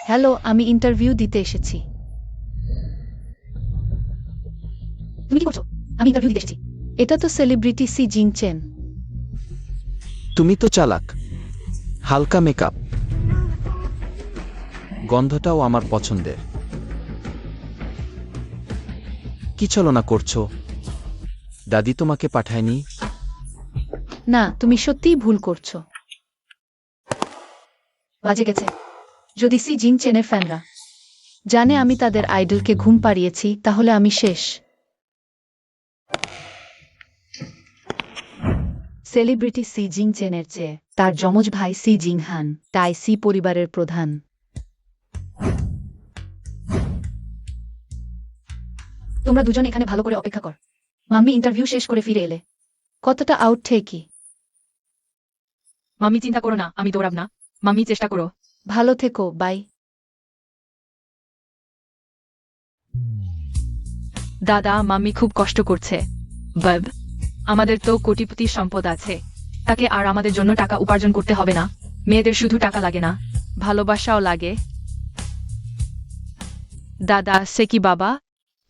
Hello, আমি interview দিতে এসেছি। তুমি কি করছো? আমি ইন্টারভিউ দিতে এসেছি। এটা তো সেলিব্রিটি সি জিংচেন। তুমি তো চালাক। হালকা মেকআপ, গন্ধটাও আমার পছন্দের। কি ছলনা করছো? দাদি তোমাকে পাঠায়নি? না, তুমি সত্যিই ভুল করছো। বাজে গেছে। যদি সি জিংচেনের ফ্যানরা জানে আমি তাদের আইডলকে ঘুম পাড়িয়েছি, তাহলে আমি শেষ। সেলিব্রিটি সি জিংচেনের চেয়ে তার যমজ ভাই সি জিংহান তাই সি পরিবারের প্রধান। তোমরা দুজন এখানে ভালো করে অপেক্ষা কর। মাম্মি ইন্টারভিউ শেষ করে ফিরে এলে। কতটা আউট ঠেকি? মাম্মি চিন্তা করো না, আমি দৌড়াব না। মাম্মি চেষ্টা করো। ভালো থেকো, বাই। দাদা, মাম্মি খুব কষ্ট করছে। বাব, আমাদের তো কোটিপতির সম্পদ আছে। তাকে আর আমাদের জন্য টাকা উপার্জন করতে হবে না। মেয়েদের শুধু টাকা লাগে না, ভালোবাসাও লাগে। দাদা, সে কি বাবা?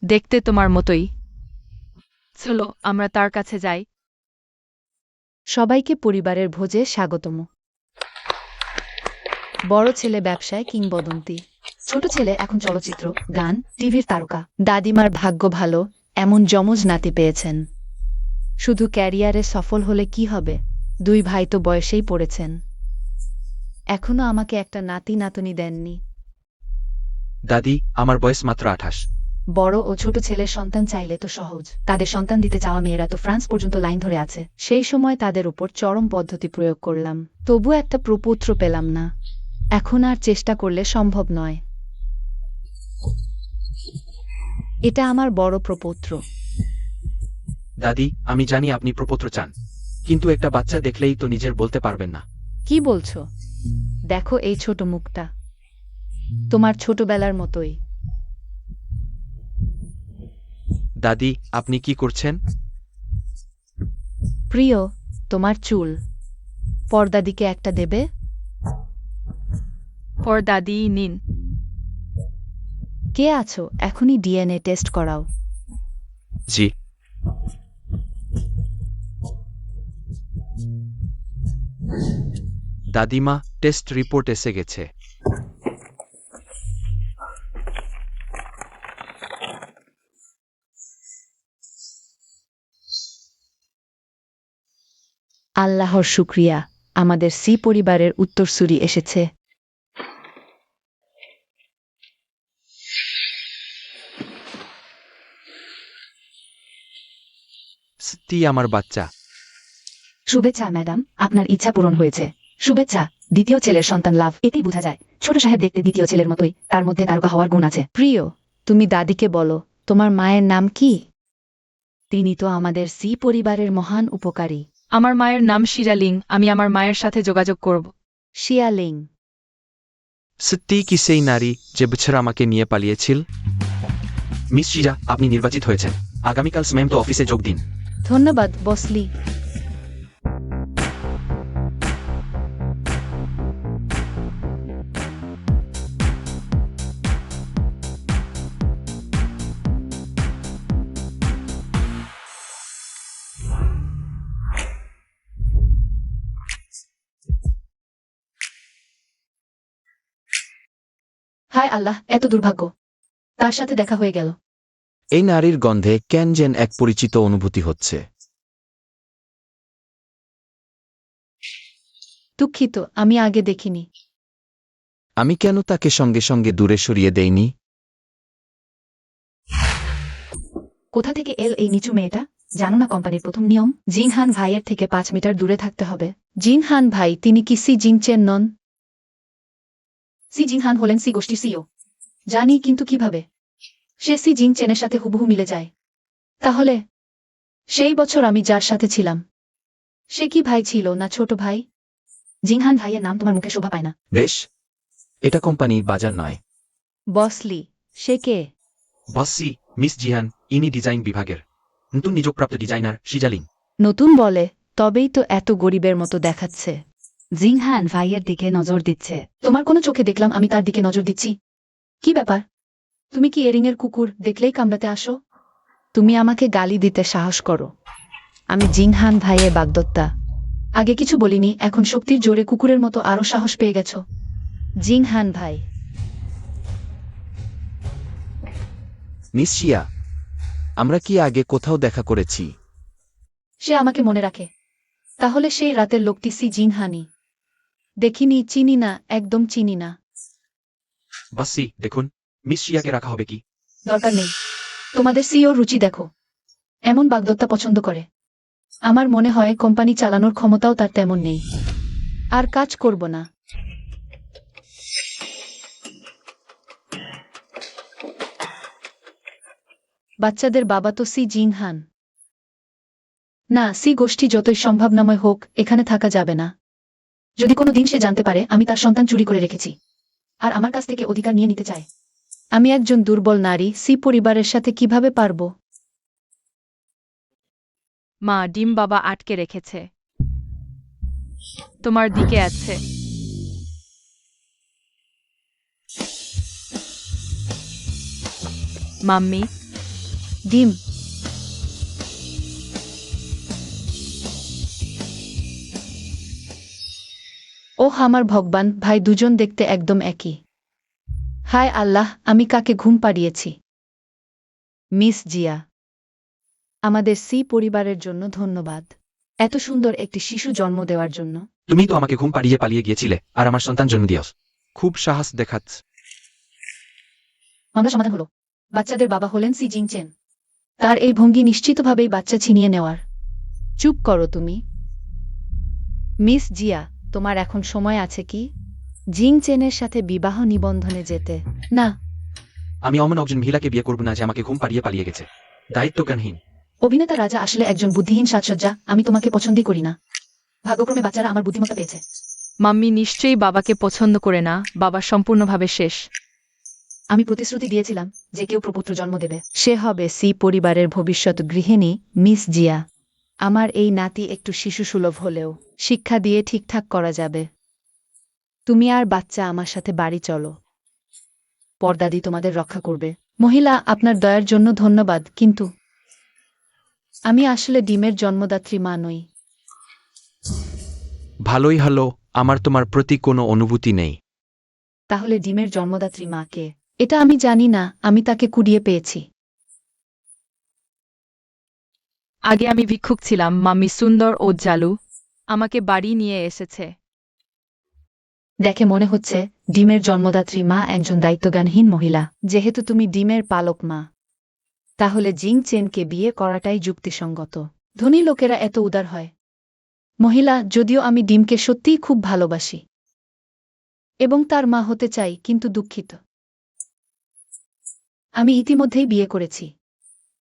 দেখতে তোমার মতোই। চলো আমরা তার কাছে যাই। সবাইকে পরিবারের ভোজে স্বাগতম। বড় ছেলে ব্যবসায় কিংবদন্তি, ছোট ছেলে এখন চলচ্চিত্র, গান, টিভির তারকা। দাদিমার ভাগ্য ভালো, এমন যমজ নাতি পেয়েছেন। শুধু ক্যারিয়ারে সফল হলে কি হবে? দুই ভাই তো বয়সেই পড়েছেন। এখনো আমাকে একটা নাতি নাতনি দেননি। দাদি, আমার বয়স মাত্র 28। বড় ও ছোট ছেলের সন্তান চাইলে তো সহজ। তাদের সন্তান দিতে চাওয়া মেয়েরা তো ফ্রান্স পর্যন্ত লাইন ধরে আছে। সেই সময় তাদের উপর চরম পদ্ধতি প্রয়োগ করলাম, তবু একটা প্রপুত্র পেলাম না। এখন আর চেষ্টা করলে সম্ভব নয়। এটা আমার বড় প্রপৌত্র। দাদি, আমি জানি আপনি প্রপৌত্র চান, কিন্তু একটা বাচ্চা দেখলেই তো নিজের বলতে পারবেন না। কি বলছো? দেখো এই ছোট মুখটা, তোমার ছোটবেলার মতোই। দাদি, আপনি কি করছেন? প্রিয়, তোমার চুল। পর্দাদিকে একটা দেবে? পর দাদি নিন। কে আছো? এখনই ডিএনএ টেস্ট করাও। জি। দাদিমা, টেস্ট রিপোর্ট এসে গেছে। আল্লাহর শুকরিয়া, আমাদের সি পরিবারের উত্তরসূরি এসেছে। সত্যি আমার বাচ্চা। শুভেচ্ছা ম্যাডাম, আপনার ইচ্ছা পূরণ হয়েছে। শুভেচ্ছা। দ্বিতীয় ছেলের সন্তান লাভ, এতেই বোঝা যায় ছোট সাহেব দেখতে দ্বিতীয় ছেলের মতোই, তার মধ্যে তারকা হওয়ার গুণ আছে। প্রিয়, তুমি দাদিকে বলো তোমার মায়ের নাম কি? তিনি তো আমাদের সি পরিবারের মহান উপকারী। আমার মায়ের নাম শিরালিং। আমি আমার মায়ের সাথে যোগাযোগ করব। শিয়ালিং। সত্যি কি সেই নারী যে বছর আমাকে নিয়ে পালিয়েছিল? মিস শিরা, আপনি নির্বাচিত হয়েছেন। আগামীকাল স্ম্যাম তো অফিসে যোগ দিন। ধন্যবাদ বসলি। হায় আল্লাহ, এত দুর্ভাগ্য। তার সাথে দেখা হয়ে গেল। এই নারীর গন্ধে কেন যেন এক পরিচিত অনুভূতি হচ্ছে। দুঃখিত, আমি আগে দেখিনি। আমি কেন তাকে সঙ্গে সঙ্গে দূরে সরিয়ে দেইনি? কোথা থেকে এল এই নিচু মেয়েটা? জানো না কোম্পানির প্রথম নিয়ম? জিংহান ভাইয়ের থেকে 5 মিটার দূরে থাকতে হবে। জিংহান ভাই, তিনি কি সি জিংচেন নন? সি জিংহান হলেন সি গোষ্ঠীর সিও। জানি, কিন্তু কিভাবে? সে সি জিংচেনের সাথে হুবহু মিলে যায়। তাহলে সেই বছর আমি যার সাথে ছিলাম, সে কি ভাই ছিল না ছোট ভাই? জিংহান ভাইয়ের নাম তোমার মুখে শোভা পায় না। বেশ, এটা কোম্পানি, বাজার নয়। বসলি, সে কে? বসি, মিস জিহান, ইনি ডিজাইন বিভাগের নতুন নিযোগপ্রাপ্ত ডিজাইনার শিজালিং। নতুন বলে, তবেই তো এত গরিবের মতো দেখাচ্ছে। জিংহান ভাইয়ের দিকে নজর দিচ্ছে। তোমার কোনো চোখে দেখলাম আমি তার দিকে নজর দিচ্ছি? কি ব্যাপার? তুমি কি এরিংয়ের কুকুর দেখলেই কামড়াতে আসো? তুমি আমাকে গালি দিতে সাহস করো? আমি জিংহান ভাইয়ের বাগদত্তা। আগে কিছু বলিনি, এখন শক্তির জোরে কুকুরের মতো আরো সাহস পেয়ে গেছো। জিংহান ভাই। মিস শিয়া, আমরা কি আগে কোথাও দেখা করেছি? সে আমাকে মনে রাখে? তাহলে সেই রাতের লোকটি সি জিংহানি। দেখিনি, চিনি না, একদম চিনি না। বাসি, দেখুন, মিস শিয়াকে রাখা হবে কি? দরকার নেই। তোমাদের সিও রুচি দেখো, এমন বাগদত্তা পছন্দ করে। আমার মনে হয় কোম্পানি চালানোর ক্ষমতাও তার তেমন নেই। আর কাজ করব না। বাচ্চাদের বাবা তো সি জিংহান না। সি গোষ্ঠী যতই সম্ভাবনাময় হোক, এখানে থাকা যাবে না। যদি কোনো দিন সে জানতে পারে আমি তার সন্তান চুরি করে রেখেছি আর আমার কাছ থেকে অধিকার নিয়ে নিতে চায়, আমি একজন দুর্বল নারী সি পরিবারের সাথে কিভাবে পারব? মা, ডিম বাবা আটকে রেখেছে। তোমার দিকে আছে। মাম্মি, ডিম। ওহ আমার ভগবান, ভাই দুজন দেখতে একদম একই। হায় আল্লাহ, আমি কাকে ঘুম পাড়িয়েছি? মিস জিয়া, আমাদের সি পরিবারের জন্য ধন্যবাদ, এত সুন্দর একটি শিশু জন্ম দেওয়ার জন্য। তুমি তো আমাকে ঘুম পাড়িয়ে পালিয়ে গিয়েছিলে আর আমার সন্তান জন্ম দিয়স। খুব সাহস দেখাচ্ছ। মামলা সমাধান হলো। বাচ্চাদের বাবা হলেন সি জিংচেন। তার এই ভঙ্গি নিশ্চিতভাবেই বাচ্চা ছিনিয়ে নেওয়ার। চুপ করো তুমি। মিস জিয়া, তোমার এখন সময় আছে কি জিংচেনের সাথে বিবাহ নিবন্ধনে যেতে? না। আমি অমন একজন মহিলাকে বিয়ে করব না যে আমাকে ঘুম পাড়িয়ে পালিয়ে গেছে। দায়িত্বজ্ঞানহীন। অভিনেতা রাজা আসলে একজন বুদ্ধিহীন সাজসজ্জা। আমি তোমাকে পছন্দই করি না। ভাগ্যক্রমে বাচ্চারা আমার বুদ্ধিমত্তা পেয়েছে। মাম্মি নিশ্চয়ই বাবাকে পছন্দ করে না। বাবা সম্পূর্ণভাবে শেষ। আমি প্রতিশ্রুতি দিয়েছিলাম যে কেউ প্রপুত্র জন্ম দেবে। সে হবে সি পরিবারের ভবিষ্যৎ গৃহিণী, মিস জিয়া। আমার এই নাতি একটু শিশুসুলভ হলেও শিক্ষা দিয়ে ঠিকঠাক করা যাবে। তুমি আর বাচ্চা আমার সাথে বাড়ি চলো। পর্দাদি তোমাদের রক্ষা করবে। মহিলা, আপনার দয়ার জন্য ধন্যবাদ, কিন্তু আমি আসলে ডিমের জন্মদাত্রী মা নই। ভালোই হলো, আমার তোমার প্রতি কোনো অনুভূতি নেই। তাহলে ডিমের জন্মদাত্রী মা কে? এটা আমি জানি না, আমি তাকে কুড়িয়ে পেয়েছি। আগে আমি ভিক্ষুক ছিলাম। মাম্মি সুন্দর ও জালু আমাকে বাড়ি নিয়ে এসেছে। দেখে মনে হচ্ছে ডিমের জন্মদাত্রী মা একজন দায়িত্বজ্ঞানহীন মহিলা। যেহেতু তুমি ডিমের পালক মা, তাহলে জিং চেনকে বিয়ে করাটাই যুক্তিসঙ্গত। ধনী লোকেরা এত উদার হয়। মহিলা, যদিও আমি ডিমকে সত্যিই খুব ভালোবাসি এবং তার মা হতে চাই, কিন্তু দুঃখিত। আমি ইতিমধ্যেই বিয়ে করেছি।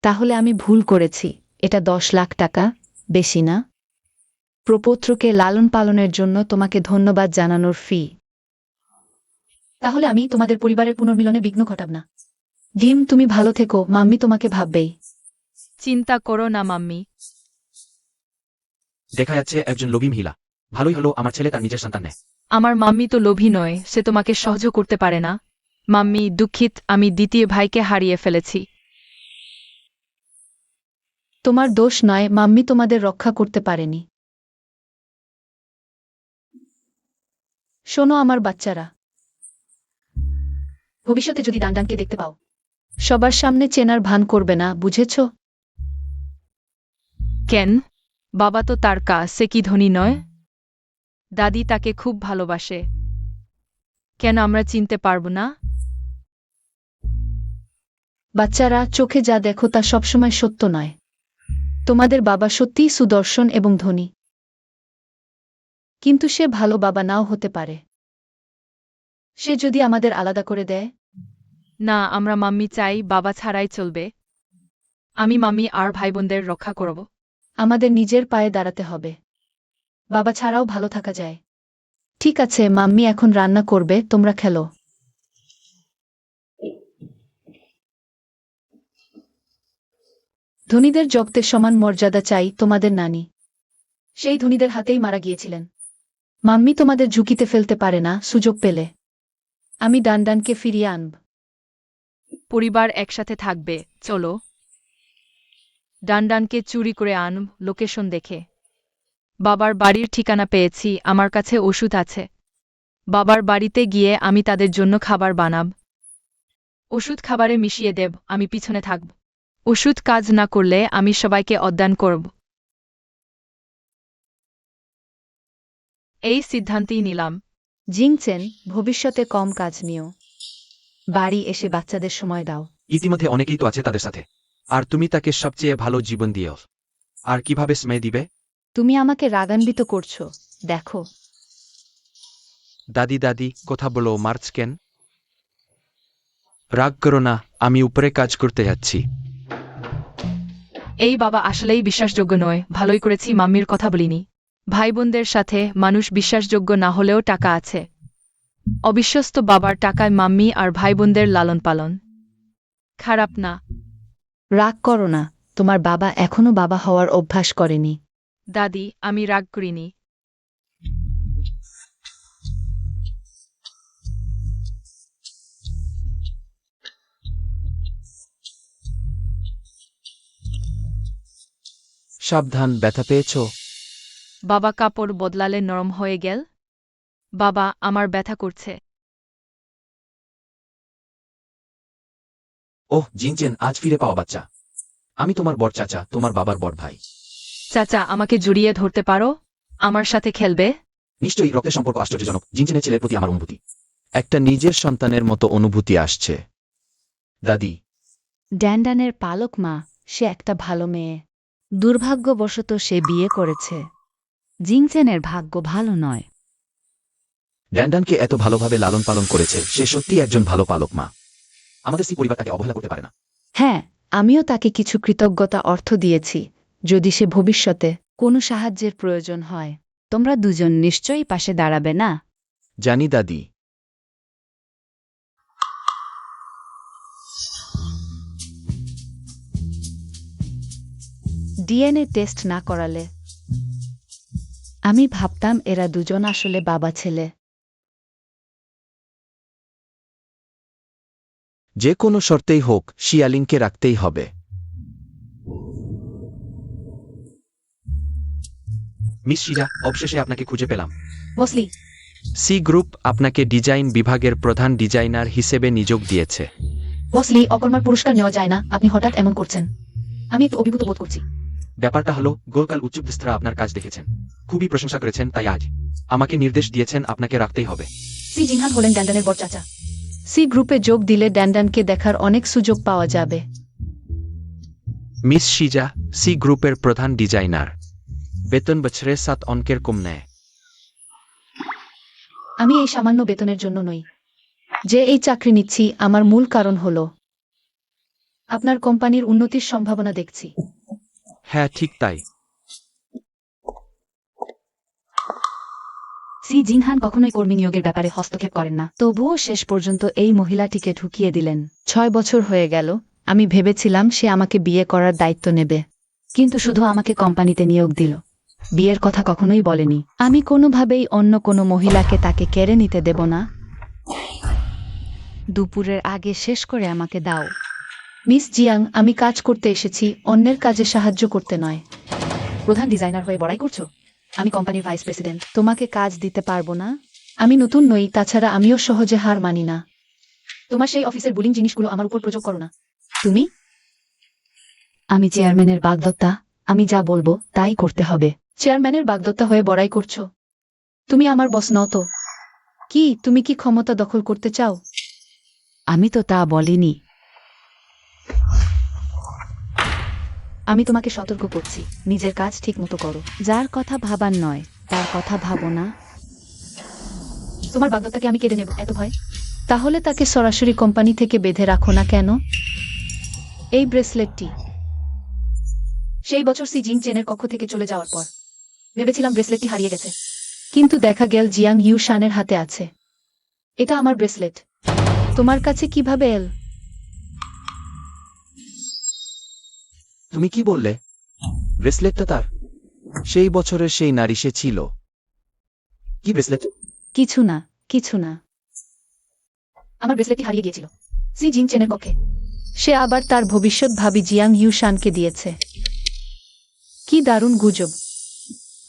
তাহলে আমি ভুল করেছি। এটা 10 লাখ টাকা, বেশি না? প্রপৌত্রকে লালন পালনের জন্য তোমাকে ধন্যবাদ জানানোর ফি। তাহলে আমি তোমাদের পরিবারের পুনর্মিলনে বিঘ্ন ঘটাব না। ডিম, তুমি ভালো থেকো, মাম্মি তোমাকে ভাববেই। চিন্তা করো না মাম্মি। দেখা যাচ্ছে একজন লোভী মহিলা। ভালোই হলো, আমার ছেলে তার নিজের সন্তান নেয়। আমার মাম্মি তো লোভী নয়, সে তোমাকে সহ্য করতে পারে না। মাম্মি, দুঃখিত, আমি দ্বিতীয় ভাইকে হারিয়ে ফেলেছি। তোমার দোষ নয়, মাম্মি তোমাদের রক্ষা করতে পারেনি। শোনো আমার বাচ্চারা, ভবিষ্যতে যদি ডানডানকে দেখতে পাও, সবার সামনে চেনার ভান করবে না, বুঝেছ? কেন? বাবা তো তার সে কি ধনী নয়? দাদি তাকে খুব ভালোবাসে। কেন আমরা চিনতে পারব না? বাচ্চারা, চোখে যা দেখো তা সবসময় সত্য নয়। তোমাদের বাবা সত্যিই সুদর্শন এবং ধনী, কিন্তু সে ভালো বাবা নাও হতে পারে। সে যদি আমাদের আলাদা করে দেয়। না, আমরা মাম্মি চাই বাবা ছাড়াই চলবে। আমি মাম্মি আর ভাইবোনদের রক্ষা করব। আমাদের নিজের পায়ে দাঁড়াতে হবে। বাবা ছাড়াও ভালো থাকা যায়। ঠিক আছে, মাম্মি এখন রান্না করবে, তোমরা খেলো। ধনীদের জগতে সমান মর্যাদা চাই, তোমাদের নানি সেই ধনীদের হাতেই মারা গিয়েছিলেন। মাম্মি তোমাদের ঝুঁকিতে ফেলতে পারে না সুযোগ পেলে। আমি ডানডানকে ফিরিয়ে আনব। পরিবার একসাথে থাকবে, চলো। ডানডানকে চুরি করে আনব লোকেশন দেখে। বাবার বাড়ির ঠিকানা পেয়েছি, আমার কাছে ওষুধ আছে। বাবার বাড়িতে গিয়ে আমি তাদের জন্য খাবার বানাব। ওষুধ খাবারে মিশিয়ে দেব, আমি পিছনে থাকব। ওষুধ কাজ না করলে আমি সবাইকে অজ্ঞান করব। এই সিদ্ধান্তই নিলাম। জিংচেন, ভবিষ্যতে কম কাজ নিও। বাড়ি এসে বাচ্চাদের সময় দাও। ইতিমধ্যে অনেকেই তো আছে তাদের সাথে। আর তুমি তাকে সবচেয়ে ভালো জীবন দিও। আর কিভাবে স্মেয় দিবে? তুমি আমাকে রাগান্বিত করছো, দেখো। দাদি দাদি কথা বলো, মার্চ কেন? রাগ করো না, আমি উপরে কাজ করতে যাচ্ছি। এই বাবা আসলেই বিশ্বাসযোগ্য নয়, ভালোই করেছি মাম্মির কথা বলিনি। ভাই বোনদের সাথে মানুষ বিশ্বাসযোগ্য না হলেও টাকা আছে। অবিশ্বস্ত বাবার টাকায় মাম্মি আর ভাই বোনদের লালন পালন। খারাপ না। রাগ করো না, তোমার বাবা এখনো বাবা হওয়ার অভ্যাস করেনি। দাদি, আমি রাগ করিনি। সাবধান, ব্যথা পেয়েছ? বাবা কাপড় বদলালে নরম হয়ে গেল। বাবা, আমার ব্যথা করছে। ওহ জিনচেন, আজ ফিরে পাওয়া বাচ্চা। আমি তোমার বড় চাচা, তোমার বাবার বড় ভাই। চাচা, আমাকে জড়িয়ে ধরতে পারো? আমার সাথে খেলবে? নিশ্চয়ই, রক্তের সম্পর্ক আশ্চর্যজনক। জিনচেনের ছেলের প্রতি আমার অনুভূতি একটা নিজের সন্তানের মতো অনুভূতি আসছে। দাদি, ড্যান্ডানের পালক মা, সে একটা ভালো মেয়ে। দুর্ভাগ্যবশত সে বিয়ে করেছে। জিংচেনের ভাগ্য ভালো নয়। ড্যান্ডানকে এত ভালোভাবে লালন পালন করেছে, সে সত্যি একজন ভালো পালক মা। আমাদের পরিবার তাকে অবহেলা করতে পারে না। হ্যাঁ, আমিও তাকে কিছু কৃতজ্ঞতা অর্থ দিয়েছি, যদি সে ভবিষ্যতে কোনো সাহায্যের প্রয়োজন হয়। তোমরা দুজন নিশ্চয়ই পাশে দাঁড়াবে না? জানি দাদি। ডিএনএ টেস্ট না করালে। আমি ভাবতাম এরা দুজন আসলে বাবা ছেলে। যে কোনো শর্তেই হোক, শিয়ালিংকে রাখতেই হবে। মিস শিজা, অবশেষে আপনাকে খুঁজে পেলাম। বসলি, সি গ্রুপ আপনাকে ডিজাইন বিভাগের প্রধান ডিজাইনার হিসেবে নিয়োগ দিয়েছে। বসলি, অকর্মার পুরস্কার নেওয়া যায় না, আপনি হঠাৎ এমন করছেন। আমি একটু অভিভূত বোধ করছি। ব্যাপারটা হলো, গোলকাল উচ্চবিস্তারা আপনার কাজ দেখেছেন, খুবই প্রশংসা করেছেন, তাই আজ আমাকে নির্দেশ দিয়েছেন আপনাকে রাখতেই হবে। সি জিনহান হলেন ড্যান্ডানের বড় চাচা। সি গ্রুপে যোগ দিলে ড্যান্ডানকে দেখার অনেক সুযোগ পাওয়া যাবে। মিস শিজা, সি গ্রুপের প্রধান ডিজাইনার, বেতন বছরে 7 অঙ্কের কম নেয়। আমি এই সামান্য বেতনের জন্য নই। যে এই চাকরি নিচ্ছি, আমার মূল কারণ হল আপনার কোম্পানির উন্নতির সম্ভাবনা দেখছি। হ্যাঁ, ঠিক তাই। সি জিনহান কখনোই কর্মী নিয়োগের ব্যাপারে হস্তক্ষেপ করেন না, তবুও শেষ পর্যন্ত এই মহিলাটিকে ঢুকিয়ে দিলেন। 6 বছর হয়ে গেল, আমি ভেবেছিলাম সে আমাকে বিয়ে করার দায়িত্ব নেবে, কিন্তু শুধু আমাকে কোম্পানিতে নিয়োগ দিল। বিয়ের কথা কখনোই বলেনি। আমি কোনোভাবেই অন্য কোনো মহিলাকে তাকে কেড়ে নিতে দেব না। দুপুরের আগে শেষ করে আমাকে দাও। মিস জিয়াং, আমি কাজ করতে এসেছি, অন্যের কাজে সাহায্য করতে নয়। প্রধান ডিজাইনার হয়ে বড়াই করছো? আমি কোম্পানির ভাইস প্রেসিডেন্ট, তোমাকে কাজ দিতে পারবো না। আমি নতুন নই, তাছাড়া আমিও সহজে হার মানি না। তোমার সেই অফিসের বুলিং জিনিসগুলো আমার উপর প্রয়োগ করো না। তুমি? আমি চেয়ারম্যানের বাগদত্তা, আমি যা বলবো তাই করতে হবে। চেয়ারম্যানের বাগদত্তা হয়ে বড়াই করছো? তুমি আমার বস নও তো? কি, তুমি কি ক্ষমতা দখল করতে চাও? আমি তো তা বলিনি। আমি তোমাকে সতর্ক করছি, নিজের কাজ ঠিক মতো করো। যার কথা ভাবার নয়, তার কথা ভাবো না। তোমার বাগদত্তাকে আমি কেড়ে নেব, এত ভয়? তাহলে তাকে সরাসরি কোম্পানি থেকে বেঁধে রাখো না কেন? এই ব্রেসলেটটি সেই বছর সি জিং চেনের কক্ষ থেকে চলে যাওয়ার পর ভেবেছিলাম ব্রেসলেটটি হারিয়ে গেছে, কিন্তু দেখা গেল জিয়াং ইউ শানের হাতে আছে। এটা আমার ব্রেসলেট। তোমার কাছে কিভাবে এল? তুমি কি বললে? ব্রেসলেটটা তার? সেই বছরের সেই নারী সে ছিল? কি ব্রেসলেট? কিছু না, কিছু না। আমার ব্রেসলেটটি হারিয়ে গিয়েছিল সি জিং চেনের কক্ষে। সে আবার তার ভবিষ্যৎ ভাবি জিয়াং ইউশানকে দিয়েছে। কি দারুণ গুজব!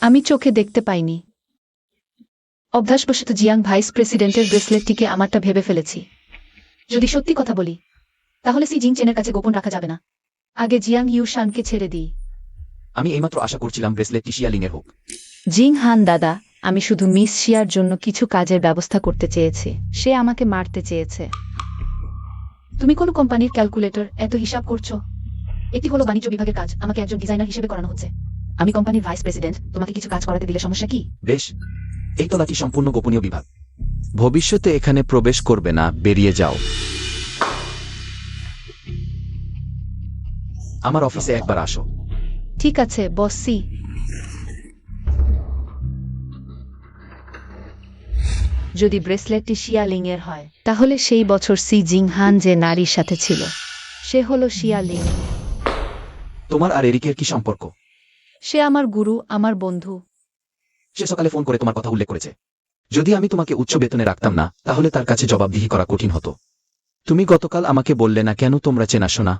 আমি চোখে দেখতে পাইনি। অভ্যাসবশত জিয়াং ভাইস প্রেসিডেন্টের ব্রেসলেটটিকে আমারটা ভেবে ফেলেছি। যদি সত্যি কথা বলি, তাহলে সি জিং চেনের কাছে গোপন রাখা যাবে না। আগে জিয়াং ইউশানকে ছেড়ে দিই। আমি এইমাত্র আশা করছিলাম ব্রেসলেটটি শিয়ালিংয়ের হোক। জিং হান দাদা, আমি শুধু মিস শিয়ার জন্য কিছু কাজের ব্যবস্থা করতে চেয়েছি। সে আমাকে মারতে চেয়েছে। তুমি কোন কোম্পানির ক্যালকুলেটর এত হিসাব করছো? এটি হলো বাণিজ্য বিভাগের কাজ, আমাকে একজন ডিজাইনার হিসেবে করানো হচ্ছে। আমি কোম্পানির ভাইস প্রেসিডেন্ট, তোমাকে কিছু কাজ করাতে দিলে সমস্যা কি? বেশ, এই তলাটি সম্পূর্ণ গোপনীয় বিভাগ। ভবিষ্যতে এখানে প্রবেশ করবে না, বেরিয়ে যাও। আমার অফিসে একবার আসো। ঠিক আছে বস সি। যদি ব্রেসলেটটি শিয়ালিং এর হয়, তাহলে সেই বছর সি জিংহান যে নারীর সাথে ছিল, সে হলো শিয়ালিং। তোমার আর এরিকের কি সম্পর্ক? সে আমার গুরু, আমার বন্ধু। সে সকালে ফোন করে তোমার কথা উল্লেখ করেছে। যদি আমি তোমাকে উচ্চ বেতনে রাখতাম না, তাহলে তার কাছে জবাবদিহি করা কঠিন হতো। তুমি গতকাল আমাকে বললে না কেন তোমরা চেনাশোনা?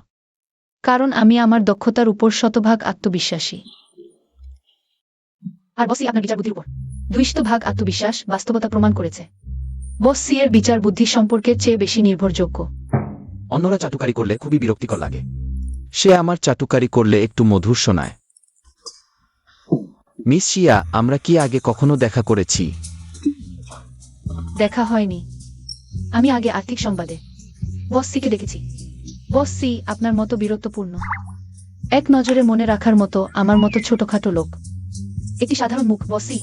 কারণ আমি আমার দক্ষতার উপর শতভাগ আত্মবিশ্বাসী। আর বসি আপনার বিচার বুদ্ধির উপর 200% আত্মবিশ্বাস বাস্তবতা প্রমাণ করেছে। বস সি এর বিচার বুদ্ধি সম্পর্কের চেয়ে বেশি নির্ভরযোগ্য। অন্যরা চাটুকারি করলে খুবই বিরক্তিকর লাগে। সে আমার চাটুকারি করলে একটু মধুর শোনায়। মিস শিয়া, আমরা কি আগে কখনো দেখা করেছি? দেখা হয়নি। আমি আগে আর্থিক সংবাদে বস সিকে দেখেছি। বস সি আপনার মতো বীরত্বপূর্ণ, এক নজরে মনে রাখার মতো আমার মতো ছোটখাটো লোক। একটি সাধারণ মুখ বস সি,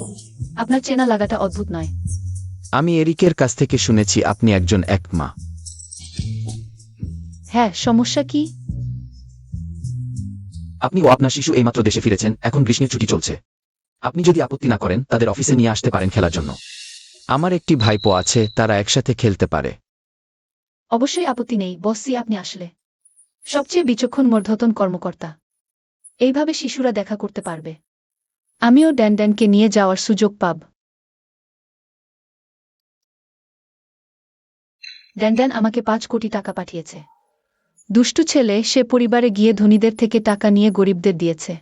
আপনার চেনা লাগাটা অদ্ভুত নয়। আমি এরিকের কাছ থেকে শুনেছি আপনি একজন একমা। হ্যাঁ, সমস্যা কি? আপনি ও আপনার শিশু এইমাত্র দেশে ফিরেছেন, এখন গ্রীষ্মের ছুটি চলছে। আপনি যদি আপত্তি না করেন, তাদের অফিসে নিয়ে আসতে পারেন খেলার জন্য। আমার একটি ভাইপো আছে, তারা একসাথে খেলতে পারে। অবশ্যই আপত্তি নেই বস সি, আপনি আসলে সবচেয়ে বিচক্ষণ মর্ধতন কর্মকর্তা। এইভাবে শিশুরা দেখা করতে পারবে। আমিও ড্যানড্যানকে নিয়ে যাওয়ার সুযোগ পাব। ড্যানড্যান আমাকে 5 কোটি টাকা পাঠিয়েছে। দুষ্টু ছেলে, সে পরিবারে গিয়ে ধনীদের থেকে টাকা নিয়ে গরিবদের দিয়েছে।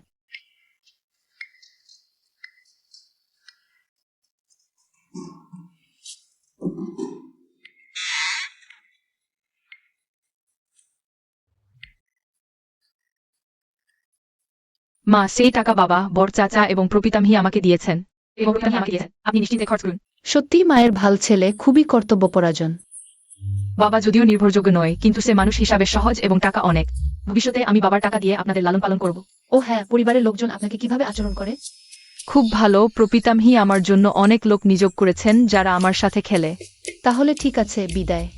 মা, সেই টাকা বাবা, বড় চাচা এবং প্রপিতামহী আমাকে দিয়েছেন। আপনি নিশ্চিন্তে খরচ করুন। সত্যি মায়ের ভাল ছেলে, খুবই কর্তব্যপরায়ণ। বাবা যদিও নির্ভরযোগ্য নয়, কিন্তু সে মানুষ হিসাবে সহজ এবং টাকা অনেক। ভবিষ্যতে আমি বাবার টাকা দিয়ে আপনাদের লালন পালন করব। ও হ্যাঁ, পরিবারের লোকজন আপনাকে কিভাবে আচরণ করে? খুব ভালো। প্রপিতামহী আমার জন্য অনেক লোক নিয়োগ করেছেন যারা আমার সাথে খেলে। তাহলে ঠিক আছে, বিদায়।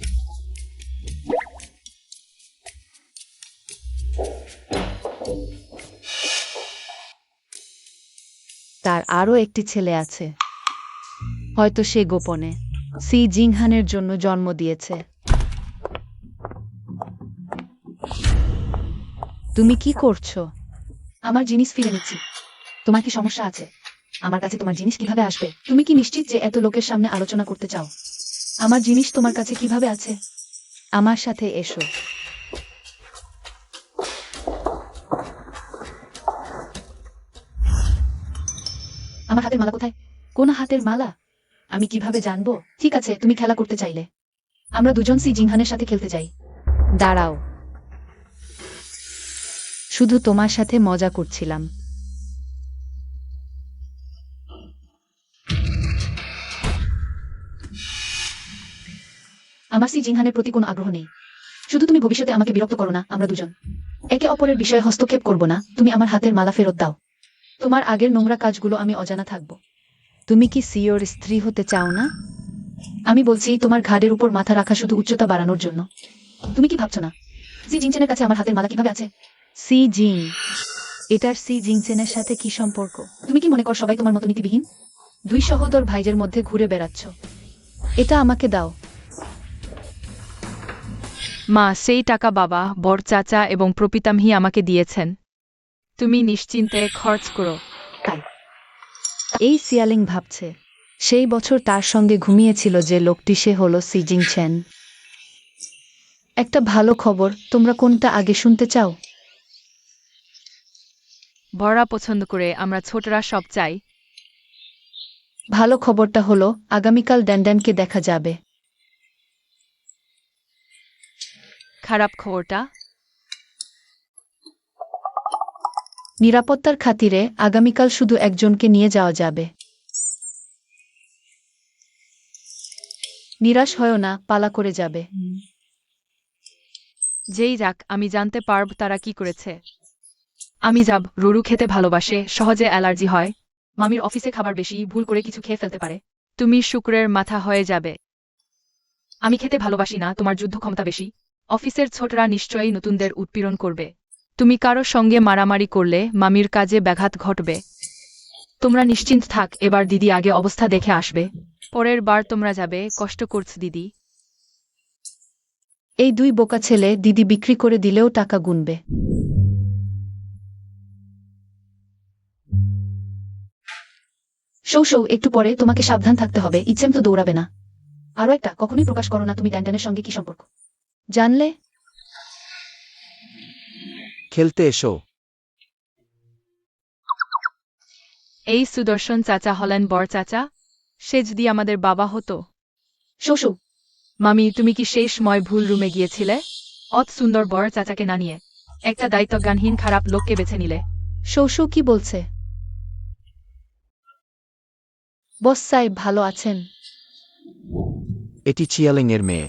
তার আরও একটি ছেলে আছে। হয়তো সে গোপনে সি জিংহানের জন্য জন্ম দিয়েছে। তুমি কি করছো? আমার জিনিস ফিরে নিচ্ছি। তোমার কি সমস্যা আছে? আমার কাছে তোমার জিনিস কিভাবে আসবে? তুমি কি নিশ্চিত যে এত লোকের সামনে আলোচনা করতে চাও? আমার জিনিস তোমার কাছে কিভাবে আছে? আমার সাথে এসো। আমার হাতের মালা কোথায়? কোন হাতের মালা? আমি কিভাবে জানবো? ঠিক আছে, তুমি খেলা করতে চাইলে আমরা দুজন সি জিংহানের সাথে খেলতে যাই। দাঁড়াও, শুধু তোমার সাথে মজা করছিলাম। আমার সি জিংহানের প্রতি কোনো আগ্রহ নেই। শুধু তুমি ভবিষ্যতে আমাকে বিরক্ত করো না। আমরা দুজন একে অপরের বিষয়ে হস্তক্ষেপ করব না। তুমি আমার হাতের মালা ফেরত দাও। তোমার আগের নোংরা কাজগুলো আমি অজানা থাকব। তুমি কি সিওর স্ত্রী হতে চাও না? আমি বলছি, তোমার ঘাড়ের উপর মাথা রাখা শুধু উচ্চতা বাড়ানোর জন্য। তুমি কি ভাবছো না সি জিংচেনের কাছে আমার হাতের মালা কিভাবে আছে? সি জিং, এটার সি জিংচেনের সাথে কি সম্পর্ক? তুমি কি মনে কর সবাই তোমার মতো নীতিবিহীন? 2 সহোদর ভাইদের মধ্যে ঘুরে বেড়াচ্ছ। এটা আমাকে দাও। মা, সেই টাকা বাবা, বড় চাচা এবং প্রপিতামহী আমাকে দিয়েছেন। তুমি নিশ্চিন্তে খরচ করো। তাই এই সিয়ালিং ভাবছে সেই বছর তার সঙ্গে ঘুমিয়েছিল যে লোকটি, সে হলো সি জিং চেন। একটা ভালো খবর, তোমরা কোনটা আগে শুনতে চাও? বড়রা পছন্দ করে, আমরা ছোটরা সব চাই। ভালো খবরটা হলো আগামীকাল ড্যানড্যানকে দেখা যাবে। খারাপ খবরটা? নিরাপত্তার খাতিরে আগামীকাল শুধু একজনকে নিয়ে যাওয়া যাবে। নিরাশ হয়ো না, পালা করে যাবে। যেই যাক, আমি জানতে পারব তারা কি করেছে। আমি যাব। রুরু খেতে ভালোবাসে, সহজে অ্যালার্জি হয়। মামির অফিসে খাবার বেশি, ভুল করে কিছু খেয়ে ফেলতে পারে। তুমি শুক্রের মাথা হয়ে যাবে। আমি খেতে ভালোবাসি না, তোমার যুদ্ধ ক্ষমতা বেশি। অফিসের ছোটরা নিশ্চয়ই নতুনদের উৎপীড়ন করবে। তুমি কারো সঙ্গে মারামারি করলে মামির কাজে ব্যাঘাত ঘটবে। তোমরা নিশ্চিন্ত থাক, এবার দিদি আগে অবস্থা দেখে আসবে। পরের বার তোমরা যাবে, কষ্ট করছ দিদি। এই দুই বোকা ছেলে দিদি বিক্রি করে দিলেও টাকা গুনবে। শৌ, একটু পরে তোমাকে সাবধান থাকতে হবে, ইচ্ছেম তো দৌড়াবে না। আরও একটা, কখনোই প্রকাশ করো না তুমি ড্যানড্যানের সঙ্গে কি সম্পর্ক। জানলে? খেলতে এসো। এই সুদর্শন চাচা হলেন বড় চাচা। সে যদি আমাদের বাবা হতো। শৌ, মামি, তুমি কি সেই সময় ভুল রুমে গিয়েছিলে? অত সুন্দর বড় চাচাকে না নিয়ে একটা দায়িত্বজ্ঞানহীন খারাপ লোককে বেছে নিলে। শৌ কি বলছে? বস সাহেব ভালো আছেন? এটি চিয়ালিং এর মেয়ে।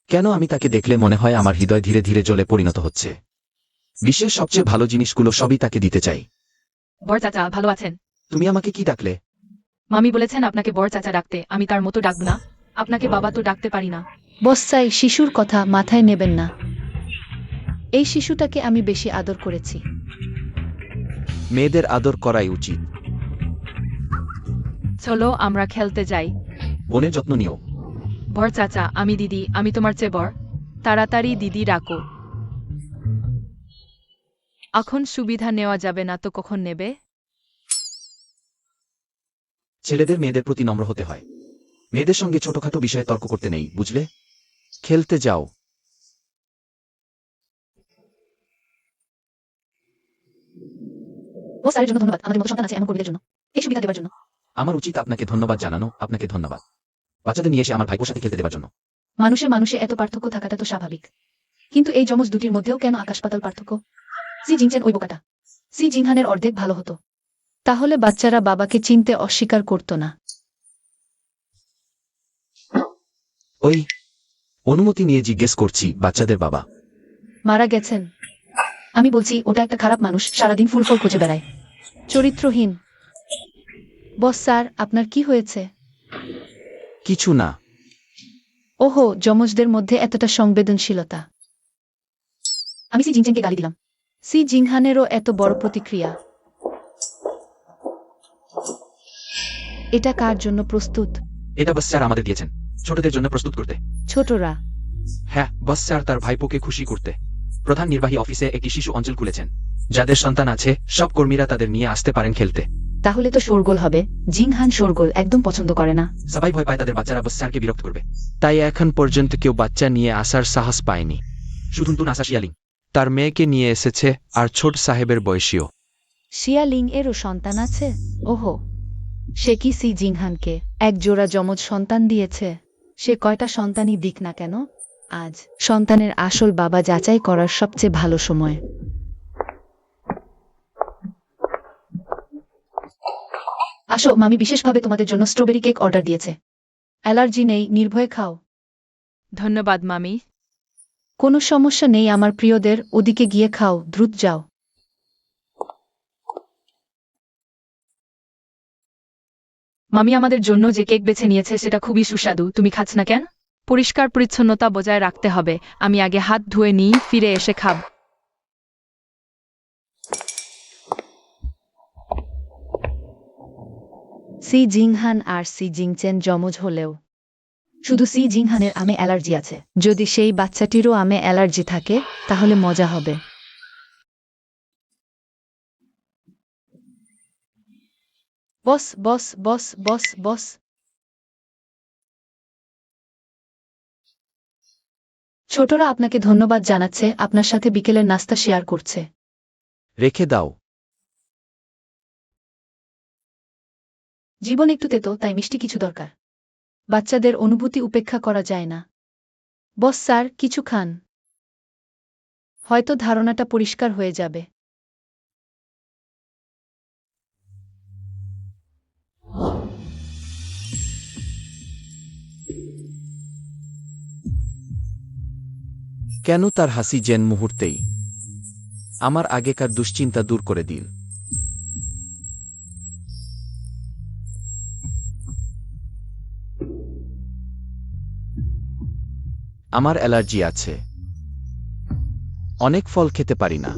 কেন আমি তাকে দেখলে মনে হয় আমার হৃদয় ধীরে ধীরে জ্বলে পরিণত হচ্ছে। বিশ্বের সবচেয়ে ভালো জিনিসগুলো সবই তাকে দিতে চাই। বড় চাচা ভালো আছেন? তুমি আমাকে কি ডাকলে? মামি বলেছেন আপনাকে বড় চাচা ডাকতে, আমি তার মতো ডাকব না। আপনাকে বাবা তো ডাকতে পারি না। বস সাহেব, শিশুর কথা মাথায় নেবেন না। এই শিশুটাকে আমি বেশি আদর করেছি। মেয়েদের আদর করাই উচিত। চলো আমরা খেলতে যাই। বোনের যত্ন নিও। বড় চাচা, আমি দিদি, আমি তোমার চেয়ে বড়। তাড়াতাড়ি দিদি ডাকো। এখন সুবিধা নেওয়া যাবে না তো কখন নেবে? ছেলেদের মেয়েদের প্রতি নম্র হতে হয়। মেয়েদের সঙ্গে ছোটখাটো বিষয়ে তর্ক করতে নেই, বুঝলে? খেলতে যাও। বস স্যারের জন্য ধন্যবাদ, আমাদের মতো সন্তান আছে এমন কর্মীদের জন্য এই সুবিধা দেওয়ার জন্য। আমার উচিত আপনাকে ধন্যবাদ জানানো। আপনাকে ধন্যবাদ বাচ্চাদের নিয়ে এসে আমার ভাইপোর সাথে খেলতে দেওয়ার জন্য। মানুষে এত পার্থক্য থাকাটা তো স্বাভাবিক, কিন্তু এই যমজ দুটির মধ্যেও কেন আকাশ পাতাল পার্থক্য? সি জিংচেন ওই বোকাটা। সি জিংহানের অর্ধেক ভালো হতো, তাহলে বাচ্চারা বাবাকে চিনতে অস্বীকার করত না। ওই অনুমতি নিয়ে জিজ্ঞেস করছি, বাচ্চাদের বাবা মারা গেছেন। আমি বলছি ওটা একটা খারাপ মানুষ, সারাদিন ফুলফল খুঁজে বেড়ায়, চরিত্রহীন। বস স্যার, আপনার কি হয়েছে? কিছু না। ওহো, যমজদের মধ্যে এতটা সংবেদনশীলতা। আমি সি জিংচেনকে গালি দিলাম। সি জিংহানেরও এত বড় প্রতিক্রিয়া। এটা কার জন্য প্রস্তুত? এটা বস স্যার আমাদের দিয়েছেন, ছোটদের জন্য প্রস্তুত করতে। ছোটরা? হ্যাঁ, বস স্যার তার ভাইপোকে খুশি করতে প্রধান নির্বাহী অফিসে একটি শিশু অঞ্চল খুলেছেন। যাদের সন্তান আছে সব কর্মীরা তাদের নিয়ে আসতে পারেন খেলতে। তাহলে তো শোরগোল হবে। জিংহান শোরগোল একদম পছন্দ করে না। সবাই ভয় পায় তাদের বাচ্চারা বস স্যারকে বিরক্ত করবে, তাই এখন পর্যন্ত কেউ বাচ্চা নিয়ে আসার সাহস পায়নি। শুধু নতুন আসা শিয়ালিং তার মেয়েকে নিয়ে এসেছে, আর ছোট সাহেবের বয়সীও। শিয়ালিং এরও সন্তান আছে? ওহো, সে কি সি জিংহানকে এক জোড়া যমজ সন্তান দিয়েছে? সে কয়টা সন্তানই দিক না কেন, আজ সন্তানের আসল বাবা যাচাই করার সবচেয়ে ভালো সময়। আসো, মামি বিশেষভাবে তোমাদের জন্য স্ট্রবেরি কেক অর্ডার দিয়েছে। অ্যালার্জি নেই, নির্ভয়ে খাও। ধন্যবাদ মামি। কোনো সমস্যা নেই আমার প্রিয়দের, ওদিকে গিয়ে খাও, দ্রুত যাও। মামি আমাদের জন্য যে কেক বেছে নিয়েছে সেটা খুবই সুস্বাদু, তুমি খাচ্ছ না কেন? পরিষ্কার পরিচ্ছন্নতা বজায় রাখতে হবে। আমি আগে হাত ধুয়ে নিই, ফিরে এসে খাব। সি জিংহান আর সি জিংচেন যমজ হলেও শুধু সি জিংহানের আমে অ্যালার্জি আছে। যদি সেই বাচ্চাটিরও আমে অ্যালার্জি থাকে তাহলে মজা হবে। বস বস বস বস বস ছোটরা আপনাকে ধন্যবাদ জানাচ্ছে, আপনার সাথে বিকেলের নাস্তা শেয়ার করছে। রেখে দাও। জীবন একটু তেতো, তাই মিষ্টি কিছু দরকার। বাচ্চাদের অনুভূতি উপেক্ষা করা যায় না। বস স্যার, কিছু খান। হয়তো ধারণাটা পরিষ্কার হয়ে যাবে। কেন তার হাসি যেন মুহূর্তেই আমার আগেকার দুশ্চিন্তা দূর করে দিল। আমার অ্যালার্জি আছে, অনেক ফল খেতে পারি না।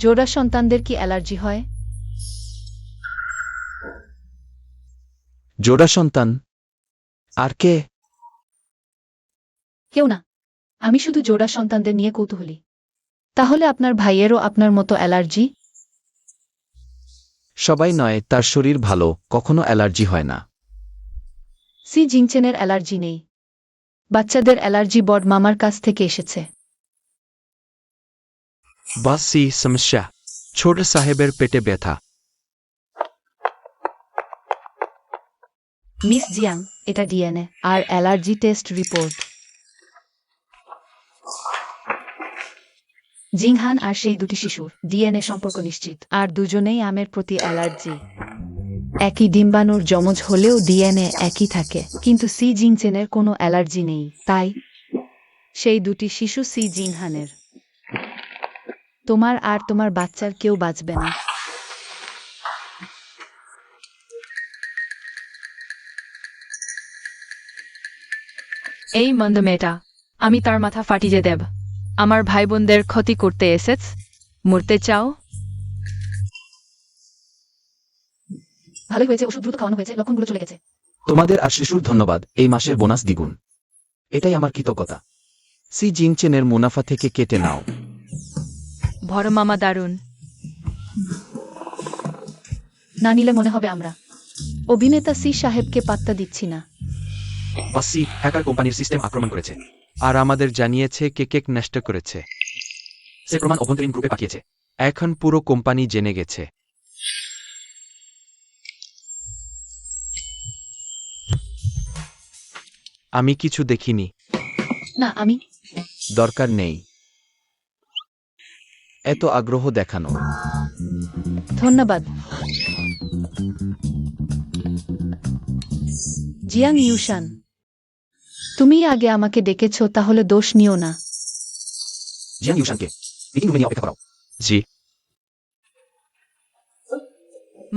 জোড়া সন্তানদের কি অ্যালার্জি হয়? জোড়া সন্তান? আর কে? কেউ না, আমি শুধু জোড়া সন্তানদের নিয়ে কৌতূহলী। তাহলে আপনার ভাইয়েরও আপনার মতো অ্যালার্জি? সবাই নয়, তার শরীর ভালো, কখনো অ্যালার্জি হয় না। সি জিংচেনের অ্যালার্জি নেই। বাচ্চাদের অ্যালার্জি বড মামার কাছ থেকে এসেছে। बस सी समस्या ছোট সাহেবের পেটে ব্যথা। মিস জিয়াং, এটা ডিএনএ আর অ্যালার্জি টেস্ট রিপোর্ট। জিংহান আর সেই দুটি শিশুর ডিএনএ সম্পর্ক নিশ্চিত, আর দুজনেই আমের প্রতি অ্যালার্জি। একই ডিম্বাণুর যমজ হলেও ডিএনএ একই থাকে, কিন্তু সি জিংচেনের কোনো অ্যালার্জি নেই, তাই সেই দুটি শিশু সি জিংহানের। তোমার আর তোমার বাচ্চার কেউ বাঁচবে না। এই মন্দ মেয়েটা, আমি তার মাথা ফাটিয়ে দেব। আমার ভাই বোনদের ক্ষতি করতে এসেছ? মরতে চাও? ভালোই হয়েছে, ওষুধ দ্রুত খাওয়ানো হয়েছে, লক্ষণগুলো চলে গেছে। তোমাদের আর শিশুর ধন্যবাদ, এই মাসের বোনাস দ্বিগুণ। এটাই আমার কৃতজ্ঞতা। সি জিংচেনের মুনাফা থেকে কেটে নাও। বড় মামা দারুণ। না নিলে মনে হবে আমরা অভিনেতা সি সাহেবকে পাত্তা দিচ্ছি না। বাসি হ্যাকার কোম্পানির সিস্টেম আক্রমণ করেছে। আর আমাদের জানিয়েছে কে কেক নষ্ট করেছে। সে প্রমাণ অভ্যন্তরীণ গ্রুপে পাঠিয়েছে। এখন পুরো কোম্পানি জেনে গেছে। আমি কিছু দেখিনি। না, আমি দরকার নেই এত আগ্রহ দেখানো। ধন্যবাদ। জিয়াং ইউশান, তুমি আগে আমাকে ডেকেছ, তাহলে দোষ নিও না। জিয়াং ইউশানকে মিটিং রুমে নিয়ে অপেক্ষা করাও। জি।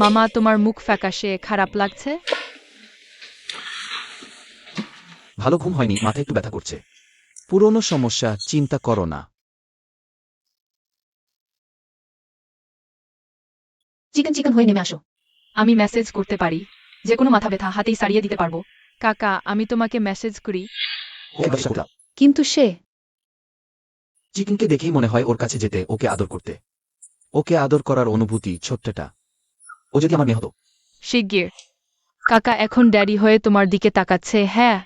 মামা, তোমার মুখ ফ্যাকাশে, খারাপ লাগছে? ভালো ঘুম হয়নি, মাথায় একটু ব্যথা করছে। পুরনো সমস্যা, চিন্তা করো না। চিকেন চিকেন হয়ে নেমে আসো। আমি মেসেজ করতে পারি, যে কোনো মাথা ব্যথা হাতেই সারিয়ে দিতে পারবো। কাকা, আমি তোমাকে মেসেজ করি। ওকে বিশ্বাস করলাম। কিন্তু সে চিকেনকে দেখেই মনে হয় ওর কাছে যেতে, ওকে আদর করতে। ওকে আদর করার অনুভূতি, ছোট্টটা। ও যদি আমার মেয়ে হতো। শিগগির। কাকা এখন ড্যাডি হয়ে তোমার দিকে তাকাচ্ছে। হ্যাঁ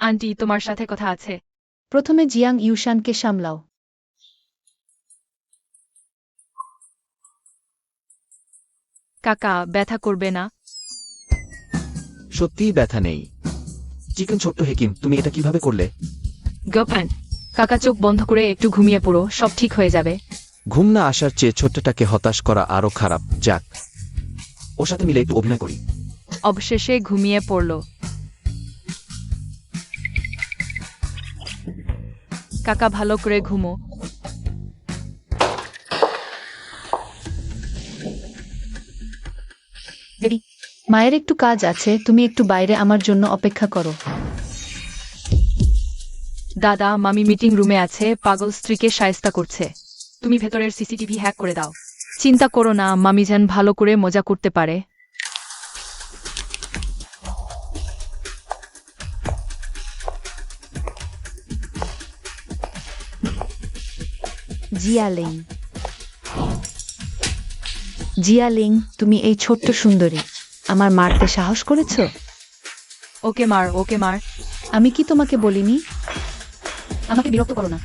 আন্টি, তোমার সাথে কথা আছে। প্রথমে জিয়াং ইউশানকে সামলাও। কাকা, ব্যথা করবে না? সত্যিই ব্যথা নেই। চিকেন ছোট্ট হেকিম, তুমি এটা কিভাবে করলে? গার্লফ্রেন্ড। কাকা চোখ বন্ধ করে একটু ঘুমিয়ে পড়ো, সব ঠিক হয়ে যাবে। ঘুম না আসার চেয়ে ছোট্টটাকে হতাশ করা আরো খারাপ। যাক, ওর সাথে মিলে একটু অভিনয় করি। অবশেষে ঘুমিয়ে পড়ল। কাকা ভালো করে ঘুমো। বেবি, মায়ের একটু কাজ আছে, তুমি একটু বাইরে আমার জন্য অপেক্ষা করো। দাদা, মামি মিটিং রুমে আছে, পাগল স্ত্রীকে শায়েস্তা করছে। তুমি ভেতরের সিসিটিভি হ্যাক করে দাও। চিন্তা করো না, মামি যেন ভালো করে মজা করতে পারে। জিয়ালেং, জিয়ালিং, তুমি এই ছোট্ট সুন্দরী আমার মারতে সাহস করেছো? ওকে মার। আমি কি তোমাকে বলিনি? আমাকে বিরক্ত করো না।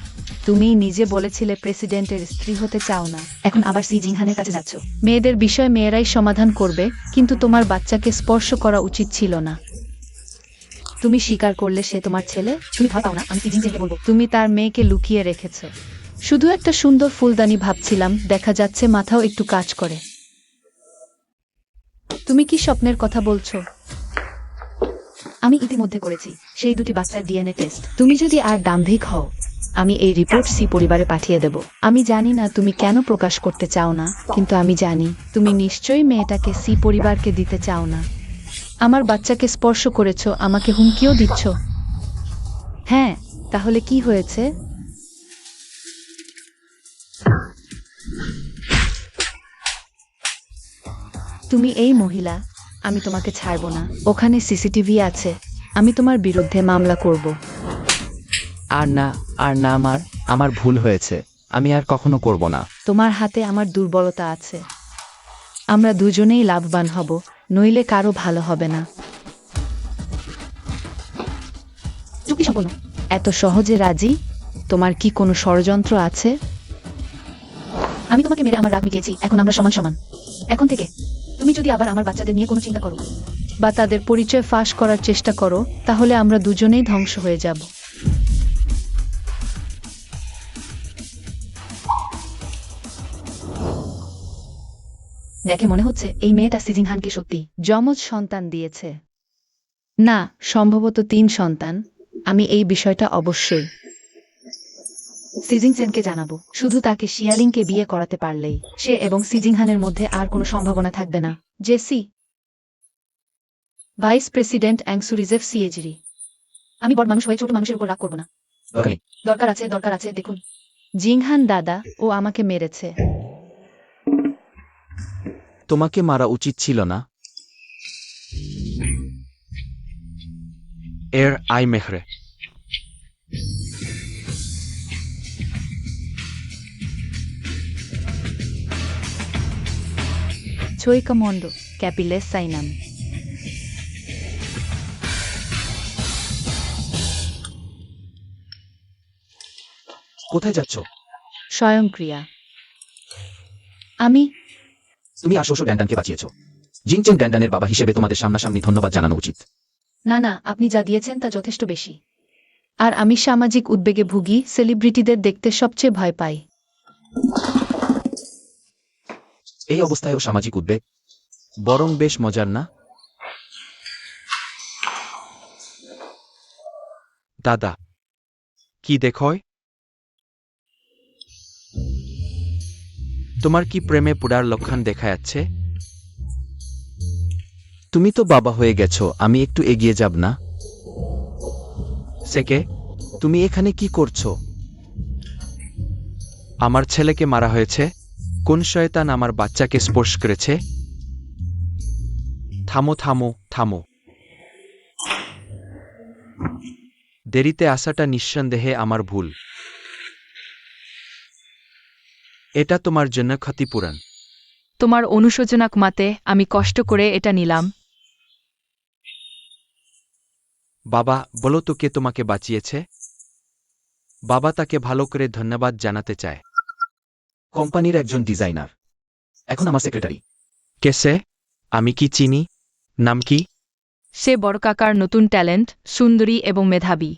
তুমি নিজে বলেছিলে প্রেসিডেন্টের স্ত্রী হতে চাও না, এখন আবার সি জিংহানের কাছে যাচ্ছ। মেয়েদের বিষয় মেয়েরাই সমাধান করবে, কিন্তু তোমার বাচ্চাকে স্পর্শ করা উচিত ছিল না। তুমি স্বীকার করলে সে তোমার ছেলে। তুমি ভয় পাও না? আমি সি জিংকে বলবো। তুমি তার মেয়েকে লুকিয়ে রেখেছো। শুধু একটা সুন্দর ফুলদানি ভাবছিলাম, দেখা যাচ্ছে মাথাও একটু কাজ করে। তুমি কি স্বপ্নের কথা বলছো? আমি ইতিমধ্যে করেছি সেই দুটি বাচ্চার ডিএনএ টেস্ট। তুমি যদি আর দাম্ভিক হও, আমি এই রিপোর্ট সি পরিবারে পাঠিয়ে দেব। আমি জানি না তুমি কেন প্রকাশ করতে চাও না, কিন্তু আমি জানি তুমি নিশ্চয়ই মেয়েটাকে সি পরিবারকে দিতে চাও না। আমার বাচ্চাকে স্পর্শ করেছো, আমাকে হুমকিও দিচ্ছ। হ্যাঁ, তাহলে কি হয়েছে? তুমি এই মহিলা, আমি তোমাকে ছাড়বো না। ওখানে সিসিটিভি আছে, আমি তোমার বিরুদ্ধে মামলা করব। আর না আমার ভুল হয়েছে, আমি আর কখনো করব না। তোমার হাতে আমার দুর্বলতা আছে। আমরা দুজনেই লাভবান হব, নইলে কারো ভালো হবে না। চুক্তি সম্পন্ন। এত সহজে রাজি? তোমার কি কোনো ষড়যন্ত্র আছে? আমি তোমাকে মেরে আমার রাগ মিটিয়েছি, এখন আমরা সমান সমান। এখন থেকে তুমি যদি আবার আমার বাচ্চাদের নিয়ে কোনো চিন্তা করো বা তাদের পরিচয় ফাঁস করার চেষ্টা করো, তাহলে আমরা দুজনেই ধ্বংস হয়ে যাব। দেখে মনে হচ্ছে এই মেয়েটা সিজিংহানকে সত্যি যমজ সন্তান দিয়েছে। না, সম্ভবত 3 সন্তান। আমি এই বিষয়টা অবশ্যই সিজিংসেনকে জানাবো। শুধু তাকে শিয়ালিংকে বিয়ে করাতে পারলেই সে এবং সিজিংহানের মধ্যে আর কোনো সম্ভাবনা থাকবে না। জেসি, ভাইস প্রেসিডেন্ট অ্যাংসু রিজেভ সিএজরি। আমি বড় মানুষ হয়ে ছোট মানুষের উপর রাগ করব না। দরকার আছে, দেখুন। জিংহান দাদা, ও আমাকে মেরেছে। তোমাকে মারা উচিত ছিল না। এর আই মেহরে। ছৈকামন্ড ক্যাপিলেস সাইনাম। কোথায় যাচ্ছ? স্বয়ংক্রিয়া। আমি তুমি আর শ্বশুর ড্যান্ডানকে বাঁচিয়েছ। জিংচেন ড্যান্ডানের বাবা হিসেবে তোমাদের সামনাসামনি ধন্যবাদ জানানো উচিত। না, আপনি যা দিয়েছেন তা যথেষ্ট বেশি। আর আমি সামাজিক উদ্বেগে ভুগি, সেলিব্রিটিদের দেখতে সবচেয়ে ভয় পাই। এই অবস্থায়ও সামাজিক উদ্বেগ? বরং বেশ মজার না? দাদা, কি দেখোয়? তোমার কি প্রেমে পুরার লক্ষণ দেখা যাচ্ছে? তুমি তো বাবা হয়ে গেছো, আমি একটু এগিয়ে যাব না? সেকে, তুমি এখানে কি করছো? আমার ছেলেকে মারা হয়েছে। কোন শয়তান আমার বাচ্চাকে স্পর্শ করেছে? থামো। দেরিতে আসাটা নিঃসন্দেহে আমার ভুল। এটা তোমার জন্য ক্ষতিপূরণ। তোমার অনুশোচনা কমাতে আমি কষ্ট করে এটা নিলাম। বাবা, বলো তো কে তোমাকে বাঁচিয়েছে? বাবা তাকে ভালো করে ধন্যবাদ জানাতে চায়। কোম্পানির একজন ডিজাইনার, এখন আমার সেক্রেটারি। কেসে? আমি কি চিনি? নাম কি? সে বড় কাকার নতুন ট্যালেন্ট, সুন্দরী এবং মেধাবী।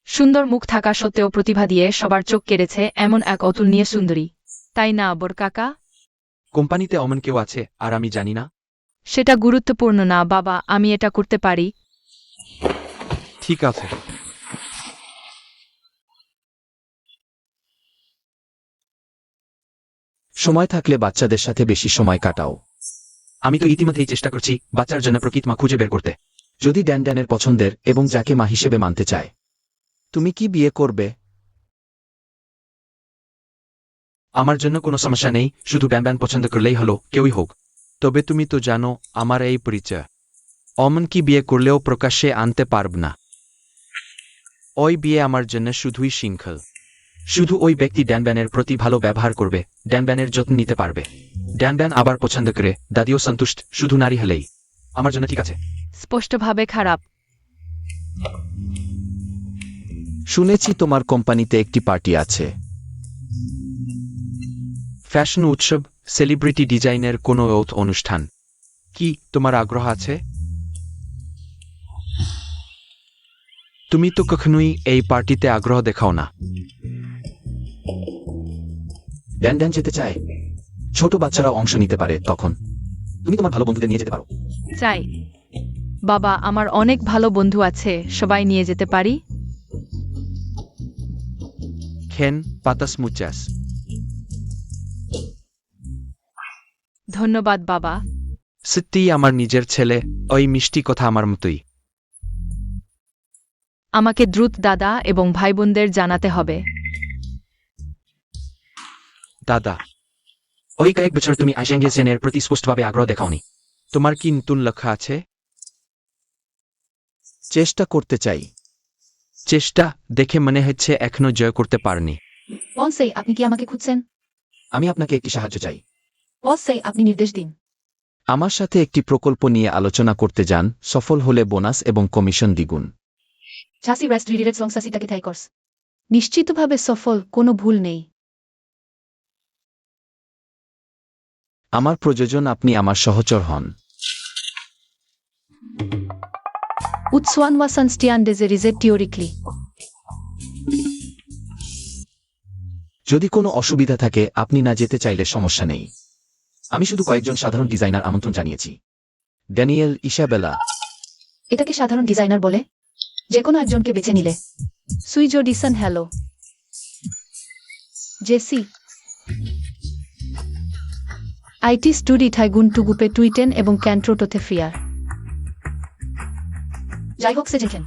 সুন্দর মুখ থাকা সত্ত্বেও প্রতিভা দিয়ে সবার চোখ কেড়েছে এমন এক অতুলনীয় সুন্দরী। তাই না বড় কাকা? কোম্পানিতে অমন কেউ আছে আর আমি জানি না? সেটা গুরুত্বপূর্ণ না বাবা, আমি এটা করতে পারি। ঠিক আছে। সময় থাকলে বাচ্চাদের সাথে বেশি সময় কাটাও। আমি তো ইতিমধ্যেই চেষ্টা করছি বাচ্চার জন্য প্রকৃত মা খুঁজে বের করতে। যদি ড্যান্ডানের পছন্দের এবং যাকে মা হিসেবে মানতে চায়। তুমি কি বিয়ে করবে? আমার জন্য কোনো সমস্যা নেই, শুধু ড্যান পছন্দ করলেই হলো, কেউই হোক। তবে তুমি তো জানো আমার এই পরিচয়। অমন কি বিয়ে করলেও প্রকাশ্যে আনতে পারব না। ওই বিয়ে আমার জন্য শুধুই শৃঙ্খল। শুধু ওই ব্যক্তি ড্যানব্যানের প্রতি ভালো ব্যবহার করবে, ড্যানব্যানের যত্ন নিতে পারবে। ড্যানব্যান আবার পছন্দ করে, দাদিও সন্তুষ্ট, শুধু নারী হলেই আমার জন্য ঠিক আছে। স্পষ্টভাবে খারাপ। শুনেছি তোমার কোম্পানিতে একটি পার্টি আছে। ফ্যাশন উৎসব, সেলিব্রিটি ডিজাইনের কোনো অনুষ্ঠান। কি তোমার আগ্রহ আছে? তুমি তো কখনোই এই পার্টিতে আগ্রহ দেখাও না। ড্যান ড্যান যেতে চায়, ছোট বাচ্চারা অংশ নিতে পারে, তখন তুমি তোমার ভালো বন্ধুদের নিয়ে যেতে পারো। চাই। বাবা, আমার অনেক ভালো বন্ধু আছে, সবাই নিয়ে যেতে পারি। খেন পাতাস মুচাস। ধন্যবাদ বাবা। সত্যিই আমার নিজের ছেলে, ওই মিষ্টি কথা আমার মতোই। আমাকে দ্রুত দাদা এবং ভাইবোনদের জানাতে হবে। দাদা, ওই কয়েক বছর তুমি আইসেঙ্গে সেনের প্রতি স্পষ্টভাবে আগ্রহ দেখাওনি। তোমার কি নতুন লক্ষ্য আছে? চেষ্টা করতে চাই। চেষ্টা দেখে মনে হচ্ছে এখনো জয় করতে পারনি। বসে, আপনি কি আমাকে খুঁজছেন? আমি আপনাকে একটি সাহায্য চাই। বসে, আপনি নির্দেশ দিন। আমার সাথে একটি প্রকল্প নিয়ে আলোচনা করতে যান, সফল হলে বোনাস এবং কমিশন দ্বিগুণ। ঝাঁসি রেস্ট রিডিরেট লং সাসিটাকে থাইকর্স। নিশ্চিতভাবে সফল, কোনো ভুল নেই। আমার প্রযোজন, আপনি আমার সহচর হন। উৎসওয়ান ওয়াসান স্টিয়ান ডেজেরিজেট টিওরিকলি। যদি কোনো অসুবিধা থাকে, আপনি না যেতে চাইলে সমস্যা নেই। আমি শুধু কয়েকজন সাধারণ ডিজাইনার আমন্ত্রণ জানিয়েছি। Daniel, Isabella. এটাকে সাধারণ ডিজাইনার বলে? যে কোনো একজনকে বেছে নিলে। সুইজো ডিসন, হ্যালো। জেসি। আইটি স্টুডি ঠাইগুন টুগুপে টুইটেন এবং ক্যান্ট্রোটোতে ফিয়ার। যাই হোক, সে যেখেন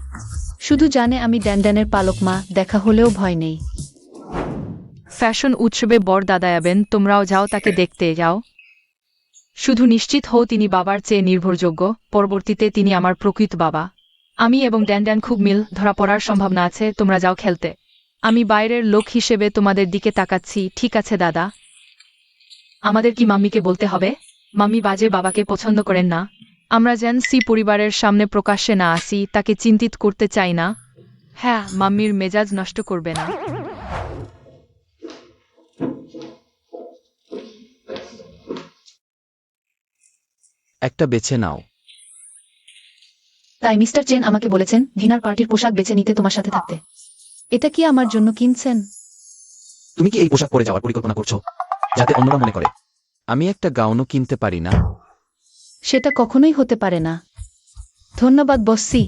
শুধু জানে আমি ড্যানড্যানের পালক মা, দেখা হলেও ভয় নেই। ফ্যাশন উৎসবে বর দাদা যাবেন, তোমরাও যাও, তাকে দেখতে যাও। শুধু নিশ্চিত হও তিনি বাবার চেয়ে নির্ভরযোগ্য, পরবর্তীতে তিনি আমার প্রকৃত বাবা। আমি এবং ড্যান খুব মিল, ধরা পড়ার সম্ভাবনা আছে, তোমরা যাও খেলতে। আমি বাইরের লোক হিসেবে তোমাদের দিকে তাকাচ্ছি, ঠিক আছে দাদা? আমাদের কি মাম্মিকে বলতে হবে? মাম্মি বাজে বাবাকে পছন্দ করেন না। আমরা যেন সি পরিবারের সামনে প্রকাশ্যে না আসি, তাকে চিন্তিত করতে চাই না। হ্যাঁ, মাম্মির মেজাজ নষ্ট করবে না। একটা বেছে নাও। তাই মিস্টার চেন আমাকে বলেছেন ডিনার পার্টির পোশাক বেছে নিতে তোমার সাথে থাকতে। এটা কি আমার জন্য কিনছেন? তুমি কি এই পোশাক পরে যাওয়ার পরিকল্পনা করছো, যাতে অন্যরা মনে করে আমি একটা গাউনও কিনতে পারি না? সেটা কখনোই হতে পারে না। ধন্যবাদ বসসি।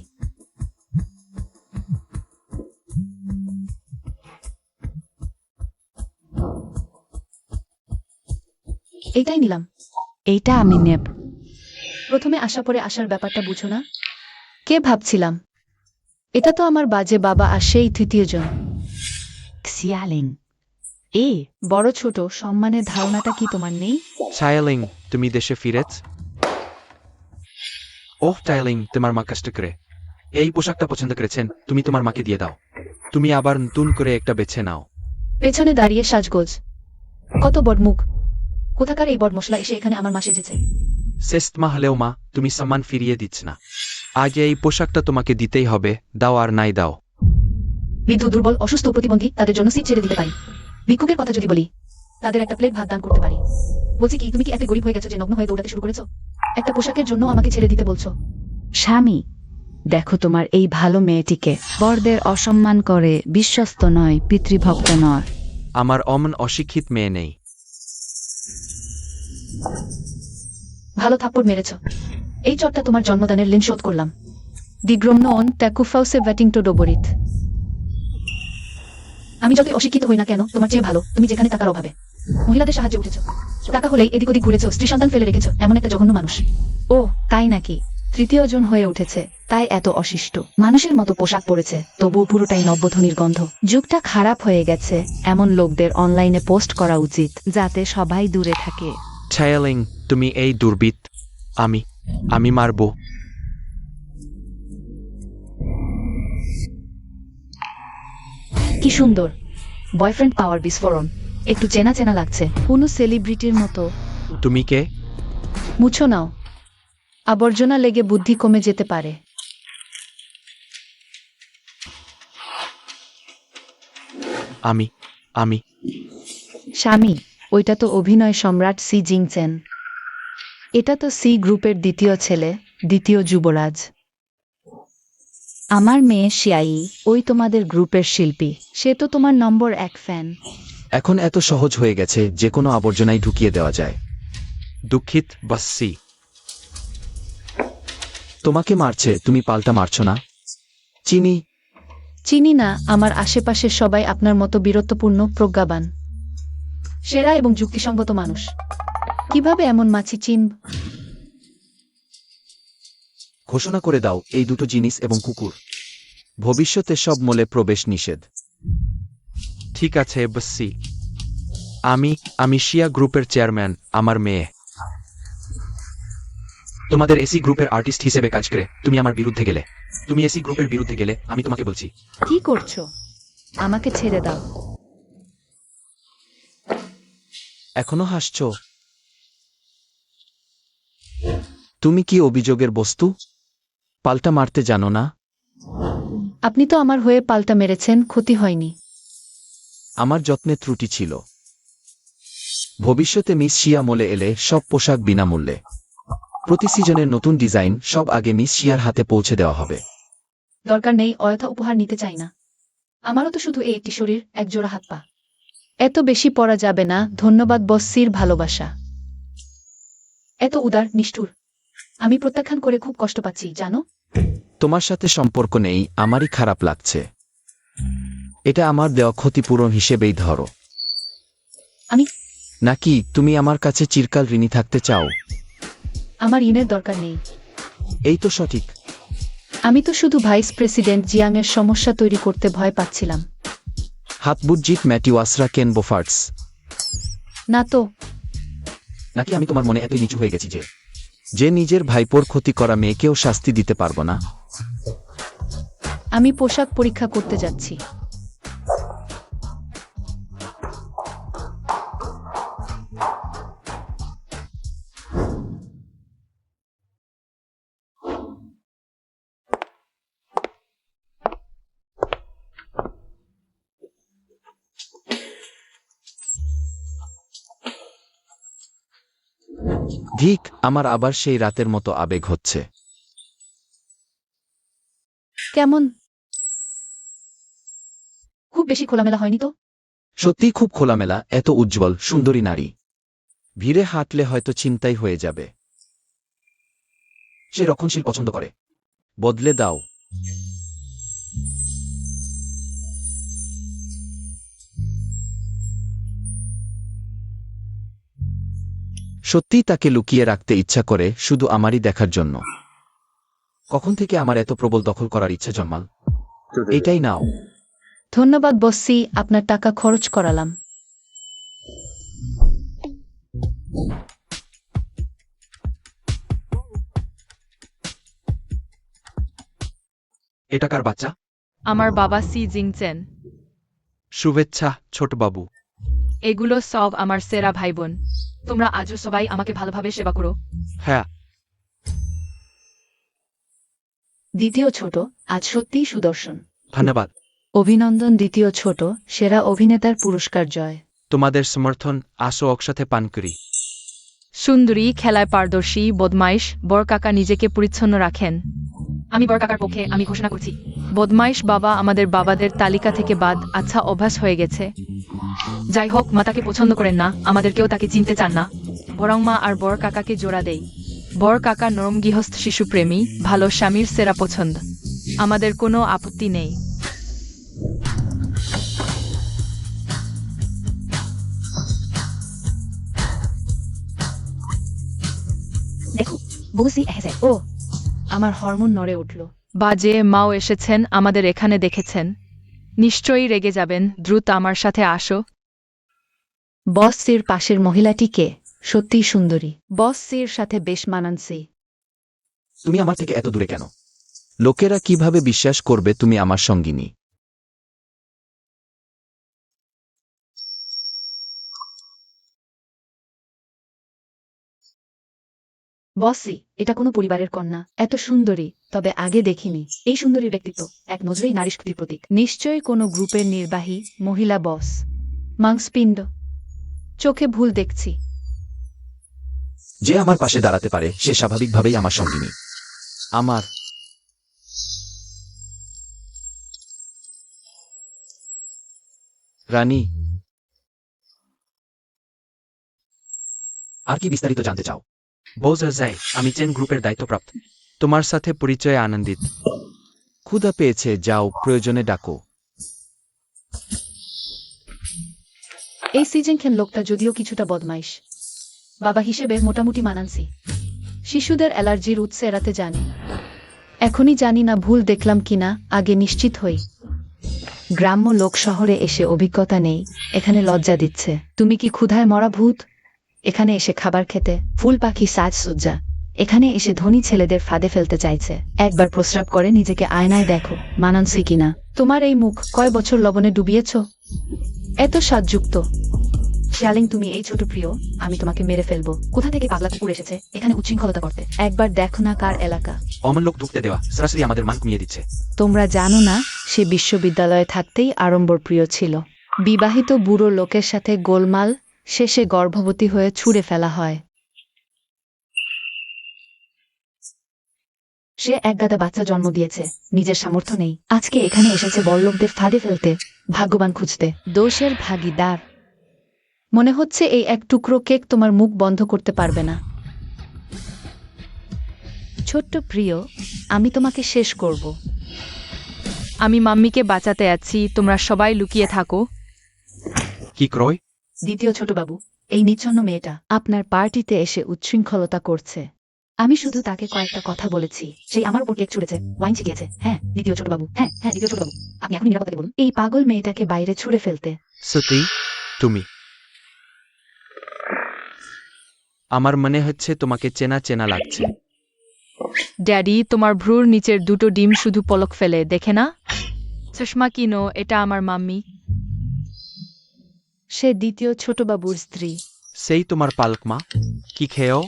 এইটাই নিলাম। এইটা আমি নেব। প্রথমে আসা পরে আসার ব্যাপারটা বুঝো না? কে ভাবছিলাম? এটা তো আমার বাজে বাবা আর সেই তৃতীয় জন। xialing এ বড় ছোট সম্মানের ধারণাটা কি তোমার নেই? সায়ালিং, তুমি দেশে ফিরেছ? ওহ টাইলিং, তোমার মা কষ্ট করে এই পোশাকটা পছন্দ করেছেন, তুমি তোমার মাকে দিয়ে দাও। তুমি আবার নতুন করে একটা বেছে নাও। পেছনে দাঁড়িয়ে সাজগোজ। কত বড়মুখ! কোথাকার এই বড় মশলা এসে এখানে আমার মা সেজেছে। শেষ মা হলেও মা, তুমি সম্মান ফিরিয়ে দিচ্ছ না। আজ এই পোশাকটা তোমাকে দিতেই হবে, দাও আর নাই দাও। বৃদ্ধ, দুর্বল, অসুস্থ, প্রতিবন্ধী, তাদের জন্য সিট ছেড়ে দিতে পারি। ভিক্ষুকের কথা যদি বলি, তাদের একটা প্লেট ভাত দান করতে পারি। বলছি কি, তুমি কি এত গরিব হয়ে গেছো যে নগ্ন হয়ে দৌড়াতে শুরু করেছো? একটা পোশাকের জন্য আমাকে ছেড়ে দিতে বলছো? স্বামী, দেখো তোমার এই ভালো মেয়েটিকে বড়দের অসম্মান করে, বিশ্বস্ত নয়, পিতৃভক্ত নয়। আমার অমন অশিক্ষিত মেয়ে নেই। ভালো থাপ্পড় মেরেছ। এই চটটা তোমার জন্মদানের ঋণ শোধ করলাম। দিগ্রম্ন অন ট্যাকুফাউসে ব্যাটিং টো ডোবরিত। আমি যতই অশিক্ষিত হই না কেন, তোমার চেয়ে ভালো তুমি যেখানে টাকার অভাবে মহিলাদের সাহায্যে উঠেছ। টাকা হলেই এদিক ওদিক ঘুরেছ, স্ত্রী সন্তান ফেলে রেখেছ, এমন একটা জঘন্য মানুষ। ও তাই নাকি? তৃতীয় জন হয়ে উঠেছে, তাই এত অশিষ্ট। মানুষের মতো পোশাক পরেছে, তবুও পুরোটাই নব্যধনির গন্ধ। যুগটা খারাপ হয়ে গেছে, এমন লোকদের অনলাইনে পোস্ট করা উচিত, যাতে সবাই দূরে থাকে। ছায়ালিং, তুমি এই দুর্বৃত্ত। আমি মারব। কি সুন্দর! বয়ফ্রেন্ড পাওয়ার বিস্ফোরণ। একটু চেনা চেনা লাগছে। কোনো সেলিব্রিটির মতো। তুমি কে? মুছো নাও, আবর্জনা লেগে বুদ্ধি কমে যেতে পারে। আমি স্বামী, ওইটা তো অভিনয় সম্রাট সি জিংচেন। এটা তো সি গ্রুপের দ্বিতীয় ছেলে, দ্বিতীয় যুবরাজ। আমার মেয়ে শিয়াই, ওই তোমাদের গ্রুপের শিল্পী। সে তো তোমার নম্বর 1 ফ্যান। এখন এত সহজ হয়ে গেছে যে কোনো আবর্জনায় ঢুকিয়ে দেওয়া যায়। দুঃখিত বাসি। তোমাকে মারছে, তুমি পাল্টা মারছো না? চিনি। চিনি না, আমার আশেপাশের সবাই আপনার মতো বীরত্বপূর্ণ, প্রজ্ঞাবান, সেরা এবং যুক্তিসঙ্গত মানুষ। কিভাবে এমন মাছি চিনব? ঘোষণা করে দাও এই দুটো জিনিস এবং কুকুর ভবিষ্যতে সব মলে প্রবেশ নিষেধ। ঠিক আছে বাসি। আমি শিয়া গ্রুপের চেয়ারম্যান, আমার মেয়ে। তোমাদের এসি গ্রুপের আর্টিস্ট হিসেবে কাজ করে তুমি আমার বিরুদ্ধে গেলে, তুমি এসি গ্রুপের বিরুদ্ধে গেলে, আমি তোমাকে বলছি। কি করছো? আমাকে ছেড়ে দাও। এখনো হাসছো? তুমি কি অভিযোগের বস্তু? পাল্টা মারতে জানো না? আপনি তো আমার হয়ে পাল্টা মেরেছেন, ক্ষতি হয়নি। আমার যত্নে ত্রুটি ছিল। ভবিষ্যতে মিস শিয়া মলে এলে সব পোশাক বিনামূল্যে, প্রতি সিজনের নতুন ডিজাইন সব আগে মিস শিয়ার হাতে পৌঁছে দেওয়া হবে। দরকার নেই, অযথা উপহার নিতে চাই না। আমারও তো শুধু এই একটি শরীর, এক জোড়া হাত পা। এত বেশি পড়া যাবে না। ধন্যবাদ বস্সির ভালোবাসা। এত উদার, নিষ্ঠুর। আমি প্রত্যাখ্যান করে খুব কষ্ট পাচ্ছি, জানো? তোমার সাথে সম্পর্ক নেই, আমারই খারাপ লাগছে। এটা আমার দেওয়া ক্ষতিপূরণ হিসেবেই ধরো। আমি নাকি তুমি আমার কাছে চিরকাল ঋণী থাকতে চাও? আমার ঋণের দরকার নেই। এই তো সঠিক। আমি তো শুধু ভাইস প্রেসিডেন্ট জিয়াংয়ের সমস্যা তৈরি করতে ভয় পাচ্ছিলাম। হাতবুজ্জিত ম্যাটিউ আসরা কেন বোফার্টস। না তো। নাকি আমি তোমার মনে এতই নিচু হয়ে গেছি যে নিজের ভাইপোর ক্ষতি করা মেয়েকেও শাস্তি দিতে পারবো না? আমি পোশাক পরীক্ষা করতে যাচ্ছি। ঠিক, আমার আবার সেই রাতের মতো আবেগ হচ্ছে। কেমন? খুব বেশি খোলামেলা হয়নি তো? সত্যিই খুব খোলামেলা, এত উজ্জ্বল সুন্দরী নারী। ভিড়ে হাঁটলে হয়তো চিন্তাই হয়ে যাবে। সে রক্ষণশীল পছন্দ করে। বদলে দাও। সত্যিই তাকে লুকিয়ে রাখতে ইচ্ছা করে, শুধু আমারই দেখার জন্য। কখন থেকে আমার এত প্রবল দখল করার ইচ্ছা জন্মাল? এটাই নাও। ধন্যবাদ বস্সি, আপনার টাকা খরচ করালাম। এটা কার বাচ্চা? আমার বাবা সি জিংচেন। শুভেচ্ছা ছোটবাবু। এগুলো সব আমার সেরা ভাই বোন। তোমরা আজও সবাই আমাকে ভালোভাবে সেবা করো। হ্যাঁ। দ্বিতীয় ছোট, আজ সত্যিই সুদর্শন। ধন্যবাদ। অভিনন্দন দ্বিতীয় ছোট, সেরা অভিনেতার পুরস্কার জয়। তোমাদের সমর্থন আসো একসাথে পান করি। সুন্দরী, খেলায় পারদর্শী, বদমাইশ, বড় কাকা নিজেকে পরিচ্ছন্ন রাখেন। আমি বড় কাকার পক্ষে, আমি ঘোষণা করছি। বদমাইশ বাবা আমাদের বাবাদের তালিকা থেকে বাদ। আচ্ছা, অভ্যাস হয়ে গেছে। যাই হোক, মা তাকে পছন্দ করেন না, আমাদেরকেও তাকে চিনতে চান না। বরং মা আর বড় কাকাকে জোড়া দেই। বড় কাকা নরম গৃহস্থ শিশুপ্রেমী, ভালো স্বামীর সেরা পছন্দ। আমাদের কোনো আপত্তি নেই। দেখো, বস্সি এসেছে। ও, আমার হরমোন নড়ে উঠল। বাজে মাও এসেছেন, আমাদের এখানে দেখেছেন। নিশ্চয়ই রেগে যাবেন, দ্রুত আমার সাথে আসো। বস্সির পাশের মহিলাটি কে? সত্যিই সুন্দরী। বস্সির সাথে বেশ মানানসি। তুমি আমার থেকে এত দূরে কেন? লোকেরা কিভাবে বিশ্বাস করবে তুমি আমার সঙ্গিনী? বসি, এটা কোনো পরিবারের কন্যা, এত সুন্দরী, তবে আগে দেখিনি। এই সুন্দরীর ব্যক্তিত্ব এক নজরেই নারীশক্তির প্রতীক। নিশ্চয়ই কোনো গ্রুপের নির্বাহী মহিলা বস। মাংসপিণ্ড। চোখে ভুল দেখছি। যে আমার পাশে দাঁড়াতে পারে সে স্বাভাবিকভাবেই আমার সঙ্গিনী। আমার রানী, আর কি বিস্তারিত জানতে চাও? বোঝা যায় আমি চেন গ্রুপের দায়িত্বপ্রাপ্ত। তোমার সাথে পরিচয়ে আনন্দিত। ক্ষুধা পেয়েছে, যাও, প্রয়োজনে ডাকো। এই সিজেনখেন লোকটা যদিও কিছুটা বদমাইশ, বাবা হিসেবে মোটামুটি মানানসি। শিশুদের অ্যালার্জির উৎস এড়াতে জানি। এখনই জানি না ভুল দেখলাম কিনা, আগে নিশ্চিত হই। গ্রাম্য লোক শহরে এসে অভিজ্ঞতা নেই, এখানে লজ্জা দিচ্ছে। তুমি কি ক্ষুধায় মরা ভূত? এখানে এসে খাবার খেতে? ফুল পাখি সাজসজ্জা, এখানে এসে ধনী ছেলেদের ফাঁদে ফেলতে চাইছে। একবার প্রস্রাব করে নিজেকে আয়নায় দেখো, মানানসি কিনা। তোমার এই মুখ কয় বছর লবণে ডুবিয়েছ? এত স্বাদযুক্ত। শিয়ালিং, তুমি এই ছোট প্রিয়, আমি তোমাকে মেরে ফেলবো। কোথা থেকে পাগলা কুকুর এসেছে এখানে উচ্ছৃঙ্খলতা করতে? একবার দেখো না কার এলাকা। অমন লোক ঢুকতে দেওয়া সরাসরি আমাদের মান কমিয়ে দিচ্ছে। তোমরা জানো না, সে বিশ্ববিদ্যালয়ে থাকতেই আড়ম্বর প্রিয় ছিল। বিবাহিত বুড়ো লোকের সাথে গোলমাল, শেষে গর্ভবতী হয়ে ছুঁড়ে ফেলা হয়। সে একগাদা বাচ্চা জন্ম দিয়েছে, নিজের সামর্থ্য নেই, আজকে এখানে এসেছে বড়লোকদের ফাঁদে ফেলতে, ভাগ্যবান খুঁজতে। দোষের ভাগিদার। মনে হচ্ছে এই এক টুকরো কেক তোমার মুখ বন্ধ করতে পারবে না। ছোট্ট প্রিয়, আমি তোমাকে শেষ করব। আমি মাম্মিকে বাঁচাতে আছি, তোমরা সবাই লুকিয়ে থাকো। কি ক্রয়? দ্বিতীয় ছোটবাবু, এই নিচ্ছন্ন মেয়েটা আপনার পার্টিতে এসে উচ্ছৃঙ্খলতা করছে। আমি শুধু তাকে কয়েকটা কথা বলেছি, সেই আমার উপর কেক ছুড়েছে, ওয়াইন ছিটিয়েছে। হ্যাঁ দ্বিতীয় ছোটবাবু, হ্যাঁ হ্যাঁ দ্বিতীয় ছোটবাবু, আপনি এখন নিরাপদে বলুন এই পাগল মেয়েটাকে বাইরে ছুড়ে ফেলতে। সত্যি তুমি? আমার মনে হচ্ছে তোমাকে চেনা চেনা লাগছে। ড্যাডি, তোমার ভ্রুর নিচের দুটো ডিম শুধু পলক ফেলে দেখে না? চশমা কিনো, এটা আমার মাম্মি। সে দ্বিতীয় ছোটবাবুর স্ত্রী। সেই তোমার পালক মা? কি খেয়েও?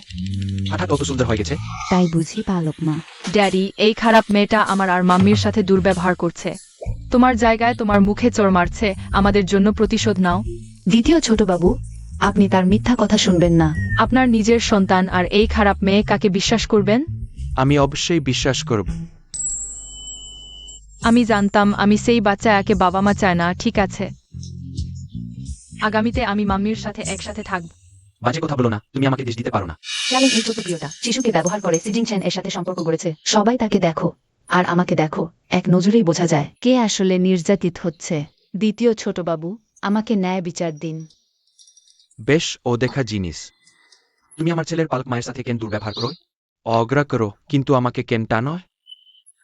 হঠাৎ অত সুন্দর হয়ে গেছে। তাই বুঝি পালক মা। ড্যাডি, এই খারাপ মেয়েটা আমার আর মাম্মির সাথে দুর্ব্যবহার করছে। তোমার জায়গায় তোমার মুখে চড় মারছে, আমাদের জন্য প্রতিশোধ নাও। দ্বিতীয় ছোটবাবু, আপনি তার মিথ্যা কথা শুনবেন না। আপনার নিজের সন্তান আর এই খারাপ মেয়ে, কাকে বিশ্বাস করবেন? আমি অবশ্যই বিশ্বাস করব। আমি জানতাম, আমি সেই বাচ্চা একে বাবা মা চায় না, ঠিক আছে। আগামীতে আমি মাম্মির সাথে একসাথে থাকব। বাজে কথা বলো না, তুমি আমাকে দেশ দিতে পারো না। শিয়ালিং এই ছোট প্রিয়টা শিশুকে ব্যবহার করে সিজিং চ্যান এর সাথে সম্পর্ক গড়েছে। সবাই তাকে দেখো আর আমাকে দেখো, এক নজরেই বোঝা যায় কে আসলে নির্যাতিত হচ্ছে। দ্বিতীয় ছোটবাবু, আমাকে ন্যায় বিচার দিন। বেশ ও দেখা জিনিস। তুমি আমার ছেলের পালক মায়ের সাথে কেন দুর্ব্যবহার করো? অগ্রা করো, কিন্তু আমাকে কেন টানো?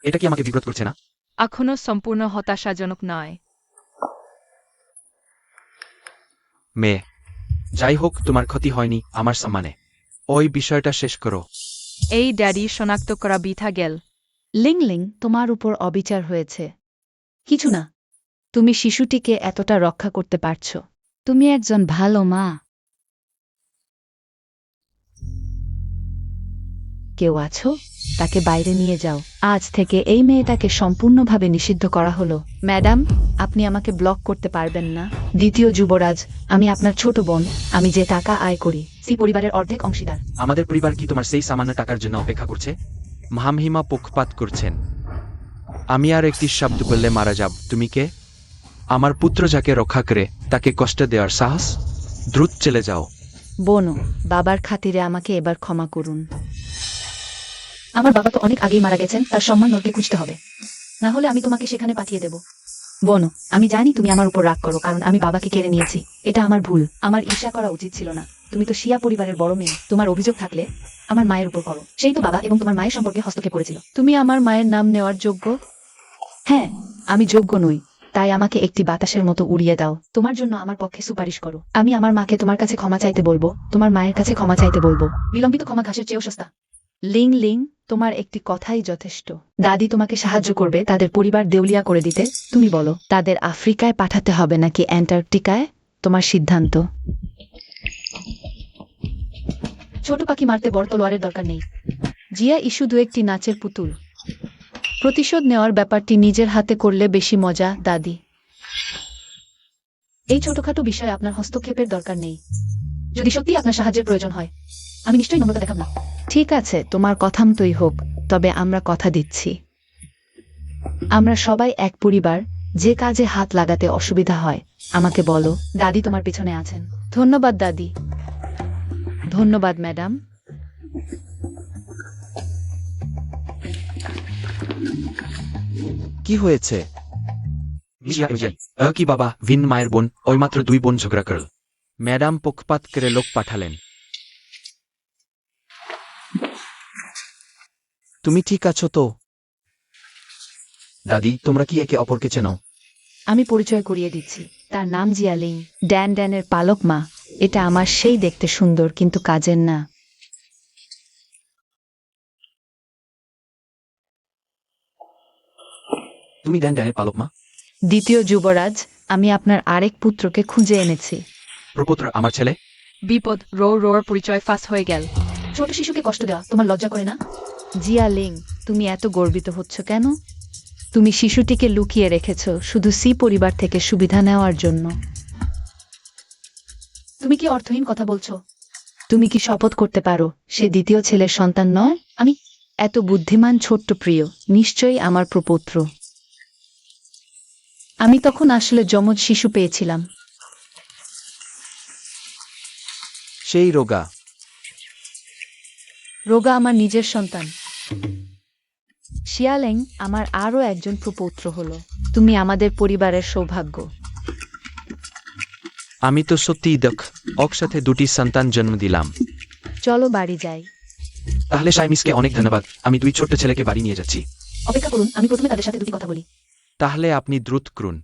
এটা কি আমাকে বিব্রত করছে না? এখনো সম্পূর্ণ হতাশাজনক নয়। মেয়ে, যাই হোক, তোমার ক্ষতি হয়নি আমার সম্মানে। ওই বিষয়টা শেষ করো। এই ড্যাডি শনাক্ত করা বৃথা গেল। লিং লিং, তোমার উপর অবিচার হয়েছে। কিছু না। তুমি শিশুটিকে এতটা রক্ষা করতে পারছো। তুমি একজন ভালো মা। কেউ আছো? তাকে বাইরে নিয়ে যাও। আজ থেকে এই মেয়েটাকে সম্পূর্ণভাবে নিষিদ্ধ করা হলো। ম্যাডাম, আপনি আমাকে ব্লক করতে পারবেন না। দ্বিতীয় যুবরাজ, আমি আপনার ছোট বোন, আমি যে টাকা আয় করি সি পরিবারের অর্ধেক অংশীদার। আমাদের পরিবার কি তোমার সেই সামান্য টাকার জন্য অপেক্ষা করছে? মামহিমা পক্ষপাত করছেন। আমি আর একটি শব্দ বললে মারা যাব। তুমি কে? আমার পুত্র যাকে রক্ষা করে তাকে কষ্ট দেওয়ার সাহস? দ্রুত চলে যাও। বোনো, বাবার খাতিরে আমাকে এবার ক্ষমা করুন। আমার বাবা তো অনেক আগেই মারা গেছেন, তার সম্মান নরকে খুঁজতে হবে, না হলে আমি তোমাকে সেখানে পাঠিয়ে দেব। বোনো, আমি জানি তুমি আমার উপর রাগ করো, কারণ আমি বাবাকে কেড়ে নিয়েছি। এটা আমার ভুল, আমার ঈর্ষা করা উচিত ছিল না। তুমি তো শিয়া পরিবারের বড় মেয়ে, তোমার অভিযোগ থাকলে আমার মায়ের উপর করো। সেই তো বাবা এবং তোমার মায়ের সম্পর্কে হস্তক্ষেপ করেছিল। তুমি আমার মায়ের নাম নেওয়ার যোগ্য? হ্যাঁ, আমি যোগ্য নই, তাই আমাকে একটি বাতাসের মতো উড়িয়ে দাও। তোমার জন্য আমার পক্ষে সুপারিশ করো। আমি আমার মাকে তোমার কাছে ক্ষমা চাইতে বলবো, তোমার মায়ের কাছে ক্ষমা চাইতে বলবো। বিলম্বিত ক্ষমা ঘাসের চেয়েও সস্তা। লিং লিং, তোমার একটি কথাই যথেষ্ট। দাদি তোমাকে সাহায্য করবে তাদের পরিবার দেউলিয়া করে দিতে। তুমি বলো, তাদের আফ্রিকায় পাঠাতে হবে নাকি অ্যান্টার্কটিকায়? তোমার সিদ্ধান্ত। ছোট পাখি মারতে বড় তলোয়ারের দরকার নেই। জিয়া শুধু একটি নাচের পুতুল। প্রতিশোধ নেওয়ার ব্যাপারটি নিজের হাতে করলে বেশি মজা, দাদি। এই ছোটখাটো বিষয়ে আপনার হস্তক্ষেপের দরকার নেই। যদি সত্যি আপনার সাহায্যের প্রয়োজন হয়, আমি নিশ্চয়ই নম্রতা দেখাব না। ঠিক আছে, তোমার কথা মতোই হোক, তবে আমরা কথা দিচ্ছি। আমরা সবাই এক পরিবার, যে কাজে হাত লাগাতে অসুবিধা হয় আমাকে বলো। দাদি তোমার পিছনে আছেন। ধন্যবাদ দাদি। ধন্যবাদ ম্যাডাম। কি হয়েছে? কি বাবা, ভিন মায়ের বোন, ওই মাত্র 2 বোন ঝগড়া করল। ম্যাডাম পক্ষপাত করে লোক পাঠালেন। তুমি ঠিক আছো তো? দাদি, তোমরা কি একে অপরকে চেনো? আমি পরিচয় করিয়ে দিচ্ছি, তার নাম জিয়ালিং, ড্যানের পালক মা। এটা আমার সেই দেখতে সুন্দর কিন্তু কাজের না। তুমি ড্যানের পালক মা? দ্বিতীয় যুবরাজ, আমি আপনার আরেক পুত্রকে খুঁজে এনেছি। প্রপুত্র আমার ছেলে? বিপদ, রোর পরিচয় ফাঁস হয়ে গেল। ছোট শিশুকে কষ্ট দেওয়া তোমার লজ্জা করে না? জিয়ালিং, তুমি এত গর্বিত হচ্ছ কেন? তুমি শিশুটিকে লুকিয়ে রেখেছ শুধু সি পরিবার থেকে সুবিধা নেওয়ার জন্য। তুমি কি অর্থহীন কথা বলছো? তুমি কি শপথ করতে পারো সে দ্বিতীয় ছেলের সন্তান নয়? আমি এত বুদ্ধিমান ছোট্ট প্রিয়, নিশ্চয়ই আমার প্রপৌত্র। আমি তখন আসলে যমজ শিশু পেয়েছিলাম। সেই রোগা? রোগা আমার নিজের সন্তান। শিয়ালেং, আমার আরও একজন প্রপৌত্র হলো। তুমি আমাদের পরিবারের সৌভাগ্য। আমি তো সত্যিই একসাথে 2টি সন্তান জন্ম দিলাম। চলো বাড়ি যাই। তাহলে সাইমিসকে অনেক ধন্যবাদ। আমি 2 ছোট্ট ছেলেকে বাড়ি নিয়ে যাচ্ছি। অপেক্ষা করুন, আমি প্রথমে তাদের সাথে দুটি কথা বলি। তাহলে আপনি দ্রুত করুন।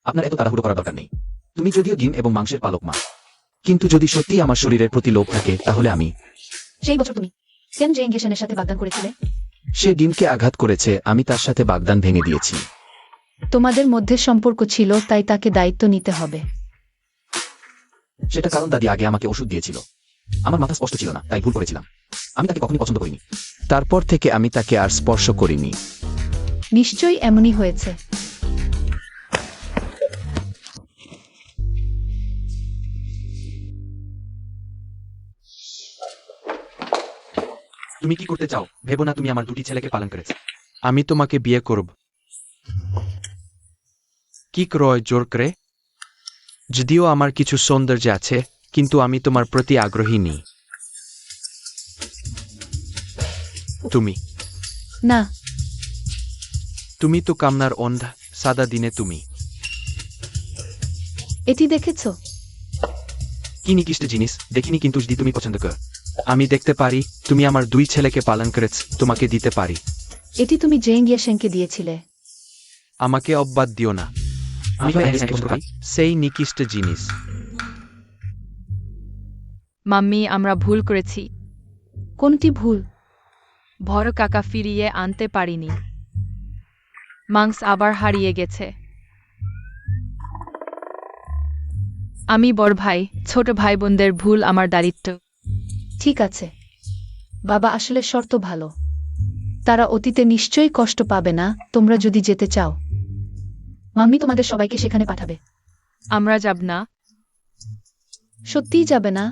আপনার এত তাড়াহুড়ো করার দরকার নেই। তুমি যদিও ডিম এবং মাংসের পালক মা, কিন্তু যদি সত্যি আমার শরীরের প্রতি লোভ থাকে তাহলে আমি। সেই বছর তুমি সেন জেঙ্গেশনের সাথে বাগদান করেছিলে। সে ডিমকে আঘাত করেছে, আমি তার সাথে বাগদান ভেঙে দিয়েছি। তোমাদের মধ্যে সম্পর্ক ছিল, তাই তাকে দায়িত্ব নিতে হবে। সেটা কারণ দাদি আগে আমাকে ওষুধ দিয়েছিল। আমার মাথা স্পষ্ট ছিল না, তাই ভুল করেছিলাম। আমি তাকে কখনই পছন্দ করিনি। তারপর থেকে আমি তাকে আর স্পর্শ করিনি। নিশ্চয়ই এমনই হয়েছে। তুমি কি করতে চাও ভেবো না, তুমি আমার 2টি ছেলেকে পালন করেছ। আমি তোমাকে বিয়ে করব। কি ক্রয় জোর করে? যদিও আমার কিছু সৌন্দর্য আছে, কিন্তু আমি তোমার প্রতি আগ্রহী নেই। তুমি না, তুমি তো কামনার অন্ধা। সাদা দিনে তুমি এটি দেখেছো? কি নিকৃষ্ট জিনিস দেখিনি, কিন্তু যদি তুমি পছন্দ কর। আমি দেখতে পারি তুমি আমার 2 ছেলেকে পালন করেছ, তোমাকে দিতে পারি। এটি তুমি জেঙ্গিয়াশেনকে দিয়েছিলে। আমাকে অব্বাদ দিও না। আমি পছন্দ করি। সেই নিকৃষ্ট জিনিস। মাম্মি, আমরা ভুল করেছি। কোনটি ভুল? বড় কাকা ফিরিয়ে আনতে পারিনি। মাংস আবার হারিয়ে গেছে। আমি বড় ভাই, ছোট ভাই বোনদের ভুল আমার দায়িত্ব। ঠিক আছে বাবা, আসলে শর্ত ভালো। তারা অতীতে নিশ্চয়ই কষ্ট পাবে না তোমরা যদি যেতে চাও। মাম্মি তোমাদের সবাইকে সেখানে পাঠাবে। আমরা যাব না। সত্যিই যাবে না?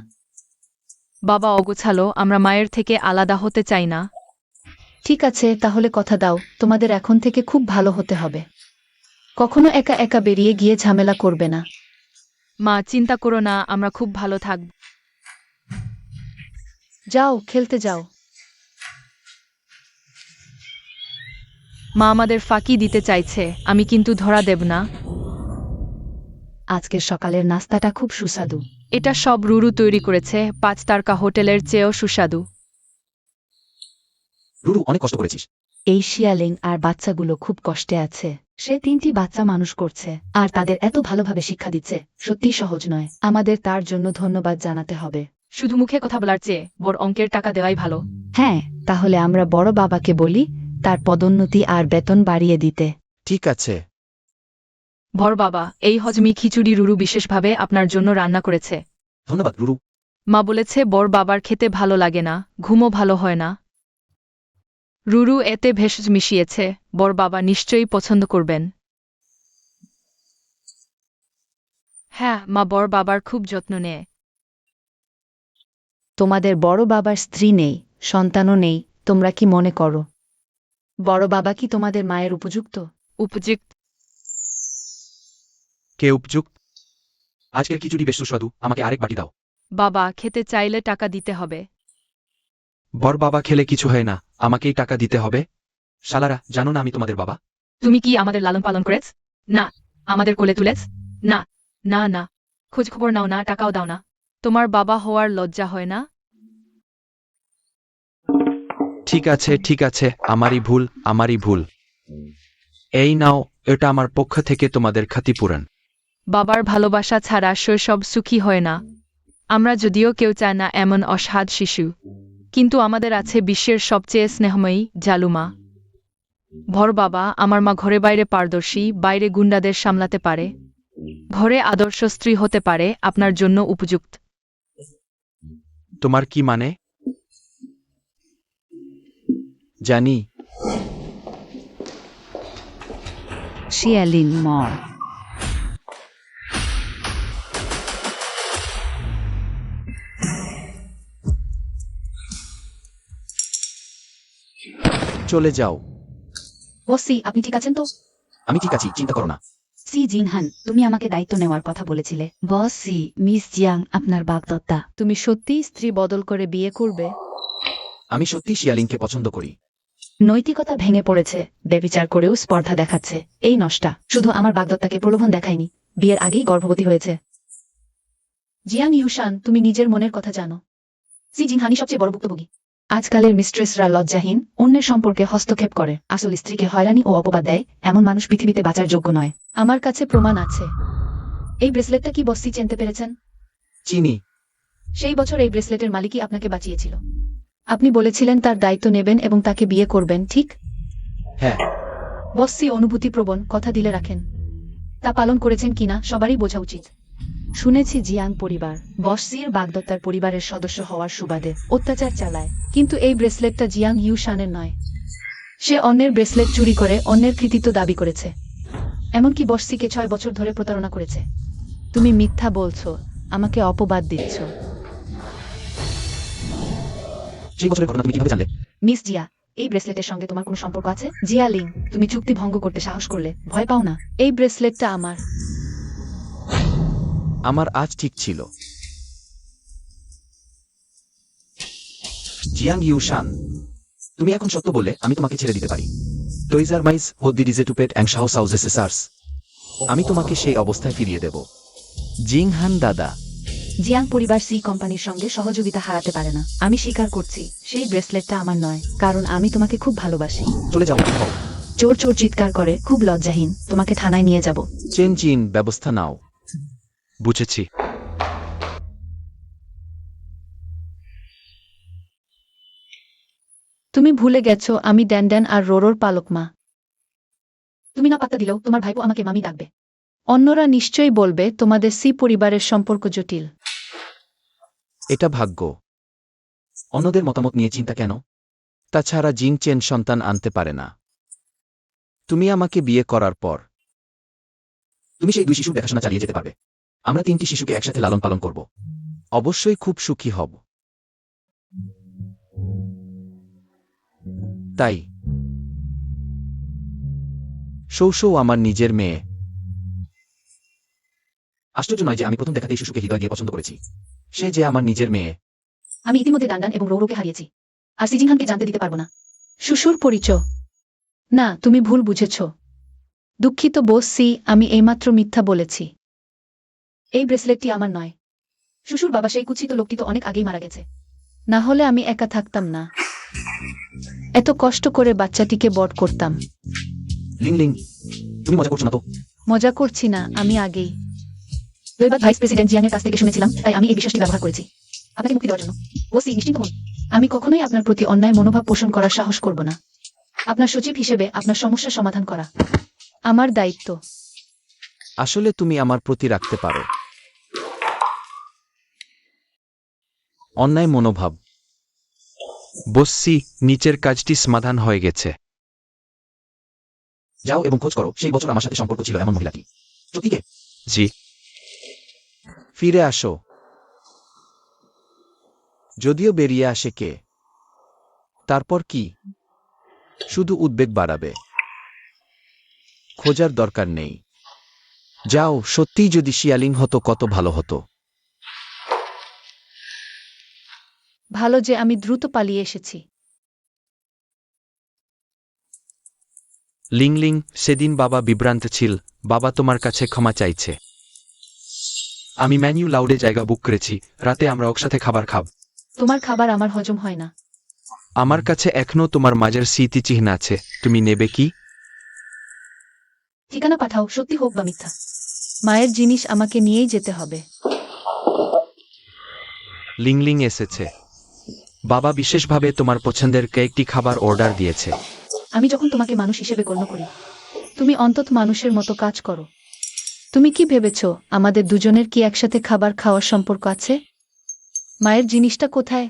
বাবা অগোছালো, আমরা মায়ের থেকে আলাদা হতে চাই না। ঠিক আছে, তাহলে কথা দাও তোমাদের এখন থেকে খুব ভালো হতে হবে। কখনো একা একা বেরিয়ে গিয়ে ঝামেলা করবে না। মা, চিন্তা করো না, আমরা খুব ভালো থাকব। যাও, খেলতে যাও। মা আমাদের ফাঁকি দিতে চাইছে, আমি কিন্তু ধরা দেব না। আজকের সকালের নাস্তাটা খুব সুস্বাদু। এটা সব রুরু তৈরি করেছে, 5 তারকা হোটেলের চেয়েও সুস্বাদু। রুরু, অনেক কষ্ট করেছিস। এই শিয়ালিং আর বাচ্চাগুলো খুব কষ্টে আছে। সে 3টি বাচ্চা মানুষ করছে আর তাদের এত ভালোভাবে শিক্ষা দিচ্ছে, সত্যি সহজ নয়। আমাদের তার জন্য ধন্যবাদ জানাতে হবে। শুধু মুখে কথা বলার চেয়ে বড় অঙ্কের টাকা দেওয়াই ভালো। হ্যাঁ, তাহলে আমরা বড় বাবাকে বলি তার পদোন্নতি আর বেতন বাড়িয়ে দিতে। ঠিক আছে। বড় বাবা, এই হজমি খিচুড়ি রুরু বিশেষভাবে আপনার জন্য রান্না করেছে। ধন্যবাদ রুরু। মা বলেছে বড় বাবার খেতে ভালো লাগে না, ঘুমও ভালো হয় না। রুরু এতে ভেষজ মিশিয়েছে, বড় বাবা নিশ্চয়ই পছন্দ করবেন। হ্যাঁ, মা বড় বাবার খুব যত্ন নেয়। তোমাদের বড় বাবার স্ত্রী নেই, সন্তানও নেই, তোমরা কি মনে করো বড় বাবা কি তোমাদের মায়ের উপযুক্ত? উপযুক্ত? কে উপযুক্ত? আজকের খিচুড়ি বেশ সুস্বাদু, আমাকে আরেক বাটি দাও। বাবা, খেতে চাইলে টাকা দিতে হবে। বর বাবা খেলে কিছু হয় না, আমাকেই টাকা দিতে হবে। শালারা, জানো না আমি তোমাদের বাবা? তুমি কি আমাদের লালন পালন করেছ? না। আমাদের কোলে তুলেছ? না না না। খোঁজ খবর নাও না, টাকাও দাও না। তোমার বাবা হওয়ার লজ্জা হয় না? ঠিক আছে, আমারই ভুল। এই নাও, এটা আমার পক্ষ থেকে তোমাদের ক্ষতিপূরণ। বাবার ভালোবাসা ছাড়া শৈশব সুখী হয় না। আমরা যদিও কেউ চায় না এমন অসাধ শিশু, কিন্তু আমাদের আছে বিশ্বের সবচেয়ে স্নেহময়ী জালুমা। ভর বাবা, আমার মা ঘরে বাইরে পারদর্শী, বাইরে গুন্ডাদের সামলাতে পারে, ঘরে আদর্শ স্ত্রী হতে পারে, আপনার জন্য উপযুক্ত। তোমার কি মানে? জানি। শিয়ালিন মর। চলে যাও। বসি, আপনি ঠিক আছেন তো? আমি ঠিক আছি, চিন্তা করো না। সি জিনহান, তুমি আমাকে দায়িত্ব নেওয়ার কথা বলেছিলে। বসি, মিস জিয়াং আপনার বাগদত্তা। তুমি সত্যিই স্ত্রী বদল করে বিয়ে করবে? আমি সত্যি শিয়ালিনকে পছন্দ করি। নৈতিকতা ভেঙে পড়েছে, বেবিচার করেও স্পর্ধা দেখাচ্ছে। এই নষ্টা শুধু আমার বাগদত্তাকে প্রলোভন দেখায়নি, বিয়ের আগেই গর্ভবতী হয়েছে। জিয়াং ইউশান, তুমি নিজের মনের কথা জানো। সি জিনহানি সবচেয়ে বড় ভুক্তভোগী। আজকালের মিস্ট্রেসরা লজ্জাহীন, অন্যের সম্পর্কে হস্তক্ষেপ করে, আসল স্ত্রীকে হয়রানি ও অপবাদ দেয়। এমন মানুষ পৃথিবীতে বাঁচার যোগ্য নয়। আমার কাছে প্রমাণ আছে। এই ব্রেসলেটটা কি বসি চিনতে পেরেছেন? চিনি। সেই বছর এই ব্রেসলেটের মালিকই আপনাকে বাঁচিয়েছিল। আপনি বলেছিলেন তার দায়িত্ব নেবেন এবং তাকে বিয়ে করবেন, ঠিক? হ্যাঁ। বসসি অনুভূতিপ্রবণ, কথা দিলে রাখেন। তা পালন করেছেন কিনা সবারই বোঝা উচিত। শুনেছি জিয়াং পরিবার বসসির বাগদত্তার পরিবারের সদস্য হওয়ার সুবাদে অত্যাচার চালায়, কিন্তু এই ব্রেসলেটটা জিয়াং ইউশানের নয়। সে অন্যের ব্রেসলেট চুরি করে অন্যের কৃতিত্ব দাবি করেছে, এমনকি বসসিকে 6 বছর ধরে প্রতারণা করেছে। তুমি মিথ্যা বলছো, আমাকে অপবাদ দিচ্ছ। সেই বছরের ঘটনা তুমি কিভাবে জানলে? মিস জিয়া, এই ব্রেসলেটের সঙ্গে তোমার কোনো সম্পর্ক আছে? জিয়া লিং, তুমি চুক্তি ভঙ্গ করতে সাহস করলে ভয় পাও না? এই ব্রেসলেটটা আমার। আমার আজ ঠিক ছিল। জিয়াং ইউশান, তুমি এখন সত্য বললে আমি তোমাকে ছেড়ে দিতে পারি। টইজার মাইস হোদ্দি ডিজেটুপেট অ্যাংশাও সাউজেসেসার্স, আমি তোমাকে সেই অবস্থায় ফিরিয়ে দেব। জিংহান দাদা। জিয়াং পরিবার সি কোম্পানির সঙ্গে সহযোগিতা হারাতে পারে না। আমি স্বীকার করছি, সেই ব্রেসলেটটা আমার নয়, কারণ আমি তোমাকে খুব ভালোবাসি। চলে যাও। চোর চোর চিৎকার করে, খুব লজ্জাহীন। তোমাকে থানায় নিয়ে যাব। চেন জিন, ব্যবস্থা নাও। বুঝেছি। তুমি ভুলে গেছো আমি ড্যান আর রোরোর পালক মা। তুমি না পাত্তা দিলেও তোমার ভাইপো আমাকে মামি ডাকবে। অন্যরা নিশ্চয়ই বলবে তোমাদের সি পরিবারের সম্পর্ক জটিল। এটা ভাগ্য। অন্যদের মতামত নিয়ে চিন্তা কেন? তাছাড়া জিং চেন সন্তান আনতে পারে না। তুমি আমাকে বিয়ে করার পর তুমি সেই 2 শিশুর দেখাশোনা চালিয়ে যেতে পারবে। আমরা 3টি শিশুকে একসাথে লালন পালন করব। অবশ্যই খুব সুখী হব। তাই সৌসৌ আমার নিজের মেয়ে। আশ্চর্য নয় যে আমি প্রথম দেখাতেই শিশুকে হৃদয় দিয়ে পছন্দ করেছি। সে যে আমার নিজের মেয়ে। আমি ইতিমধ্যে ডান্ডান এবং রৌরোকে হারিয়েছি, আর সিজিংহানকে জানতে দিতে পারবো না। শ্বশুর পরিচয়? না, তুমি ভুল বুঝেছ। দুঃখিত বোস সি, আমি এইমাত্র মিথ্যা বলেছি। এই ব্রেসলেটটি আমার নয়। শ্বশুর বাবা সেই কুৎসিত লোকটি তো অনেক আগেই মারা গেছে। না হলে আমি একা থাকতাম না, এত কষ্ট করে বাচ্চাটিকে বড় করতাম। লিং লিং, তুমি মজা করছো না তো? মজা করছি না, আমি আগেই। দৈবাত ভাইস প্রেসিডেন্ট জিয়াংয়ের কাছ থেকে শুনেছিলাম, তাই আমি এই বিশ্বাসটি ব্যবহার করেছি আপনাকে মুক্তি দেওয়ার জন্য। ওসি, নিশ্চিন্ত হন, আমি কখনোই আপনার প্রতি অন্যায় মনোভাব পোষণ করার সাহস করব না। আপনার সচিব হিসেবে আপনার সমস্যা সমাধান করা আমার দায়িত্ব। আসলে তুমি আমার প্রতি রাখতে পারো অন্যায় মনোভাব। বসছি, নিচের কাজটি সমাধান হয়ে গেছে। যাও এবং খোঁজ করো সেই বছর আমার সাথে সম্পর্ক ছিল এমন মহিলাটি। সত্যিকে? জি। ফিরে আসো। যদিও বেরিয়ে আসে কে, তারপর কি? শুধু উদ্বেগ বাড়াবে। খোঁজার দরকার নেই। যাও, সত্যিই যদি শিয়ালিং হতো কত ভালো হতো। ভালো যে আমি দ্রুত পালিয়ে এসেছি। লিংলিং, সেদিন বাবা বিভ্রান্ত ছিল। বাবা তোমার কাছে ক্ষমা চাইছে। আমি ম্যানিউ লাউডে জায়গা বুক করেছি, রাতে আমরা একসাথে খাবার খাব। তোমার খাবার আমার হজম হয় না। আমার কাছে এখনো তোমার মাঝের স্মৃতিচিহ্ন আছে, তুমি নেবে কি? ঠিকানা পাঠাও, সত্যি হোক বা মিথ্যা। মায়ের জিনিস আমাকে নিয়েই যেতে হবে। লিংলিং এসেছে। বাবা বিশেষভাবে তোমার পছন্দের কয়েকটি খাবার অর্ডার দিয়েছে। আমি যখন তোমাকে মানুষ হিসেবে গণ্য করি, তুমি অন্তত মানুষের মতো কাজ করো। তুমি কি ভেবেছ আমাদের দুজনের কি একসাথে খাবার খাওয়ার সম্পর্ক আছে? মায়ের জিনিসটা কোথায়?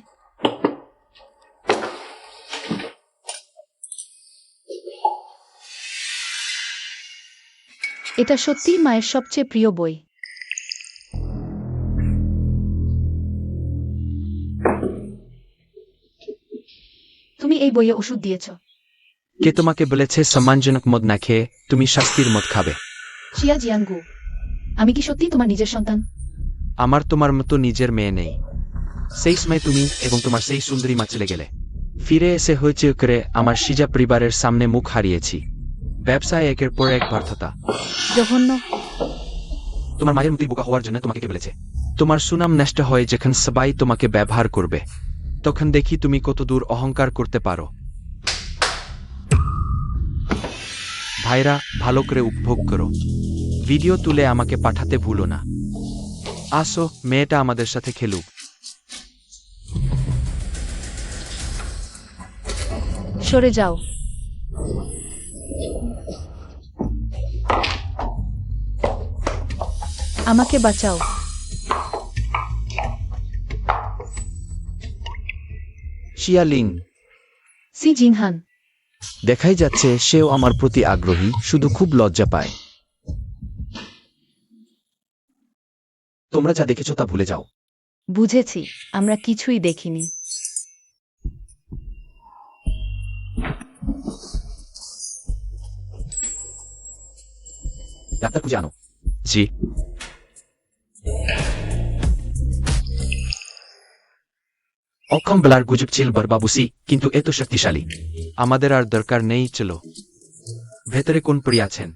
এটা সত্যিই মায়ের সবচেয়ে প্রিয় বই। তুমি এই বইয়ে ওষুধ দিয়েছ। কে তোমাকে বলেছে সম্মানজনক মদ না খেয়ে তুমি শাস্তির মদ খাবে? শিয়া জিয়ানগু, আমি কি সত্যি তোমার নিজের সন্তান? আমার তোমার মতো নিজের মেয়ে নেই। সেই সময় তুমি এবং তোমার সেই সুন্দরী মা চলে গেলে। ফিরে এসে হয়েছে করে আমার সিজা পরিবারের সামনে মুখ হারিয়েছি। ব্যবসায় একের পর এক ব্যর্থতা। জঘন্য। তোমার মায়ের মতোই বোকা হওয়ার জন্য তোমাকে কে বলেছে? তোমার সুনাম নষ্ট হয় যখন সবাই তোমাকে ব্যবহার করবে, তখন দেখি তুমি কত দূর অহংকার করতে পারো। ভাইরা, ভালো করে উপভোগ করো। ভিডিও তুলে আমাকে পাঠাতে ভুলো না। আসো, মেয়েটা আমাদের সাথে খেলুক। সরে যাও। আমাকে বাঁচাও। শিয়ালিং, সি জিনহান, দেখাই যাচ্ছে সেও আমার প্রতি আগ্রহী, শুধু খুব লজ্জা পায়। তোমরা যা দেখেছো তা ভুলে যাও। বুঝেছি, আমরা কিছুই দেখিনি। ডাক্তার খুঁজে আনো। জি। অক্ষম বেলার গুজব ছিল বরবাবুসি, কিন্তু এত শক্তিশালী। আমাদের আর দরকার নেই, চলো। ভেতরে কোন পড়ে আছেন?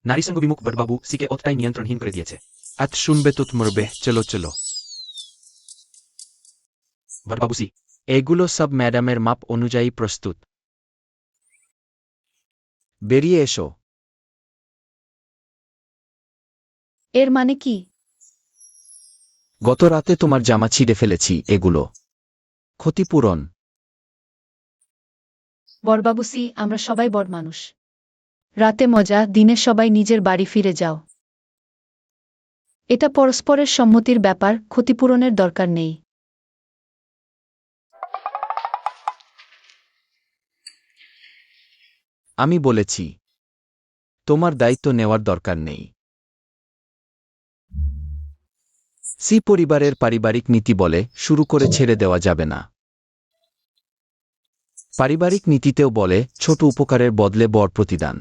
নারীসঙ্গ বিমুখ বরবাবু সিকে অতটাই নিয়ন্ত্রণহীন করে দিয়েছে। আজ শুনবে তো মরবে, চলো চলো। বরবাবুসি, এগুলো সব ম্যাডামের মাপ অনুযায়ী প্রস্তুত। বেরিয়ে এসো। এর মানে কি? গত রাতে তোমার জামা ছিঁড়ে ফেলেছি, এগুলো ক্ষতিপূরণ। বরবাবুসি, আমরা সবাই বড় মানুষ। রাতে মজা, দিনে সবাই নিজের বাড়ি ফিরে যাও। এটা পরস্পরের সম্মতির ব্যাপার, ক্ষতিপূরণের দরকার নেই। আমি বলেছি, তোমার দায়িত্ব নেওয়ার দরকার নেই। সি পরিবারের পারিবারিক নীতি বলে শুরু করে ছেড়ে দেওয়া যাবে না। পারিবারিক নীতিতেও বলে ছোট উপকারের বদলে বড় প্রতিদান।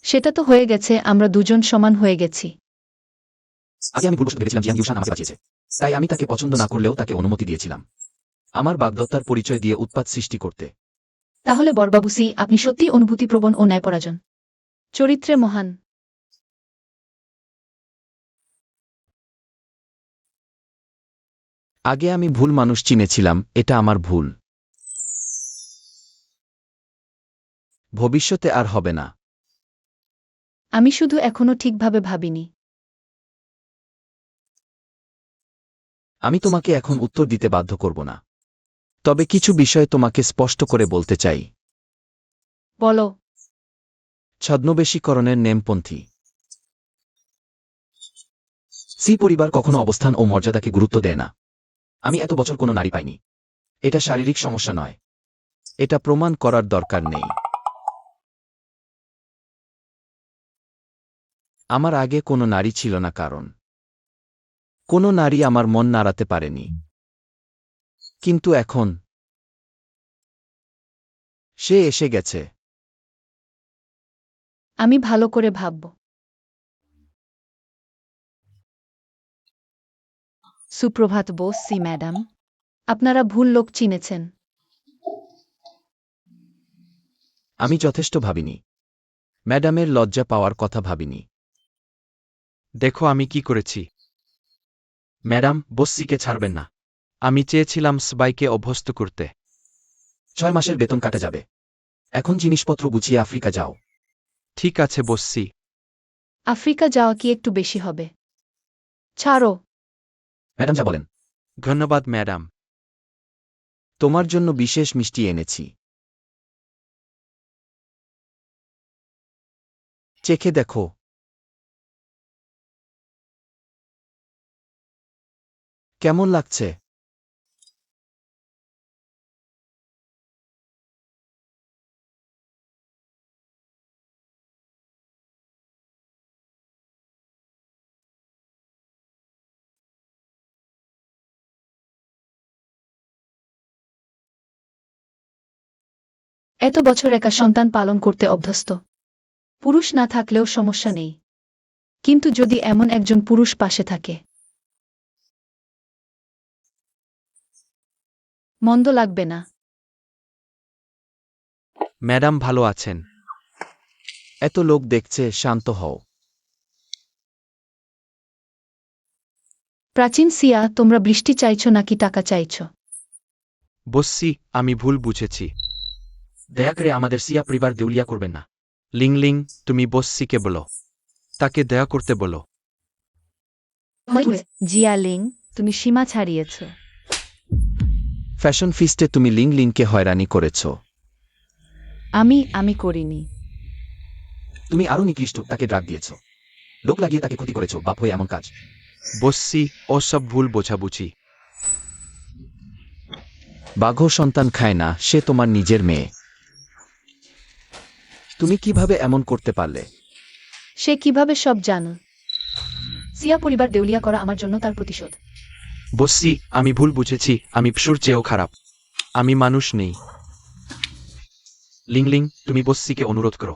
সেটা তো হয়ে গেছে, আমরা দুজন সমান হয়ে গেছি। আগে আমি ভুলবশত ভেবেছিলাম জিয়াং ইউশান আমাকে বাঁচিয়েছে, তাই আমি তাকে পছন্দ না করলেও তাকে অনুমতি দিয়েছিলাম আমার বাগদত্তার পরিচয় দিয়ে উৎপাত সৃষ্টি করতে। তাহলে বরবাবুসি, আপনি সত্যিই অনুভূতিপ্রবণ ও ন্যায়পরায়ণ। চরিত্রে মহান। আগে আমি ভুল মানুষ চিনেছিলাম, এটা আমার ভুল। ভবিষ্যতে আর হবে না। আমি শুধু এখনো ঠিকভাবে ভাবিনি। আমি তোমাকে এখন উত্তর দিতে বাধ্য করব না। তবে কিছু বিষয় তোমাকে স্পষ্ট করে বলতে চাই। বলো। ছদ্মবেশীকরণের নেমপন্থী। সি পরিবার কখনো অবস্থান ও মর্যাদাকে গুরুত্ব দেয় না। আমি এত বছর কোনো নারী পাইনি। এটা শারীরিক সমস্যা নয়। এটা প্রমাণ করার দরকার নেই। আমার আগে কোনো নারী ছিল না, কারণ কোনো নারী আমার মন নাড়াতে পারেনি। কিন্তু এখন সে এসে গেছে। আমি ভালো করে ভাবব। সুপ্রভাত বোস সি ম্যাডাম। আপনারা ভুল লোক চিনেছেন। আমি যথেষ্ট ভাবিনি। ম্যাডামের লজ্জা পাওয়ার কথা ভাবিনি। দেখো আমি কি করেছি। ম্যাডাম, বস্সিকে ছাড়বেন না। আমি চেয়েছিলাম সবাইকে অভ্যস্ত করতে। 6 মাসের বেতন কাটা যাবে। এখন জিনিসপত্র গুছিয়ে আফ্রিকা যাও। ঠিক আছে বসছি। আফ্রিকা যাওয়া কি একটু বেশি হবে? ছাড়ো। ম্যাডাম যা বলেন। ধন্যবাদ ম্যাডাম। তোমার জন্য বিশেষ মিষ্টি এনেছি। চেখে দেখো। কেমন লাগছে? এত বছর একা সন্তান পালন করতে অভ্যস্ত। পুরুষ না থাকলেও সমস্যা নেই, কিন্তু যদি এমন একজন পুরুষ পাশে থাকে, মন্দ লাগবে না। ম্যাডাম ভালো আছেন? এত লোক দেখছে, শান্ত হও। প্রাচীন সিয়া, তোমরা বৃষ্টি চাইছ নাকি টাকা চাইছ? বসছি, আমি ভুল বুঝেছি। দয়া করে আমাদের সিয়া পরিবার দেউলিয়া করবেন না। লিংলিং, তুমি বসছিকে বলো। তাকে দয়া করতে বলো। জিয়া লিং, তুমি সীমা ছাড়িয়েছ। ফ্যাশন ফিস্টে তুমি লিংকে হয়রানি করেছ। আমি করিনি। তুমি আরও নিকৃষ্ট, তাকে ড্রাগ দিয়েছ। লোক লাগিয়ে তাকে ক্ষতি করেছ। বাপ হয়ে এমন কাজ। বসছি, ও সব ভুল বোঝাবুঝি। বাঘ সন্তান খায় না, সে তোমার নিজের মেয়ে। তুমি কিভাবে এমন করতে পারলে? সে কিভাবে সব জানো? সিয়া পরিবার দেউলিয়া করা আমার জন্য তার প্রতিশোধ। বসছি, আমি ভুল বুঝেছি। আমি পশুর চেয়েও খারাপ। আমি মানুষ নেই। লিংলিং, তুমি বস্সিকে অনুরোধ করো।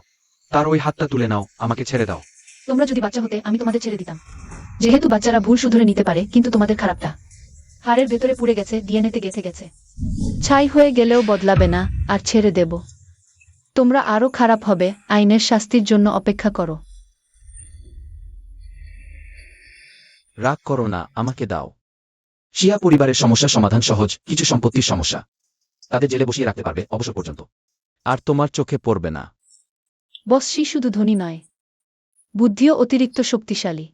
তার ওই হাতটা তুলে নাও, আমাকে ছেড়ে দাও। তোমরা যদি বাচ্চা হতে আমি তোমাদের ছেড়ে দিতাম। যেহেতু বাচ্চারা ভুল শুধরে নিতে পারে, কিন্তু তোমাদের খারাপটা হাড়ের ভেতরে পুড়ে গেছে, ডিএনএতে গেঁথে গেছে। ছাই হয়ে গেলেও বদলাবে না, আর ছেড়ে দেব। তোমরা আরও খারাপ হবে। আইনের শাস্তির জন্য অপেক্ষা করো। রাগ করো না, আমাকে দাও। শিয়া পরিবারের সমস্যা সমাধান সহজ। কিছু সম্পত্তির সমস্যা। তাদের জেলে বসিয়ে রাখতে পারবে অবসর পর্যন্ত। আর তোমার চোখে পড়বে না। বসসি শুধু ধনী নয়, বুদ্ধিও অতিরিক্ত শক্তিশালী।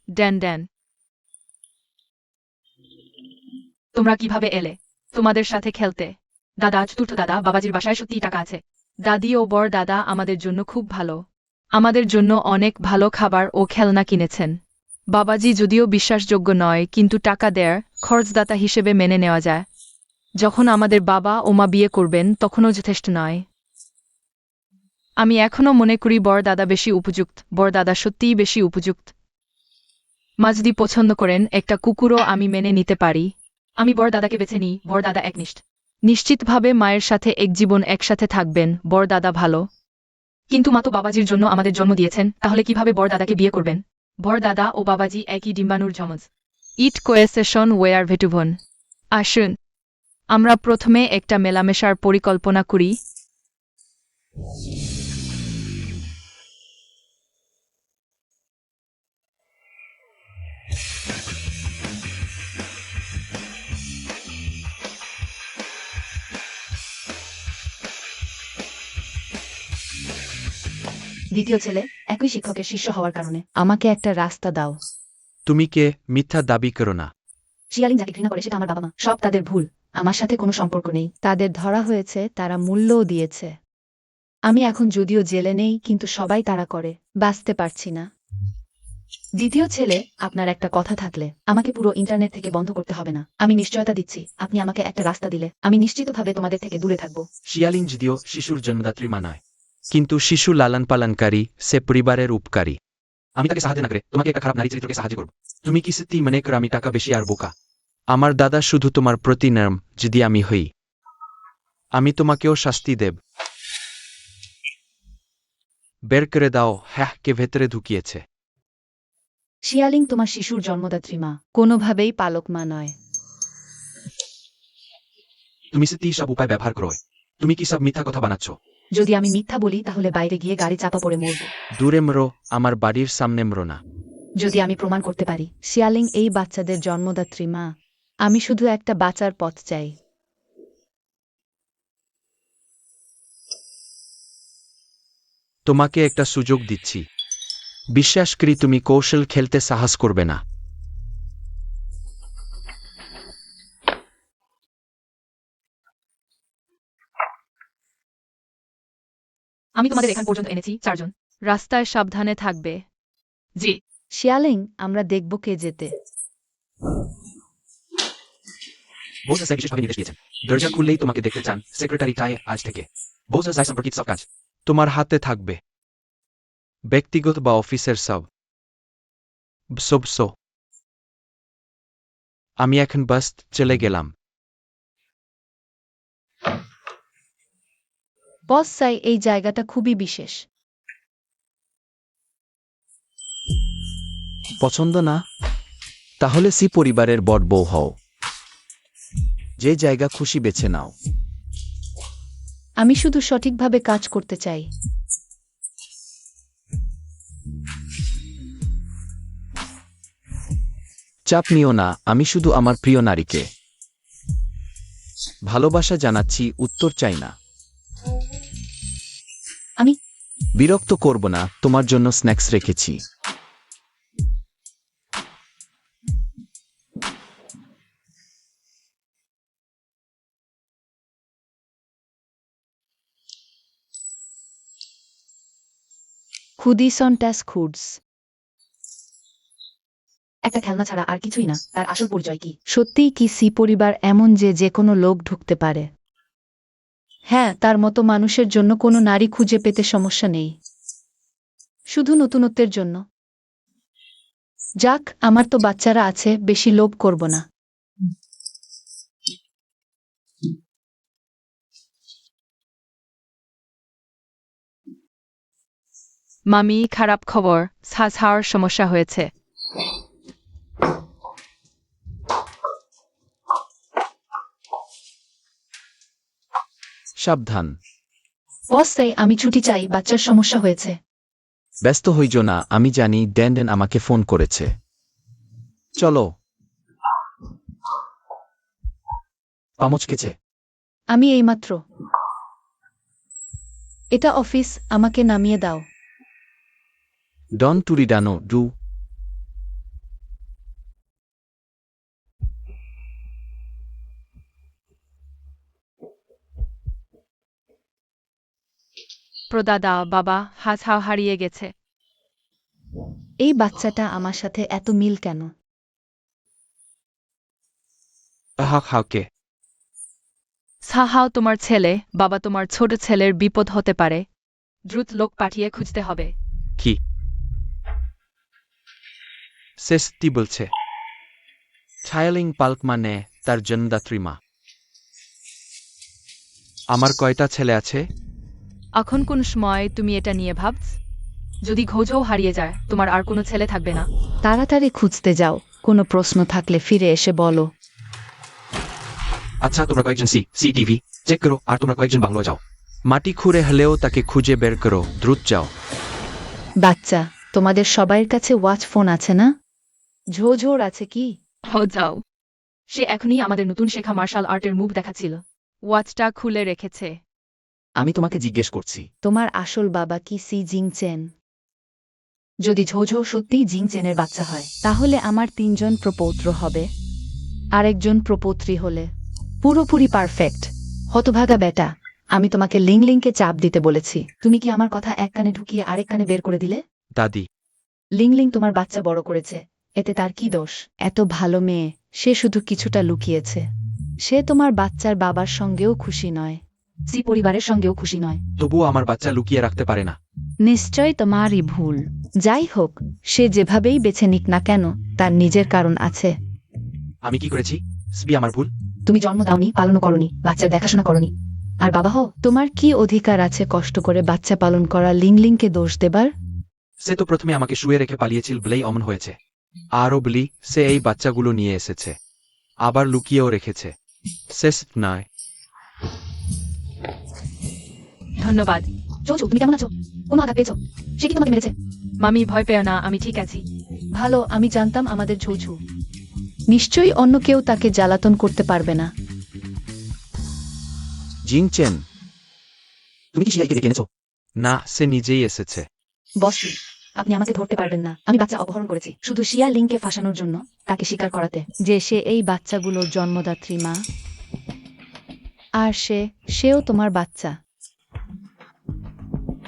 ড্যান ড্যান, তোমরা কিভাবে এলে? তোমাদের সাথে খেলতে। দাদা, চতুর্থ দাদা, বাবাজির বাসায় সত্যিই টাকা আছে। দাদি ও বড় দাদা আমাদের জন্য খুব ভালো। আমাদের জন্য অনেক ভালো খাবার ও খেলনা কিনেছেন। বাবাজি যদিও বিশ্বাসযোগ্য নয়, কিন্তু টাকা দেয়ার খরচদাতা হিসেবে মেনে নেওয়া যায়। যখন আমাদের বাবা ও মা বিয়ে করবেন তখনও যথেষ্ট নয়। আমি এখনও মনে করি বড় দাদা বেশি উপযুক্ত। বড় দাদা সত্যিই বেশি উপযুক্ত। মা যদি পছন্দ করেন একটা কুকুরও আমি মেনে নিতে পারি। আমি বড় দাদাকে বেছে নিই। বড় দাদা একনিষ্ঠ। নিশ্চিতভাবে মায়ের সাথে এক জীবন একসাথে থাকবেন। বড় দাদা ভালো। কিন্তু মা তো বাবাজির জন্য আমাদের জন্ম দিয়েছেন, তাহলে কিভাবে বড় দাদাকে বিয়ে করবেন? বড় দাদা ও বাবাজি একই ডিম্বাণুর যমজ। ইট কোয়েসেশন ওয়ার ভেটুভন। আসুন, আমরা প্রথমে একটা মেলামেশার পরিকল্পনা করি। দ্বিতীয় ছেলে একই শিক্ষকের শিষ্য হওয়ার কারণে। আমাকে একটা রাস্তা দাও। তুমি কে? মিথ্যা দাবি করো না। শিয়ালিন যাকে ঘৃণা করে সেটা আমার বাবা মা, সব তাদের ভুল, আমার সাথে কোনো সম্পর্ক নেই। তাদের ধরা হয়েছে, তারা মূল্যও দিয়েছে। আমি এখন যদিও জেলে নেই, কিন্তু সবাই তারা করে। বাঁচতে পারছি না। দ্বিতীয় ছেলে, আপনার একটা কথা থাকলে আমাকে পুরো ইন্টারনেট থেকে বন্ধ করতে হবে না। আমি নিশ্চয়তা দিচ্ছি, আপনি আমাকে একটা রাস্তা দিলে আমি নিশ্চিতভাবে তোমাদের থেকে দূরে থাকবো। শিয়ালিন যদিও শিশুর জন্মদাত্রী মা নয়, কিন্তু শিশু লালন পালনকারী, সে পরিবারের উপকারী। আমি তাকে সাহায্য না করে তোমাকে একটা খারাপ নারী চরিত্রকে সাহায্য করব। তুমি কি সত্যি মনে করো আমি টাকা বেশি আর বোকা? আমার দাদা শুধু তোমার প্রতি নরম, যদি আমি হই আমি তোমাকেও শাস্তি দেব। বের করে দাও, হ্যাঁ, কে ভেতরে ঢুকিয়েছে? শিয়ালিং তোমার শিশুর জন্মদাত্রী মা। কোনোভাবেই পালক মা নয়। তুমি সত্যি সব উপায় ব্যবহার করো। তুমি কি সব মিথ্যা কথা বানাচ্ছ? যদি আমি মিথ্যা বলি তাহলে বাইরে গিয়ে গাড়ি চাপা পড়ে মরব। দূরে মরো, আমার বাড়ির সামনে মরো না। যদি আমি প্রমাণ করতে পারি। শিয়ালিং এই বাচ্চাদের জন্মদাত্রী মা। আমি শুধু একটা বাঁচার পথ চাই। তোমাকে একটা সুযোগ দিচ্ছি। বিশ্বাস করি তুমি কৌশল খেলতে সাহস করবে না। আমি তোমাদের এখান পর্যন্ত এনেছি 4 জন। রাস্তায় সাবধানে থাকবে। জি। শিয়ালিং, আমরা দেখব কে যেতে। বোস স্যার বিশেষভাবে নির্দেশ দিয়েছেন, দরজা খুললেই তোমাকে দেখতে চান সেক্রেটারি টাই আজ থেকে। বোস স্যার সম্পর্কিত সব কাজ তোমার হাতে থাকবে, ব্যক্তিগত বা অফিসের সব। আমি এখন বাস চলে গেলাম। বস চাই, এই জায়গাটা খুবই বিশেষ। পছন্দ না? তাহলে সি পরিবারের বড় বউ হও। যে জায়গা খুশি বেছে নাও। আমি শুধু সঠিকভাবে কাজ করতে চাই। চাপ নিও না, আমি শুধু আমার প্রিয় নারীকে ভালোবাসা জানাচ্ছি, উত্তর চাই না। আমি বিরক্ত করব না, তোমার জন্য স্ন্যাক্স রেখেছি। খুদিসন ট্যাস খুডস। একটা খেলনা ছাড়া আর কিছুই না। তার আসল পরিচয় কি? সত্যিই কি সি পরিবার এমন যে কোনো লোক ঢুকতে পারে? হ্যাঁ, তার মতো মানুষের জন্য কোনো নারী খুঁজে পেতে সমস্যা নেই, শুধু নতুনত্বের জন্য। যাক, আমার তো বাচ্চারা আছে, বেশি লোভ করব না। মামি, খারাপ খবর, শ্বাসহার সমস্যা হয়েছে। সাবধান। বস চাই, আমি ছুটি চাই, বাচ্চার সমস্যা হয়েছে। ব্যস্ত হইজো না, আমি জানি ড্যান আমাকে ফোন করেছে। চলো। পামচকেছে। আমি এইমাত্র। এটা অফিস, আমাকে নামিয়ে দাও। ডন টুরিডানো ডু। প্রদাদা, বাবা, হাসাও হারিয়ে গেছে। এই বাচ্চাটা আমার সাথে এত মিল কেন? হাকে সাহাও তোমার ছেলে, বাবা তোমার ছোট ছেলের বিপদ হতে পারে। দ্রুত লোক পাঠিয়ে খুঁজতে হবে। কি সে সত্যি বলছে? ছায়ালিং পালক মানে তার জন্মদাত্রী মা। আমার কয়টা ছেলে আছে? এখন কোন সময় তুমি এটা নিয়ে ভাবছ? যদি খোঁজও হারিয়ে যায়, তোমার আর কোনো ছেলে থাকবে না। তাড়াতাড়ি খুঁজতে যাও, কোনো প্রশ্ন থাকলে ফিরে এসে বলো। আচ্ছা, তোমরা কয়েকজন সিটিভি চেক করো, আর তোমরা কয়েকজন বাংলো যাও। মাটি খুঁড়ে হলেও তাকে খুঁজে বের করো, দ্রুত যাও। বাচ্চা, তোমাদের সবাইয়ের কাছে ওয়াচ ফোন আছে না? ঝোঝোর আছে কি? হো যাও। সে এখনই আমাদের নতুন শেখা মার্শাল আর্টের মুভ দেখাচ্ছিল। ওয়াচটা খুলে রেখেছে। আমি তোমাকে জিজ্ঞেস করছি। তোমার আসল বাবা কি সি জিংচেন? যদি ঝোঝো সত্যিই জিং চেনের বাচ্চা হয়, তাহলে আমার 3জন প্রপৌত্র হবে। আরেকজন প্রপৌত্রী হলে পুরোপুরি পারফেক্ট। হতভাগা বেটা, আমি তোমাকে লিংলিংকে চাপ দিতে বলেছি, তুমি কি আমার কথা এক কানে ঢুকিয়ে আরেক কানে বের করে দিলে? দাদি, লিংলিং তোমার বাচ্চা বড় করেছে, এতে তার কি দোষ? এত ভালো মেয়ে, সে শুধু কিছুটা লুকিয়েছে। সে তোমার বাচ্চার বাবার সঙ্গেও খুশি নয়। সি পরিবারের সঙ্গেও খুশি নয়। তবুও আমার বাচ্চা লুকিয়ে রাখতে পারে না। নিশ্চয় তোমারই ভুল। যাই হোক, সে যেভাবেই বেছে নিক না কেন, তার নিজের কারণ আছে। আমি কি করেছি? সবই আমার ভুল। তুমি জন্ম দাওনি, পালনও করনি, বাচ্চার দেখাশোনা করনি, আর বাবা হও। তোমার কি অধিকার আছে কষ্ট করে বাচ্চা পালন করা লিংলিংকে দোষ দেবার? সে তো প্রথমে আমাকে শুয়ে রেখে পালিয়েছিল বলেই অমন হয়েছে। আরও বলি, সে এই বাচ্চাগুলো নিয়ে এসেছে, আবার লুকিয়েও রেখেছে। শেষ নয়। ধন্যবাদ। চোচু, তুমি কেমন আছো? কোনো আঘাত পেয়েছো? সে কি তোমাকে মেরেছে? মামি, ভয় পেও না, আমি ঠিক আছি। ভালো, আমি জানতাম আমাদের ঝোঝু। নিশ্চয়ই অন্য কেউ তাকে জ্বালাতন করতে পারবে না। জিংচেন, তুমি কি শিয়াইকে ডেকে এনেছো? না, সে নিজেই এসেছে। বসি, আপনি আমাকে ধরতে পারবেন না। আমি বাচ্চা অপহরণ করেছি শুধু শিয়া লিংকে ফাঁসানোর জন্য, তাকে স্বীকার করাতে। যে সে এই বাচ্চাগুলোর জন্মদাত্রী মা। আর সেও তোমার বাচ্চা।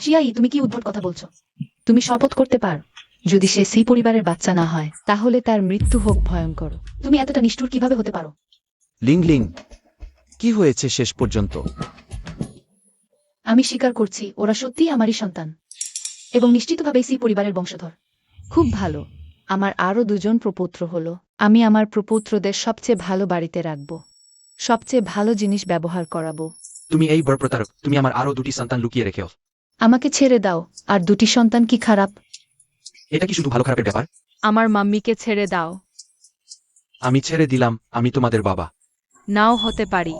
শিয়াই, তুমি কি উদ্ভট কথা বলছো? তুমি শপথ করতে পার, যদি সে সি পরিবারের বাচ্চা না হয়, তাহলে তার মৃত্যু হোক ভয়ঙ্কর। তুমি এতটা নিষ্ঠুর কিভাবে হতে পারো? লিংলিং, কি হয়েছে শেষ পর্যন্ত? আমি স্বীকার করছি, ওরা সত্যিই আমারই সন্তান, এবং নিশ্চিতভাবেই সি পরিবারের বংশধর। খুব ভালো। আমার আরও 2জন প্রপৌত্র হলো। আমি আমার প্রপৌত্রদের সবচেয়ে ভালো বাড়িতে রাখব, সবচেয়ে ভালো জিনিস ব্যবহার করাবো। তুমি এই বড় প্রতারক, তুমি আমার আরও 2টি সন্তান লুকিয়ে রেখেও। আমাকে ছেড়ে দাও। আর 2টি সন্তান কি খারাপ? এটা কি শুধু ভালো খারাপের ব্যাপার? আমার মাম্মিকে ছেড়ে দাও। আমি ছেড়ে দিলাম, আমি তোমাদের বাবা। নাও হতে পারি।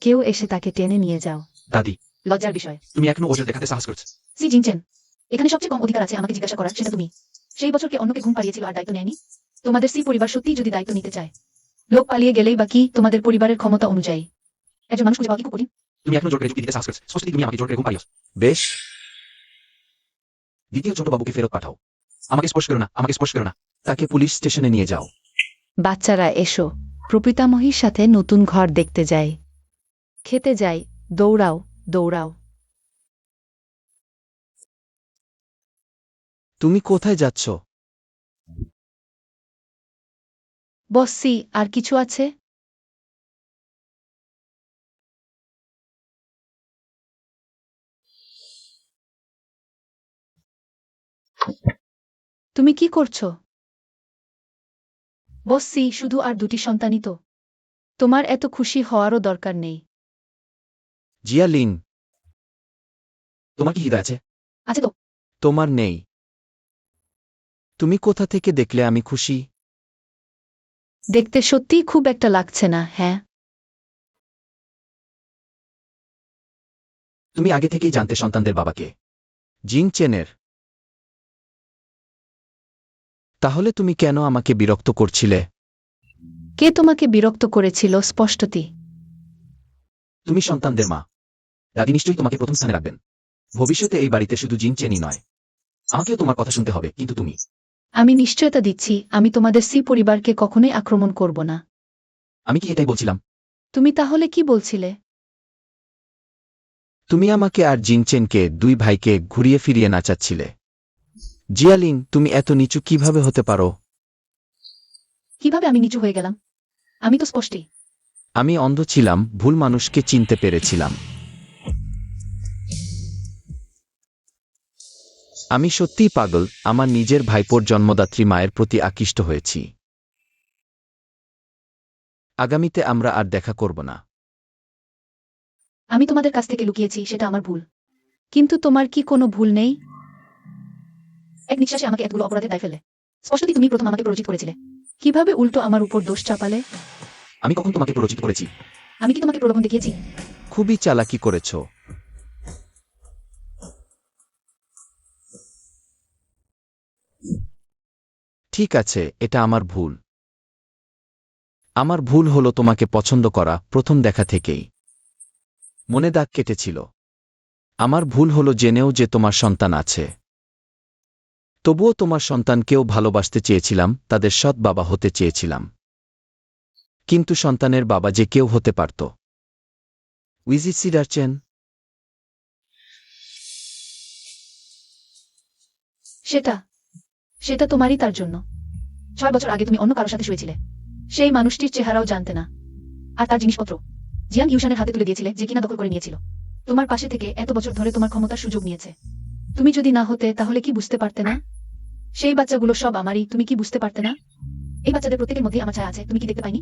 কেউ এসে তাকে টেনে নিয়ে যাও। দাদি, লজ্জার বিষয়। তুমি এখনো ওজন দেখাতে সাহস করছো? সি জিনচেন, এখানে সবচেয়ে কম অধিকার আছে আমাকে জিজ্ঞাসা করার, সেটা তুমি। সেই বছরকে অন্যকে ঘুম পাড়িয়েছিল আর দায়িত্ব নেয়নি। তোমাদের সি পরিবার সত্যিই যদি দায়িত্ব নিতে চায়, লোক পালিয়ে গেলেই বা কি, তোমাদের পরিবারের ক্ষমতা অনুযায়ী একজন মানুষ খুঁজে পাওয়া কি খুব কঠিন? তুমি এখনো জোর করে যুক্তি দিতে সাহস করছো? স্পষ্টই তুমি আমাকে জোর করে ঘুম পাড়িয়েছো। বেশ, দ্বিতীয় ছোট বাবুকে ফেরত পাঠাও। আমাকে স্পর্শ করো না, আমাকে স্পর্শ করো না। তাকে পুলিশ স্টেশনে নিয়ে যাও। বাচ্চারা এসো, প্রপিতামহীর সাথে নতুন ঘর দেখতে যাই। খেতে যাই, দৌড়াও, দৌড়াও। তুমি কোথায় যাচ্ছ? বসি, আর কিছু আছে? তুমি কি করছো? বসি, শুধু আর 2টি সন্তানই তো। তোমার এত খুশি হওয়ারও দরকার নেই। জিয়া লিং, তোমার কি হৃদয় আছে? আছে তো। তোমার নেই। তুমি কোথা থেকে দেখলে আমি খুশি? দেখতে সত্যিই খুব একটা লাগছে না, হ্যাঁ? তুমি আগে থেকেই জানতে সন্তানদের বাবাকে। জিংচেনের। তাহলে তুমি কেন আমাকে বিরক্ত করছিলে? কে তোমাকে বিরক্ত করেছিল স্পষ্টতি? তুমি সন্তানদের মা। দাদি নিশ্চয়ই তোমাকে প্রথম স্থানে রাখবেন। ভবিষ্যতে এই বাড়িতে শুধু জিংচেনই নয়, আমাকেও তোমার কথা শুনতে হবে, কিন্তু তুমি। আমি নিশ্চয়তা দিচ্ছি, আমি তোমাদের সি পরিবারকে কখনোই আক্রমণ করব না। আমি কি এটাই বলছিলাম? তুমি তাহলে কি বলছিলে? তুমি আমাকে আর জিংচেনকে, 2 ভাইকে ঘুরিয়ে ফিরিয়ে নাচাচ্ছিলে। জিয়ালিং, তুমি এত নিচু কিভাবে হতে পারো? কিভাবে আমি নিচু হয়ে গেলাম? আমি তো স্পষ্টই। আমি অন্ধ ছিলাম, ভুল মানুষকে চিনতে পেরেছিলাম। আমি সত্যিই পাগল, আমার নিজের ভাইপোর জন্মদাত্রী মায়ের প্রতি আকৃষ্ট হয়েছি। আগামীতে আমরা আর দেখা করব না। আমি তোমাদের কাছ থেকে লুকিয়েছি, সেটা আমার ভুল। কিন্তু তোমার কি কোনো ভুল নেই? এক নিঃশ্বাসে আমাকে এতগুলো অপরাধের দায় ফেলে। স্পষ্টতই তুমি প্রথম আমাকে প্ররোচিত করেছিলে। কিভাবে উল্টো আমার উপর দোষ চাপালে? আমি কখন তোমাকে প্ররোচিত করেছি? আমি কি তোমাকে প্রলোভন দেখিয়েছি? খুবই চালাকি করেছ। ঠিক আছে, এটা আমার ভুল। আমার ভুল হলো তোমাকে পছন্দ করা প্রথম দেখা থেকেই। মনে দাগ কেটেছিল। আমার ভুল হলো জেনেও যে তোমার সন্তান আছে। তবুও তোমার সন্তানকেও ভালোবাসতে চেয়েছিলাম, তাদের সৎ বাবা হতে চেয়েছিলাম। কিন্তু সন্তানের বাবা যে কেউ হতে পারত। উইজি সিডারচেন। সেটা সেটা তোমারই তার জন্য। 6 বছর আগে তুমি অন্য কারোর সাথে শুয়েছিলে। সেই মানুষটির চেহারাও জানতে না, আর তার জিনিসপত্র জিয়াং ইউশানের হাতে তুলে দিয়েছিলে, যে কিনা দখল করে নিয়েছিল। তোমার পাশে থেকে এত বছর ধরে তোমার ক্ষমতার সুযোগ নিয়েছে। তুমি যদি না হতে তাহলে কি বুঝতে পারতে না? সেই বাচ্চাগুলো সব আমারই, তুমি কি বুঝতে পারতে না? এই বাচ্চাদের প্রত্যেকের মধ্যেই আমার ছায়া আছে, তুমি কি দেখতে পাইনি?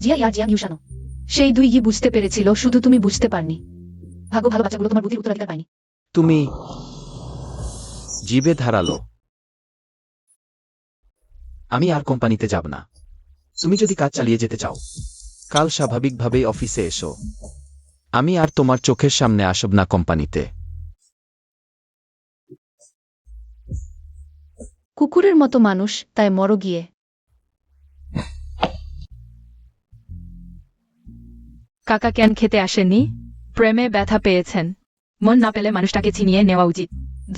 জিয়া ইয়ার জিয়াং ইউশানো, সেই দুই বুঝতে পেরেছিল, শুধু তুমি বুঝতে পারনি। ভাগ্য ভালো বাচ্চাগুলো তোমার বুদ্ধির উত্তরাধিকার পায়নি। তুমি জিবে ধারালো। আমি আর কোম্পানিতে যাব না। তুমি যদি কাজ চালিয়ে যেতে চাও, কাল স্বাভাবিকভাবেই অফিসে এসো। আমি আর তোমার চোখের সামনে আসব না কোম্পানিতে। কুকুরের মতো মানুষ, তাই মরো গিয়ে। কাকা কেন খেতে আসেননি? প্রেমে ব্যথা পেয়েছেন। মন না পেলে মানুষটাকে ছিনিয়ে নেওয়া উচিত।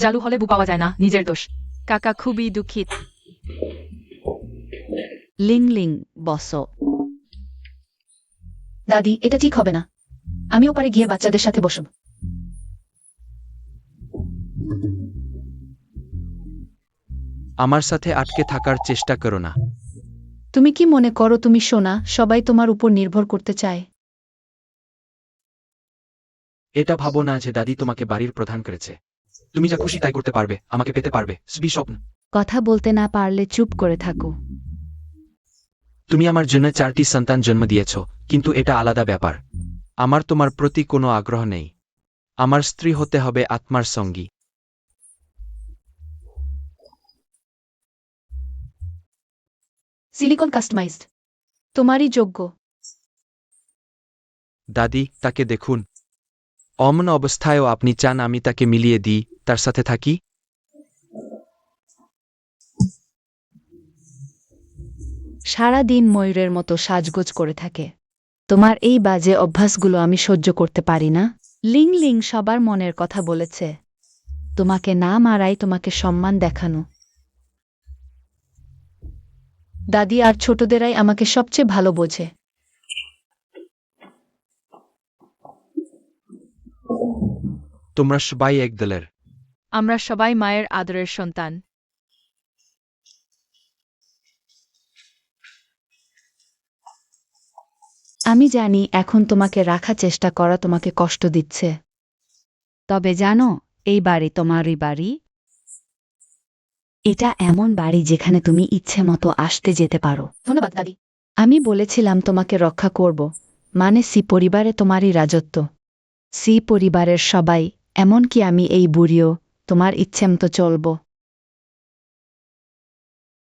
জালু হলে বু পাওয়া যায় না, নিজের দোষ। কাকা খুবই দুঃখিত। লিং লিং, বসো। দাদি, এটা ঠিক হবে না। আমিও পারে গিয়ে বাচ্চাদের সাথে বসব। আমার সাথে আটকে থাকার চেষ্টা করো না। তুমি কি মনে করো তুমি সোনা, সবাই তোমার উপর নির্ভর করতে চায়? এটা ভাবো না যে দাদি তোমাকে বাড়ির প্রধান করেছে। তুমি যা খুশি তাই করতে পারবে, আমাকে পেতে পারবে, স্বপ্ন। কথা বলতে না পারলে চুপ করে থাকো। তুমি আমার জন্য 4টি সন্তান জন্ম দিয়েছ, কিন্তু এটা আলাদা ব্যাপার। আমার তোমার প্রতি কোনো আগ্রহ নেই। আমার স্ত্রী হতে হবে আত্মার সঙ্গী। Silicon customised. তোমারই যোগ্য। দাদি, তাকে দেখুন। অমন অবস্থায়ও আপনি চান আমি তাকে মিলিয়ে দিই, তার সাথে থাকি? সারা দিন ময়ূরের মতো সাজগোজ করে থাকে। তোমার এই বাজে অভ্যাসগুলো আমি সহ্য করতে পারি না। লিং লিং সবার মনের কথা বলেছে। তোমাকে না মারাই তোমাকে সম্মান দেখানো। দাদি আর ছোটদেরাই আমাকে সবচেয়ে ভালো বোঝে। তোমরা সবাই এক দলের। আমরা সবাই মায়ের আদরের সন্তান। আমি জানি এখন তোমাকে রাখা চেষ্টা করা তোমাকে কষ্ট দিচ্ছে। তবে জানো, এই বাড়ি তোমারই বাড়ি। এটা এমন বাড়ি যেখানে তুমি ইচ্ছে মতো আসতে যেতে পারো। ধন্যবাদ দাদি। আমি বলেছিলাম তোমাকে রক্ষা করব, মানে সি পরিবারে তোমারই রাজত্ব। সি পরিবারের সবাই, এমনকি আমি এই বুড়িও, তোমার ইচ্ছেমতো চলব।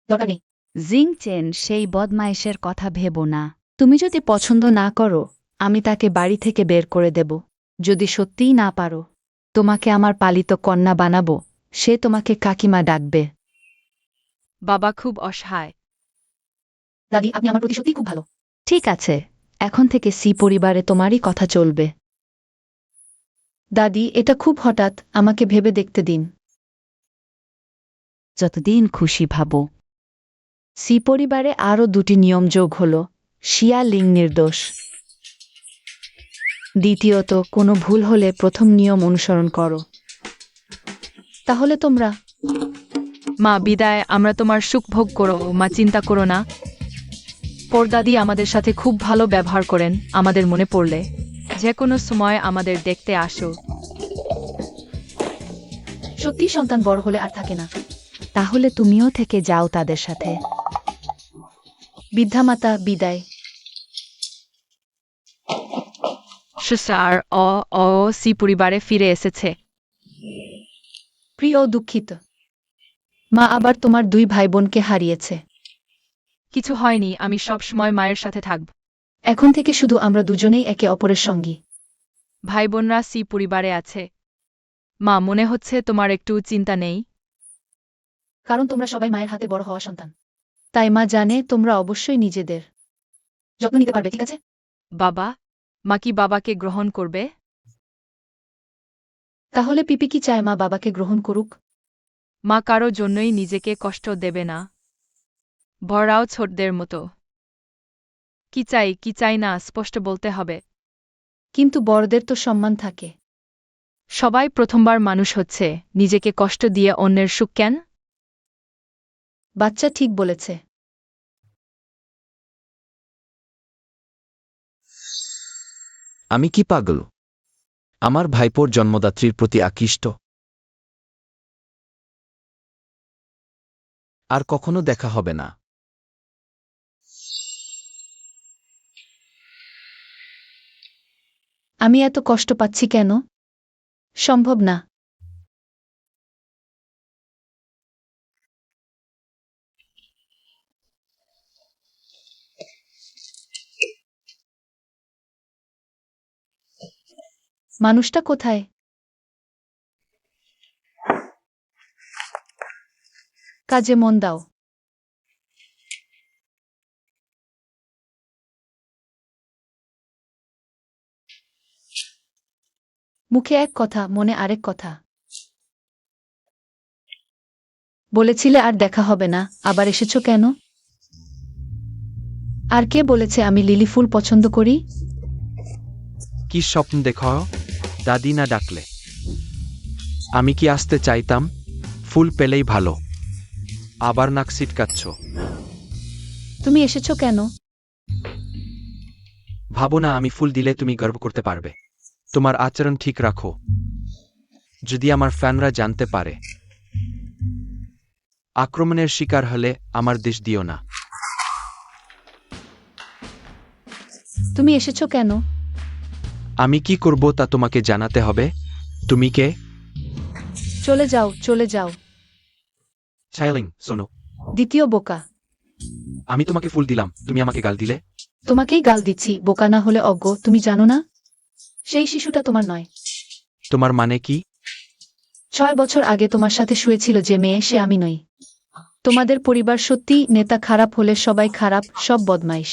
দরকার নেই। জিং চেন সেই বদমাইশের কথা ভেবো না। তুমি যদি পছন্দ না করো, আমি তাকে বাড়ি থেকে বের করে দেব। যদি সত্যিই না পারো, তোমাকে আমার পালিত কন্যা বানাবো, সে তোমাকে কাকিমা ডাকবে। বাবা খুব অসহায়। দাদি, আপনি আমার প্রতি সত্যিই খুব ভালো। ঠিক আছে, এখন থেকে সি পরিবারে তোমারই কথা চলবে। দাদি, এটা খুব হঠাৎ, আমাকে ভেবে দেখতে দিন। যতদিন খুশি ভাবো। সি পরিবারে আরও 2টি নিয়ম যোগ হল। শিয়া লিং নির্দোষ। দ্বিতীয়ত, কোনো ভুল হলে প্রথম নিয়ম অনুসরণ করো। তাহলে তোমরা মা বিদায়, আমরা তোমার সুখ ভোগ করো, মা চিন্তা করো না। পরদাদি আমাদের সাথে খুব ভালো ব্যবহার করেন, আমাদের মনে পড়লে যে কোনো সময় আমাদের দেখতে আসো। সত্যি সন্তান বড় হলে আর থাকে না। তাহলে তুমিও থেকে যাও তাদের সাথে। বৃদ্ধামাতা বিদায়। স্যার, ও সি পরিবারে ফিরে এসেছে। প্রিয়, দুঃখিত। মা আবার তোমার 2 ভাই বোনকে হারিয়েছে। কিছু হয়নি, আমি সব সময় মায়ের সাথে থাকব। এখন থেকে শুধু আমরা দুজনেই একে অপরের সঙ্গী। ভাই বোনরা সি পরিবারে আছে। মা, মনে হচ্ছে তোমার একটু চিন্তা নেই। কারণ তোমরা সবাই মায়ের হাতে বড় হওয়া সন্তান। তাই মা জানে তোমরা অবশ্যই নিজেদের যত্ন নিতে পারবে, ঠিক আছে? বাবা, মা কি বাবাকে গ্রহণ করবে? তাহলে পিপি কি চায় মা বাবাকে গ্রহণ করুক? মা কারো জন্যই নিজেকে কষ্ট দেবে না। ভরাও ছোটদের মতো। কি চাই না স্পষ্ট বলতে হবে। কিন্তু বড়দের তো সম্মান থাকে। সবাই প্রথমবার মানুষ হচ্ছে, নিজেকে কষ্ট দিয়ে অন্যের সুখ কেন? বাচ্চা ঠিক বলেছে। আমি কি পাগল? আমার ভাইপোর জন্মদাত্রীর প্রতি আকৃষ্ট। আর কখনো দেখা হবে না। আমি এত কষ্ট পাচ্ছি কেন? সম্ভব না। মানুষটা কোথায়? কাজে মন দাও। মুখে এক কথা, মনে আরেক কথা। বলেছিলে আর দেখা হবে না, আবার এসেছো কেন? আর কে বলেছে আমি লিলি ফুল পছন্দ করি? কি স্বপ্ন দেখো? দাদি না ডাকলে আমি কি আসতে চাইতাম? ফুল পেলেই ভালো। আবার নাক সিটকাচ্ছ। তুমি এসেছো কেন? ভাবো না আমি ফুল দিলে তুমি গর্ব করতে পারবে। তোমার আচরণ ঠিক রাখো। যদি আমার ফ্যানরা জানতে পারে আক্রমণের শিকার হলে আমার দেশ দিও না। তুমি এসেছো কেন? আমি কি করব তা তোমাকে জানাতে হবে। তুমি কে? চলে যাও, চলে যাও। চাইলিং, শোনো। দ্বিতীয় বোকা। আমি তোমাকে ফুল দিলাম, তুমি আমাকে গাল দিলে। তোমাকেই গাল দিচ্ছি, বোকা না হলে অজ্ঞ, তুমি জানো না? সেই শিশুটা তোমার নয়। তোমার মানে কি? 6 বছর আগে তোমার সাথে শুয়েছিল যে মেয়ে, সে আমি নই। তোমাদের পরিবার সত্যি নেতা খারাপ হলে সবাই খারাপ, সব বদমাইশ।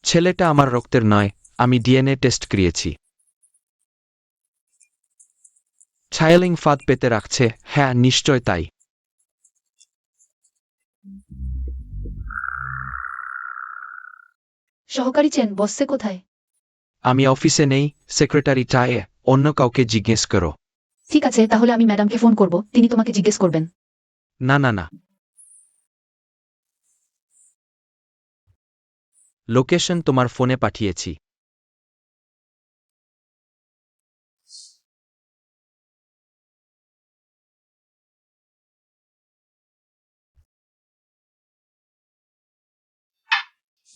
ছেলেটা আমার রক্তের নয়, আমি ডিএনএ টেস্ট করিয়েছি। ছায়ালিং ফাঁদ পেতে রাখছে, হ্যাঁ নিশ্চয় তাই। সহকারী চেন বসছে কোথায়? আমি অফিসে নেই, সেক্রেটারি চায়ে অন্য কাউকে জিজ্ঞেস করো। ঠিক আছে, তাহলে আমি ম্যাডামকে ফোন করব, তিনি তোমাকে জিজ্ঞেস করবেন। না না না, লোকেশন তোমার ফোনে পাঠিয়েছি।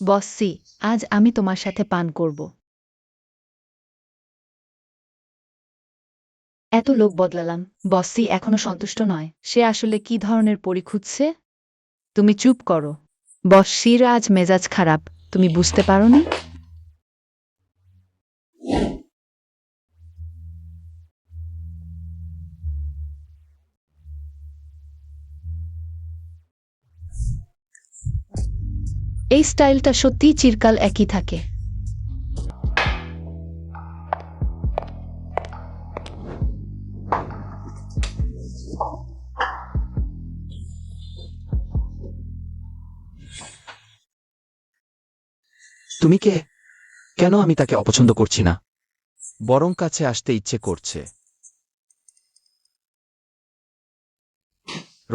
বসছি, আজ আমি তোমার সাথে পান করব। এত লোক বদলালাম, বসছি এখনো সন্তুষ্ট নয়। সে আসলে কি ধরনের পরী খুঁজছে? তুমি চুপ করো। বসছির আজ মেজাজ খারাপ, তুমি বুঝতে পারোনি? এই স্টাইলটা সত্যিই চিরকাল একই থাকে। তুমি কে? কেন আমি তাকে অপছন্দ করছি না? বরং কাছে আসতে ইচ্ছে করছে।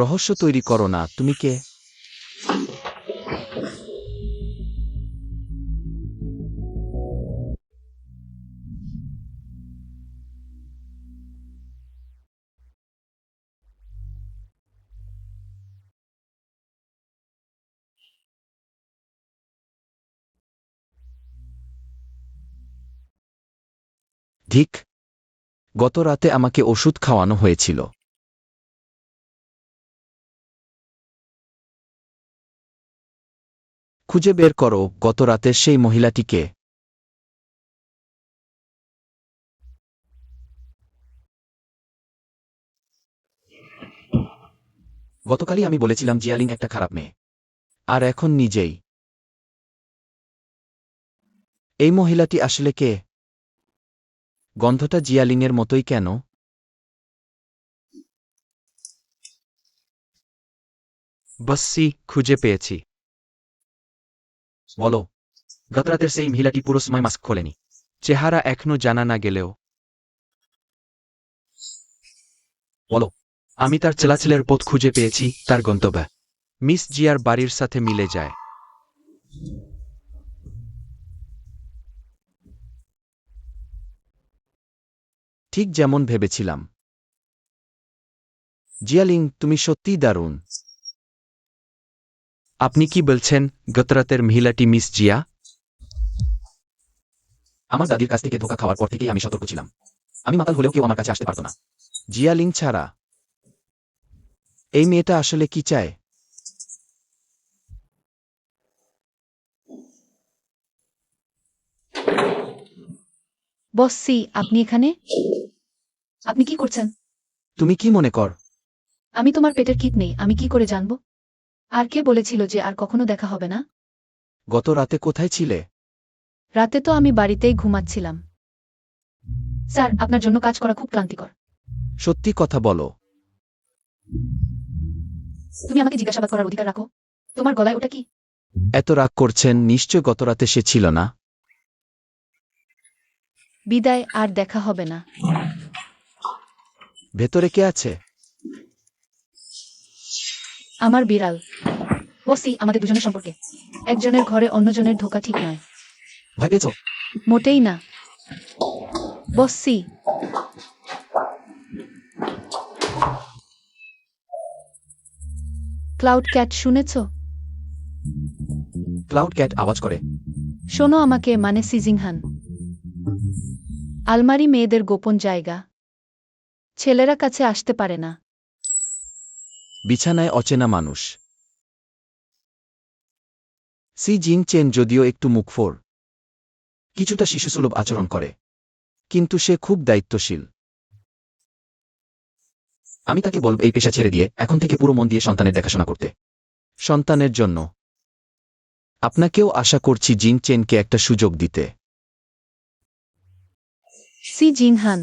রহস্য তৈরি করো না, তুমি কে? ধিক! গত রাতে আমাকে ওষুধ খাওয়ানো হয়েছিল। খুঁজে বের করো গত রাতের সেই মহিলাটিকে। গতকালই আমি বলেছিলাম জিয়ালিং একটা খারাপ মেয়ে। আর এখন নিজেই এই মহিলাটি আসলে কে? গন্ধটা জিয়ালিংয়ের মতোই কেন? বসসি, খুঁজে পেয়েছি। বলো। গত রাতের সেই মহিলাটি পুরো সময় মাস্ক খোলেনি। চেহারা এখনো জানা না গেলেও বলো। আমি তার চলাচলের পথ খুঁজে পেয়েছি, তার গন্তব্য মিস জিয়ার বাড়ির সাথে মিলে যায়। ঠিক যেমন ভেবেছিলাম। জিয়ালিং, তুমি সত্যিই দারুণ। আপনি কি বলছেন গতরাতের মহিলাটি মিস জিয়া? আমার দাদির কাছ থেকে ধোকা খাওয়ার পর থেকেই আমি সতর্ক ছিলাম। আমি মাতাল হলেও কেউ আমার কাছে আসতে পারত না, জিয়ালিং ছাড়া। এই মেয়েটা আসলে কি চায়? বস সি, আপনি এখানে? আপনি কি করছেন? তুমি কি মনে কর? আমি তোমার পেটের কিট নেই, আমি কি করে জানব? আর কে বলেছিল যে আর কখনো দেখা হবে না? গত রাতে কোথায় ছিলে? রাতে তো আমি বাড়িতেই ঘুমাচ্ছিলাম। স্যার, আপনার জন্য কাজ করা খুব ক্লান্তিকর। সত্যি কথা বলো। তুমি আমাকে জিজ্ঞাসাবাদ করার অধিকার রাখো। তোমার গলায় ওটা কি? এত রাগ করছেন, নিশ্চয় গত রাতে সে ছিল না। বিদায়, আর দেখা হবে না। ভেতরে কে আছে? আমার বিড়াল। বসি, আমাদের দুজনের সম্পর্কে একজনের ঘরে অন্যজনের ঢোকা ঠিক নয়। ভয় পেয়েছ? মোটেই না। বসি, ক্লাউড ক্যাট শুনেছ? ক্লাউড ক্যাট আওয়াজ করে। শোনো আমাকে, মানে সিজিংহান। আলমারি মেয়েদের গোপন জায়গা। ছেলেরা কাছে আসতে পারে না। বিছানায় অচেনা মানুষ। সি জিং চেন যদিও একটু মুখফোড়, কিছুটা শিশুসুলভ আচরণ করে, কিন্তু সে খুব দায়িত্বশীল। আমি তাকে বলব এই পেশা ছেড়ে দিয়ে এখন থেকে পুরো মন দিয়ে সন্তানের দেখাশোনা করতে। সন্তানের জন্য। আপনাকেও আশা করছি জিং চেনকে একটা সুযোগ দিতে। সি জিংহান,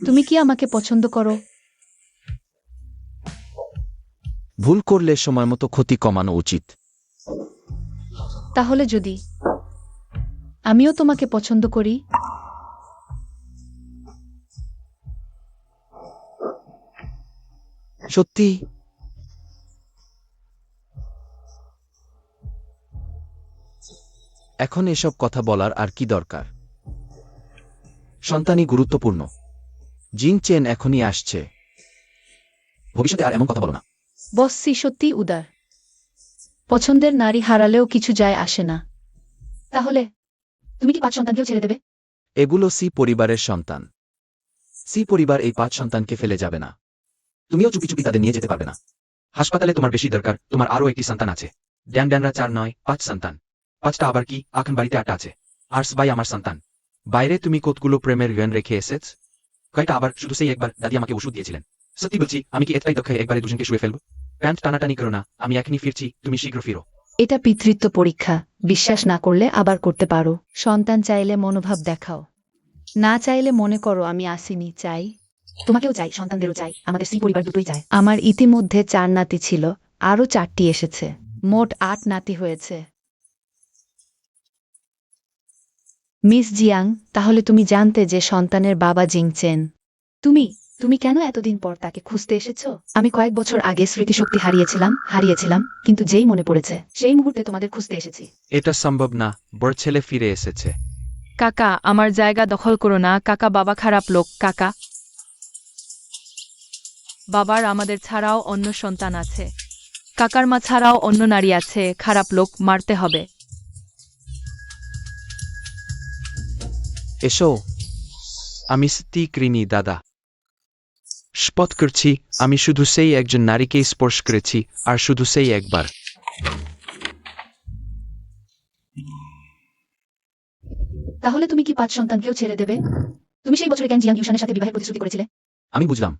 তুমি কি আমাকে পছন্দ করো? ভুল করলে সময়মতো ক্ষতি কমানো উচিত। তাহলে যদি আমিও তোমাকে পছন্দ করি? সত্যি? এখন এসব কথা বলার আর কি দরকার? সন্তানই গুরুত্বপূর্ণ। জিং চেন এখনই আসছে। ভবিষ্যতে আর এমন কথা বলো না। বস সি সত্যিই উদার। পছন্দের নারী হারালেও কিছু যায় আসে না। তাহলে তুমি কি 5 সন্তানকেও ছেড়ে দেবে? এগুলো সি পরিবারের সন্তান। সি পরিবার এই 5 সন্তানকে ফেলে যাবে না। তুমিও চুপি চুপি তাদের নিয়ে যেতে পারবে না। হাসপাতালে তোমার বেশি দরকার, তোমার আরও একটি সন্তান আছে। ড্যানরা 4 নয় 5 সন্তান। 5টা আবার কি, এখন বাড়িতে 8টা আছে। আর সবাই আমার সন্তান। বাইরে তুমি কতগুলো প্রেমের গান রেখে এসেছ? কয়টা আবার, শুধু সেই একবার দাদি আমাকে ওষুধ দিয়েছিলেন। সত্যি বলছি, আমি কি এতটাই দক্ষ একবারে দুজনকে শুয়ে ফেলব? প্যান্ট টানাটানি করো না, আমি এখনই ফিরছি, তুমি শীঘ্র ফিরো। এটা পিতৃত্ব পরীক্ষা। বিশ্বাস না করলে আবার করতে পারো। সন্তান চাইলে মনোভাব দেখাও, না চাইলে মনে করো আমি আসিনি। চাই, তোমাকেও চাই, সন্তানদেরও চাই, আমাদের সি পরিবার দুটোই চায়। আমার ইতিমধ্যে 4 নাতি ছিল, আরও 4টি এসেছে, মোট 8 নাতি হয়েছে। মিস জিয়াং, তাহলে তুমি জানতে যে সন্তানের বাবা জিংচেন। তুমি কেন এতদিন পর তাকে খুঁজতে এসেছো? আমি কয়েক বছর আগে স্মৃতিশক্তি হারিয়েছিলাম, কিন্তু যেই মনে পড়েছে সেই মুহূর্তে তোমাদের খুঁজতে এসেছি। এটা সম্ভব না, বড় ছেলে ফিরে এসেছে। কাকা, আমার জায়গা দখল করো না। কাকা, বাবা খারাপ লোক। কাকা, বাবার আমাদের ছাড়াও অন্য সন্তান আছে। কাকার মা ছাড়াও অন্য নারী আছে। খারাপ লোক, মারতে হবে। এসো। আমি সত্যি কৃণী দাদা। শপথ করছি, আমি শুধু সেই একজন নারীকেই স্পর্শ করেছি, আর শুধু সেই একবার। তাহলে তুমি কি 5 সন্তানকেও ছেড়ে দেবে? তুমি সেই বছরে ক্যান জিয়াং ইউশানের সাথে বিবাহের প্রতিশ্রুতি করেছিলে। আমি বুঝলাম।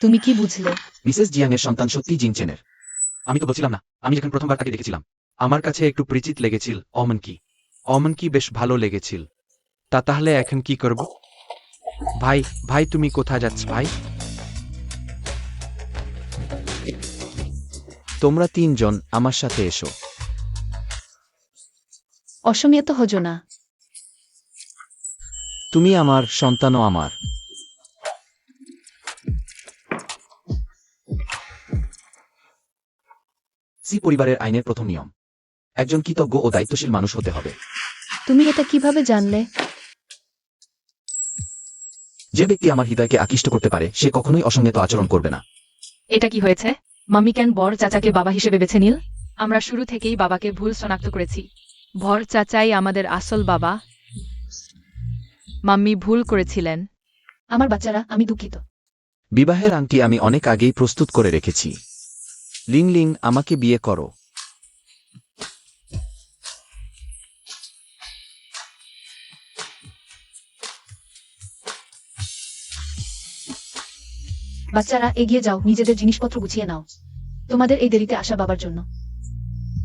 তুমি কি বুঝলে? মিসেস জিয়াং এর সন্তান সত্যি জিং চেনের। আমি তো বলছিলাম না, আমি যখন প্রথমবার তাকে দেখেছিলাম আমার কাছে একটু পরিচিত লেগেছিল। অমন কি অমন কি বেশ ভালো লেগেছিল। তাহলে এখন কি করব? ভাই ভাই তুমি কোথায় যাচ্ছ ভাই? তোমরা তিনজন আমার সাথে এসো। অসমীয়া হজ না। তুমি আমার, সন্তানও আমার। সি পরিবারের আইনের প্রথম নিয়ম, একজন কৃতজ্ঞ ও দায়িত্বশীল মানুষ হতে হবে। তুমি এটা কিভাবে জানলে? যে ব্যক্তি আমার হৃদয়কে আকৃষ্ট করতে পারে সে কখনোই অসংগত আচরণ করবে না। এটা কি হয়েছে? মাম্মি কেন বর চাচাকে বাবা হিসেবে বেছে নিল? আমরা শুরু থেকেই বাবাকে ভুল শনাক্ত করেছি। ভর চাচাই আমাদের আসল বাবা। মাম্মি ভুল করেছিলেন। আমার বাচ্চারা, আমি দুঃখিত। বিবাহের আংটি আমি অনেক আগেই প্রস্তুত করে রেখেছি। লিং লিং, আমাকে বিয়ে করো। বাচ্চারা, এগিয়ে যাও, নিজেদের জিনিসপত্র গুছিয়ে নাও। তোমাদের এই দেরিতে আসা বাবার জন্য